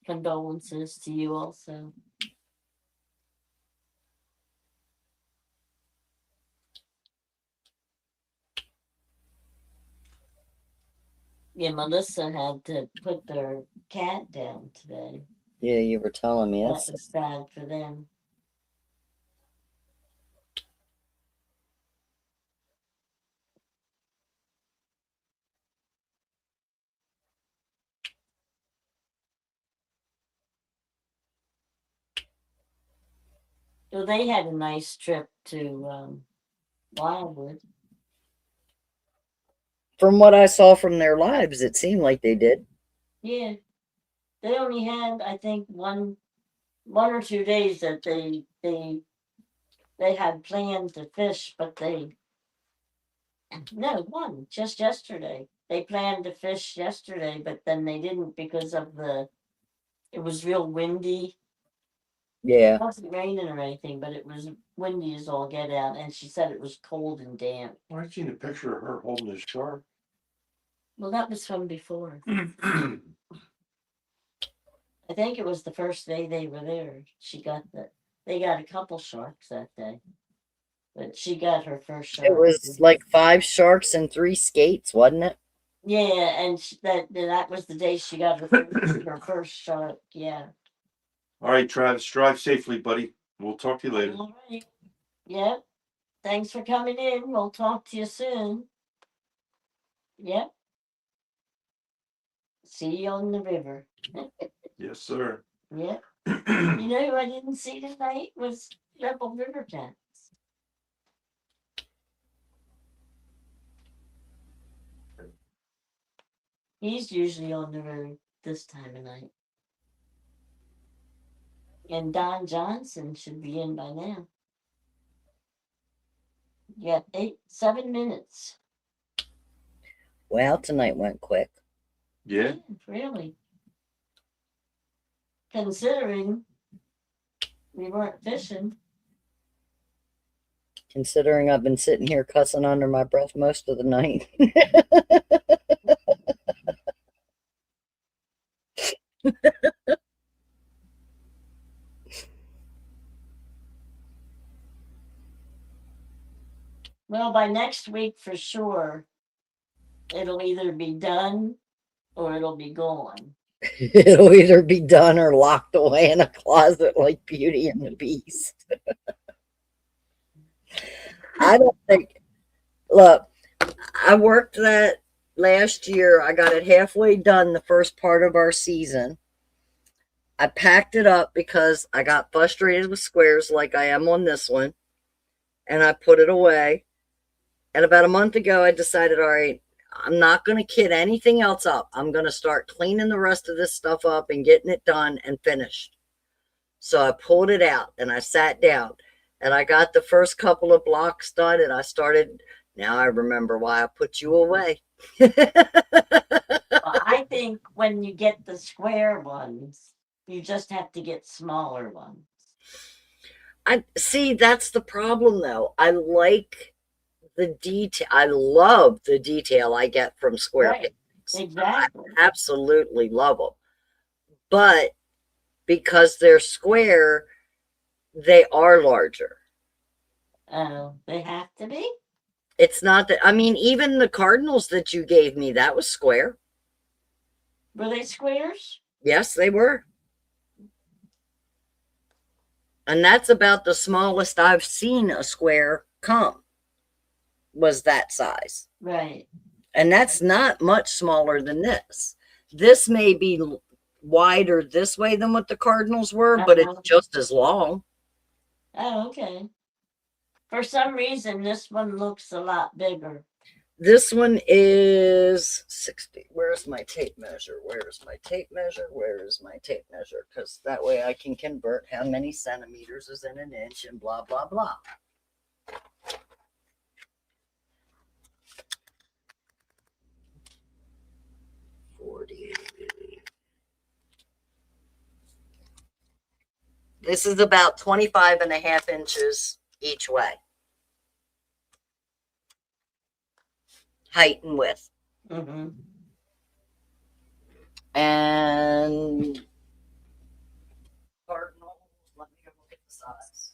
condolences to you also. Yeah, Melissa had to put their cat down today. Yeah, you were telling me. That was sad for them. So they had a nice trip to Wildwood. From what I saw from their lives, it seemed like they did. Yeah. They only had, I think, one or 2 days that they had planned to fish, but no, one, just yesterday. They planned to fish yesterday, but then they didn't because of it was real windy. Yeah. It wasn't raining or anything, but it was windy as all get out, and she said it was cold and damp. I've seen a picture of her holding a shark. Well, that was from before. I think it was the first day they were there. They got a couple sharks that day, but she got her first shark. It was like 5 sharks and 3 skates, wasn't it? Yeah, and that was the day she got her first shark. Yeah. All right, Travis, drive safely, buddy. We'll talk to you later. All right. Yep. Thanks for coming in. We'll talk to you soon. Yep. See you on the river. Yes, sir. Yep. You know who I didn't see tonight was Rebel River Cats. He's usually on the road this time of night. And Don Johnson should be in by now. You got 7 minutes. Well, tonight went quick. Yeah. Really. Considering we weren't fishing. Considering I've been sitting here cussing under my breath most of the night. Well, by next week for sure, it'll either be done or it'll be gone. It'll either be done or locked away in a closet like Beauty and the Beast. I don't think, look, I worked that last year. I got it halfway done the first part of our season. I packed it up because I got frustrated with squares like I am on this one, and I put it away. And about a month ago, I decided, all right, I'm not going to kit anything else up. I'm going to start cleaning the rest of this stuff up and getting it done and finished. So I pulled it out and I sat down and I got the first couple of blocks done and I started. Now I remember why I put you away. Well, I think when you get the square ones, you just have to get smaller ones. I see, that's the problem though. I like the detail. I love the detail I get from square Right. paintings. Exactly. I absolutely love them. But because they're square, they are larger. Oh, they have to be? It's not that, I mean, even the cardinals that you gave me, that was square. Were they squares? Yes, they were. And that's about the smallest I've seen a square come, was that size. Right. And that's not much smaller than this. This may be wider this way than what the Cardinals were, but it's just as long. Oh, okay. For some reason, this one looks a lot bigger. This one is 60. Where's my tape measure? Where's my tape measure? Where is my tape measure? Because that way I can convert how many centimeters is in an inch and blah, blah, blah. This is about 25.5 inches each way. Height and width. Mm-hmm. And Cardinal, let me go look at the size.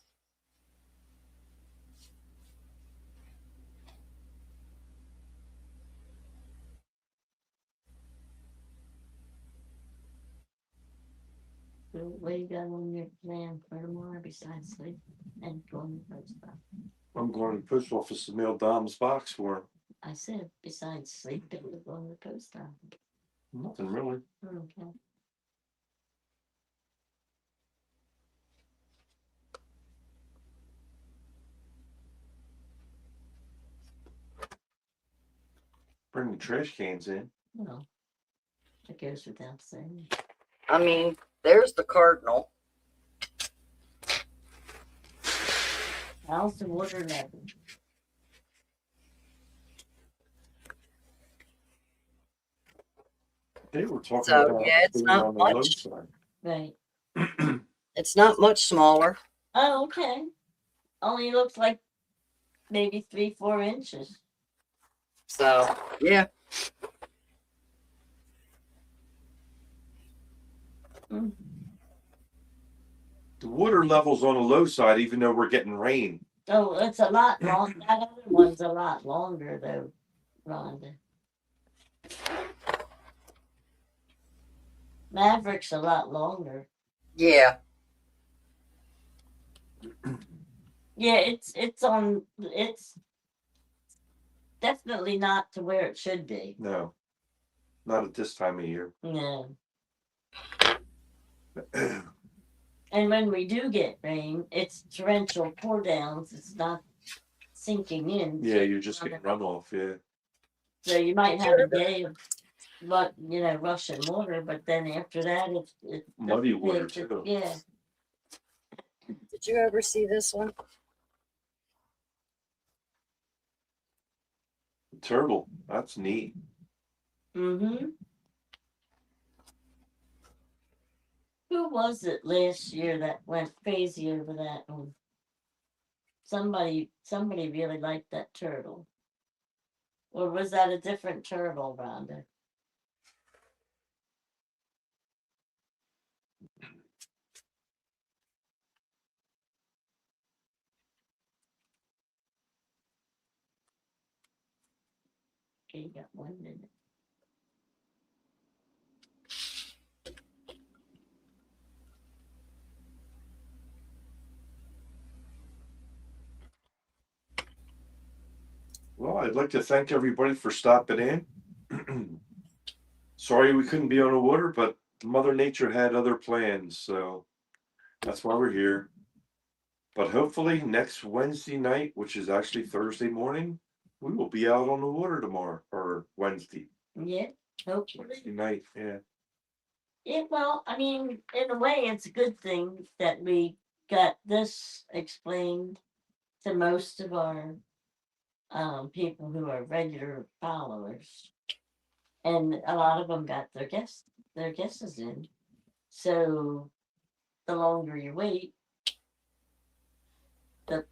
What do you got on your plan for tomorrow besides sleep and going to post office? I'm going to the post office to mail Dom's box for him. I said besides sleeping, we're going to the post office. Nothing really. Okay. Bring the trash cans in. Well, it goes without saying. I mean, there's the Cardinal. How's the water level? They were talking So, about yeah, it's being not on the low much. side. Right. It's not much smaller. Oh, okay. Only looks like maybe 3-4 inches. So, yeah. Mm. The water level's on the low side, even though we're getting rain. Oh, it's a lot long. That other one's a lot longer though, Rhonda. Maverick's a lot longer. Yeah. Yeah, it's definitely not to where it should be. No, not at this time of year. No. And when we do get rain, it's torrential pour downs. It's not sinking in. Yeah, you're just getting runoff. Yeah. So you might have a day of rushing water, but then after that it's Muddy water too. Yeah. Did you ever see this one? Turtle. That's neat. Mm-hmm. Who was it last year that went crazy over that one? Somebody really liked that turtle. Or was that a different turtle, Rhonda? Okay, you got 1 minute. Well, I'd like to thank everybody for stopping in. Sorry we couldn't be on the water, but Mother Nature had other plans, so that's why we're here. But hopefully next Wednesday night, which is actually Thursday morning, we will be out on the water tomorrow or Wednesday. Yeah, hopefully. Wednesday night, yeah. Yeah, well, I mean, in a way, it's a good thing that we got this explained to most of our people who are regular followers, and a lot of them got their guesses in. So the longer you wait, the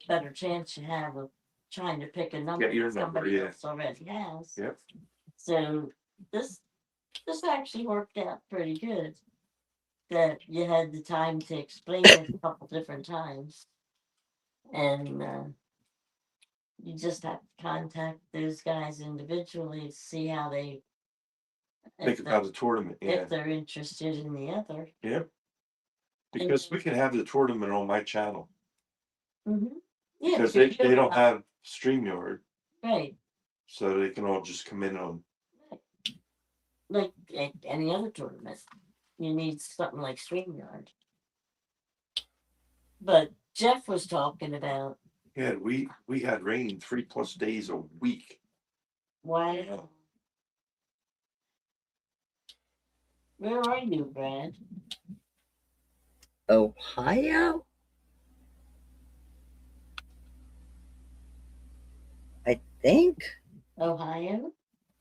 better chance you have of trying to pick a number Get your that number, somebody yeah. else already has. Yep. So this actually worked out pretty good. That you had the time to explain it a couple different times, and you just have to contact those guys individually to see how they Think if about the tournament, yeah. they're interested in the other. Yeah. Because we can have the tournament on my channel. Mm-hmm. Yeah, Because because they don't have StreamYard, right, so they can all just come in on. like at any other tournament, you need something like StreamYard. But Jeff was talking about Yeah, we had rain 3+ days a week. why. Yeah. Where are you, Brad? Ohio? I think. Ohio?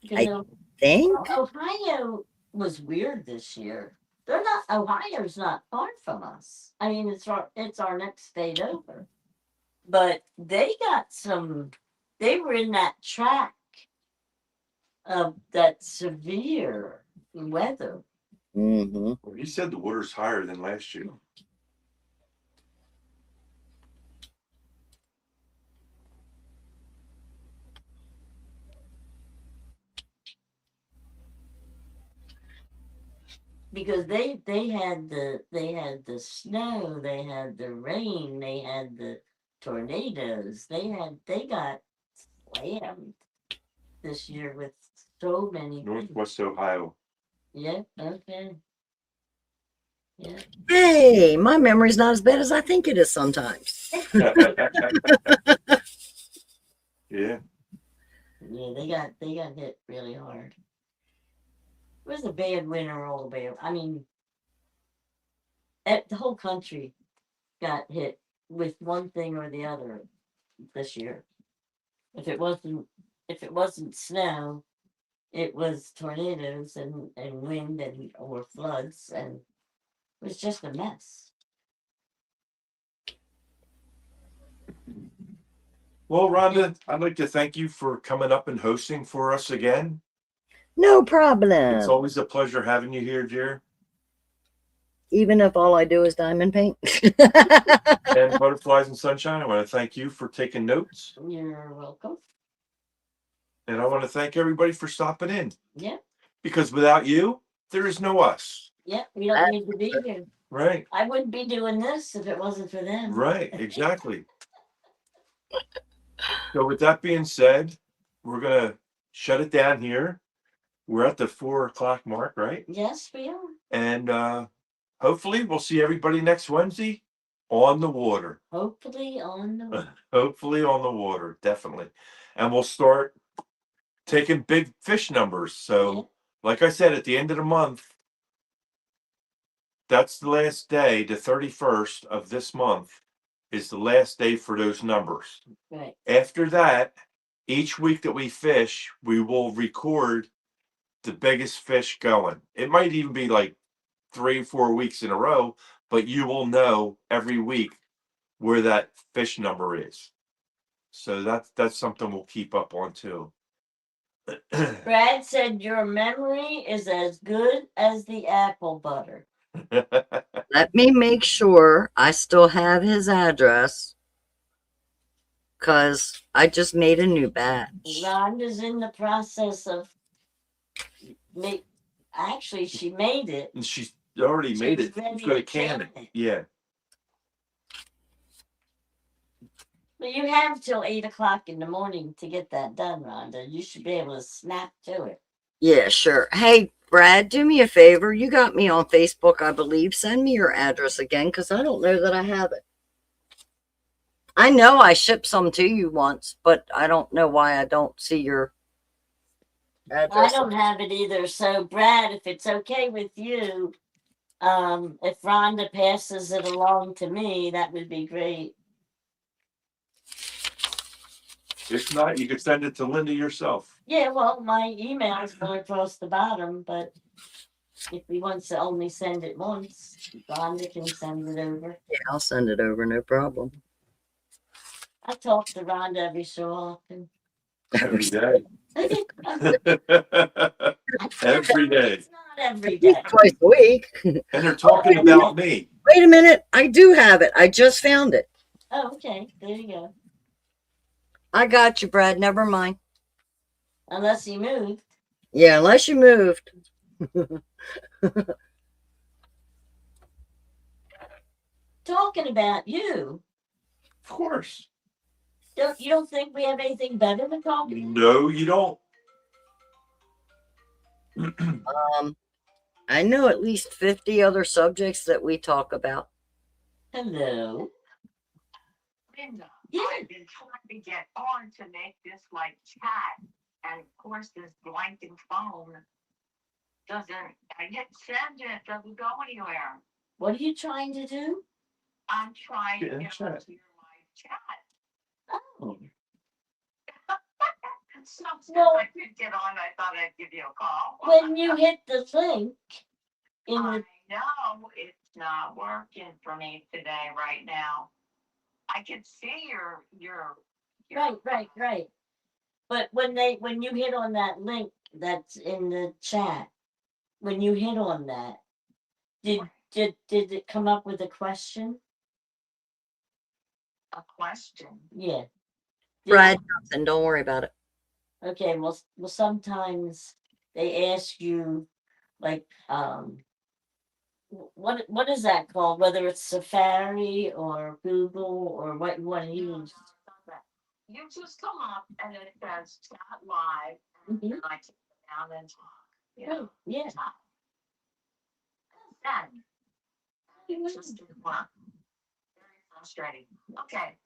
I Because think. Ohio was weird this year. They're not. Ohio's not far from us. I mean, it's our next state over. But they got some. They were in that track of that severe weather. Mm-hmm. Well, he said the water's higher than last year. Because they had the snow, they had the rain, they had the tornadoes, they got slammed this year with so many things. Northwest Ohio. Yeah, okay. Yeah. Hey, my memory's not as bad as I think it is sometimes. Yeah. Yeah, they got hit really hard. It was a bad winter all the way. I mean, the whole country got hit with one thing or the other this year. If it wasn't snow, it was tornadoes and wind and or floods, and it was just a mess. Well, Rhonda, I'd like to thank you for coming up and hosting for us again. No It's problem. always a pleasure having you here, dear. Even if all I do is diamond paint. And Butterflies and Sunshine, I want to thank you for taking notes. You're welcome. And I want to thank everybody for stopping in. Yeah. Because without you, there is no us. Yeah, we don't need to be here. Right. I wouldn't be doing this if it wasn't for them. Right, exactly. So with that being said, we're gonna shut it down here. We're at the 4 o'clock mark, right? Yes, we are. And hopefully we'll see everybody next Wednesday on the water. Hopefully on the Hopefully on the water, definitely. And we'll start taking big fish numbers. So like I said, at the end of the month, that's the last day, the 31st of this month is the last day for those numbers. right. After that, each week that we fish, we will record the biggest fish going. It might even be like 3 or 4 weeks in a row, but you will know every week where that fish number is. So that's something we'll keep up on too. Brad said your memory is as good as the apple butter. Let me make sure I still have his address, because I just made a new batch. Rhonda's in the process of actually she made it. And she's already made She's it. ready She's gonna to can it. can it. Yeah. But you have till 8 o'clock in the morning to get that done, Rhonda. You should be able to snap to it. Yeah, sure. Hey, Brad, do me a favor. You got me on Facebook, I believe. Send me your address again, because I don't know that I have it. I know I shipped some to you once, but I don't know why I don't see your address. I don't have it either. So, Brad, if it's okay with you, if Rhonda passes it along to me, that would be great. If not, you could send it to Linda yourself. Yeah, well, my email is going across the bottom, but if he wants to only send it once, Rhonda can send it over. Yeah, I'll send it over, no problem. I talk to Rhonda every so often. Every day. Every day. It's not every day. Twice a week. And they're talking about me. Wait a minute. I do have it. I just found it. Oh, okay. There you go. I got you, Brad. Never mind. Unless he moved. Yeah, unless you moved. Talking about you, Of course. you don't think we have anything better to talk about? No, you don't. I know at least 50 other subjects that we talk about. Hello. Linda, Yeah. I've been trying to get on to make this like chat, and of course this blanking phone doesn't. I hit send and it doesn't go anywhere. What are you trying to do? I'm trying Get to in get chat. onto your live chat. Oh, So since Well- I could get on, I thought I'd give you a call. when you hit the link in I the, know it's not working for me today right now. I can see your right. But when you hit on that link that's in the chat, when you hit on that, did it come up with a question? a question. Yeah. Did- Brad Johnson, don't worry about it. Okay, well, sometimes they ask you, like, what is that called? Whether it's Safari or Google or what you want to use. You just come up and it says chat live, Mhm. and I take it down and talk. You know, Oh, yeah. chat. Then it just didn't work. Very frustrating. Okay,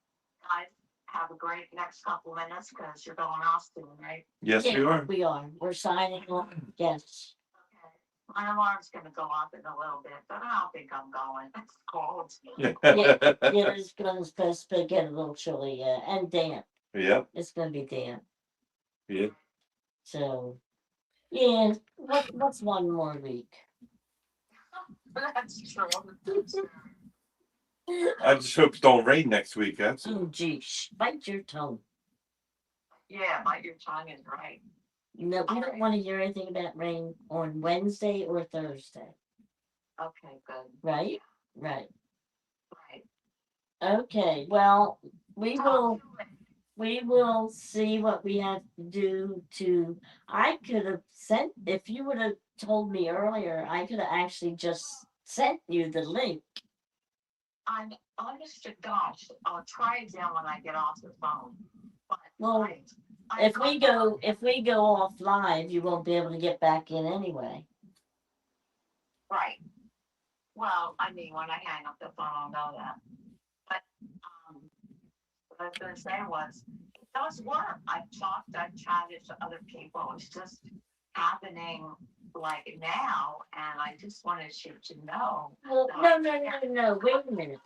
guys, have a great next couple minutes because you're going off soon, right? Yes, Yeah, we are. We are. We're signing off. Yes. Okay. My alarm's gonna go off in a little bit, but I don't think I'm going. It's cold. Yeah, it's supposed to get a little chilly, and damp. Yep. It's gonna be damp. Yeah. So, yeah. What's one more week? That's true. I just hope it don't rain next week. That's Oh, geez, bite your tongue. Yeah, bite your tongue is right. No, we don't want to hear anything about rain on Wednesday or Thursday. Okay, good. Right? Right. Right. Okay. Well, we will see what we have to do to. I could have sent, if you would have told me earlier, I could have actually just sent you the link. I'm honest to gosh, I'll try again when I get off the phone. But Well, if we go off live, you won't be able to get back in anyway. Right. Well, I mean, when I hang up the phone, I'll know that. But what I was gonna say was, it does work. I've chatted to other people. It's just happening like now, and I just wanted you to know. Well, no.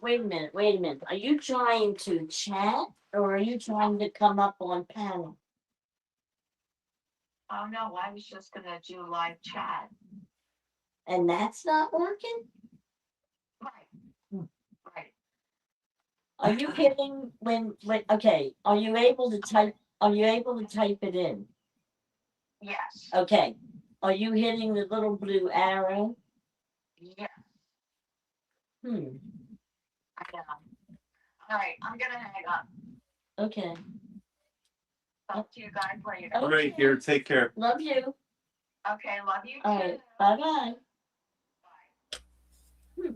Wait a minute. Are you trying to chat or are you trying to come up on panel? Oh no, I was just gonna do live chat. And that's not working? Right. Right. Are you hitting when okay, are you able to type it in? Yes. Okay. Are you hitting the little blue arrow? Yes. Hmm. I am. All right, I'm gonna hang up. Okay. Talk to you guys later. all right. Here, take care. Love you. Okay, love you All too. right. Bye-bye. Bye.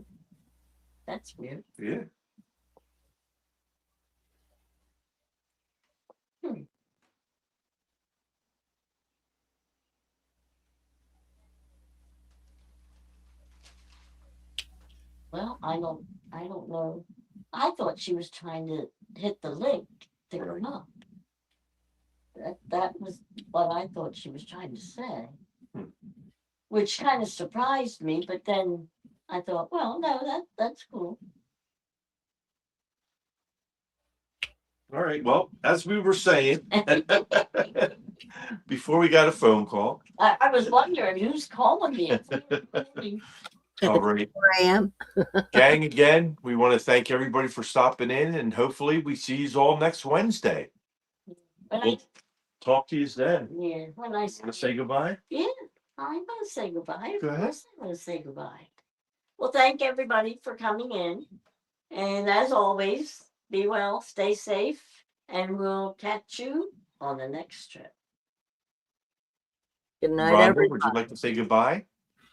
That's weird. Yeah. Well, I don't know. I thought she was trying to hit the link to come up. That was what I thought she was trying to say. Hmm. Which kind of surprised me, but then I thought, well, no, that's cool. All right. Well, as we were saying, before we got a phone call. I was wondering who's calling me. All right. Here I am. Gang, again, we want to thank everybody for stopping in, and hopefully we see you all next Wednesday. We'll talk to you then. Yeah, when I Want to say goodbye? yeah, I'm gonna say goodbye. Go Of ahead. course I'm gonna say goodbye. Well, thank everybody for coming in. And as always, be well, stay safe, and we'll catch you on the next trip. Good night, Rhonda, everybody. would you like to say goodbye?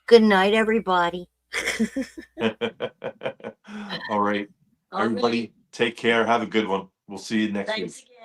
Good night, everybody. All right. Everybody, take care. Have a good one. We'll see you next week. Thanks again.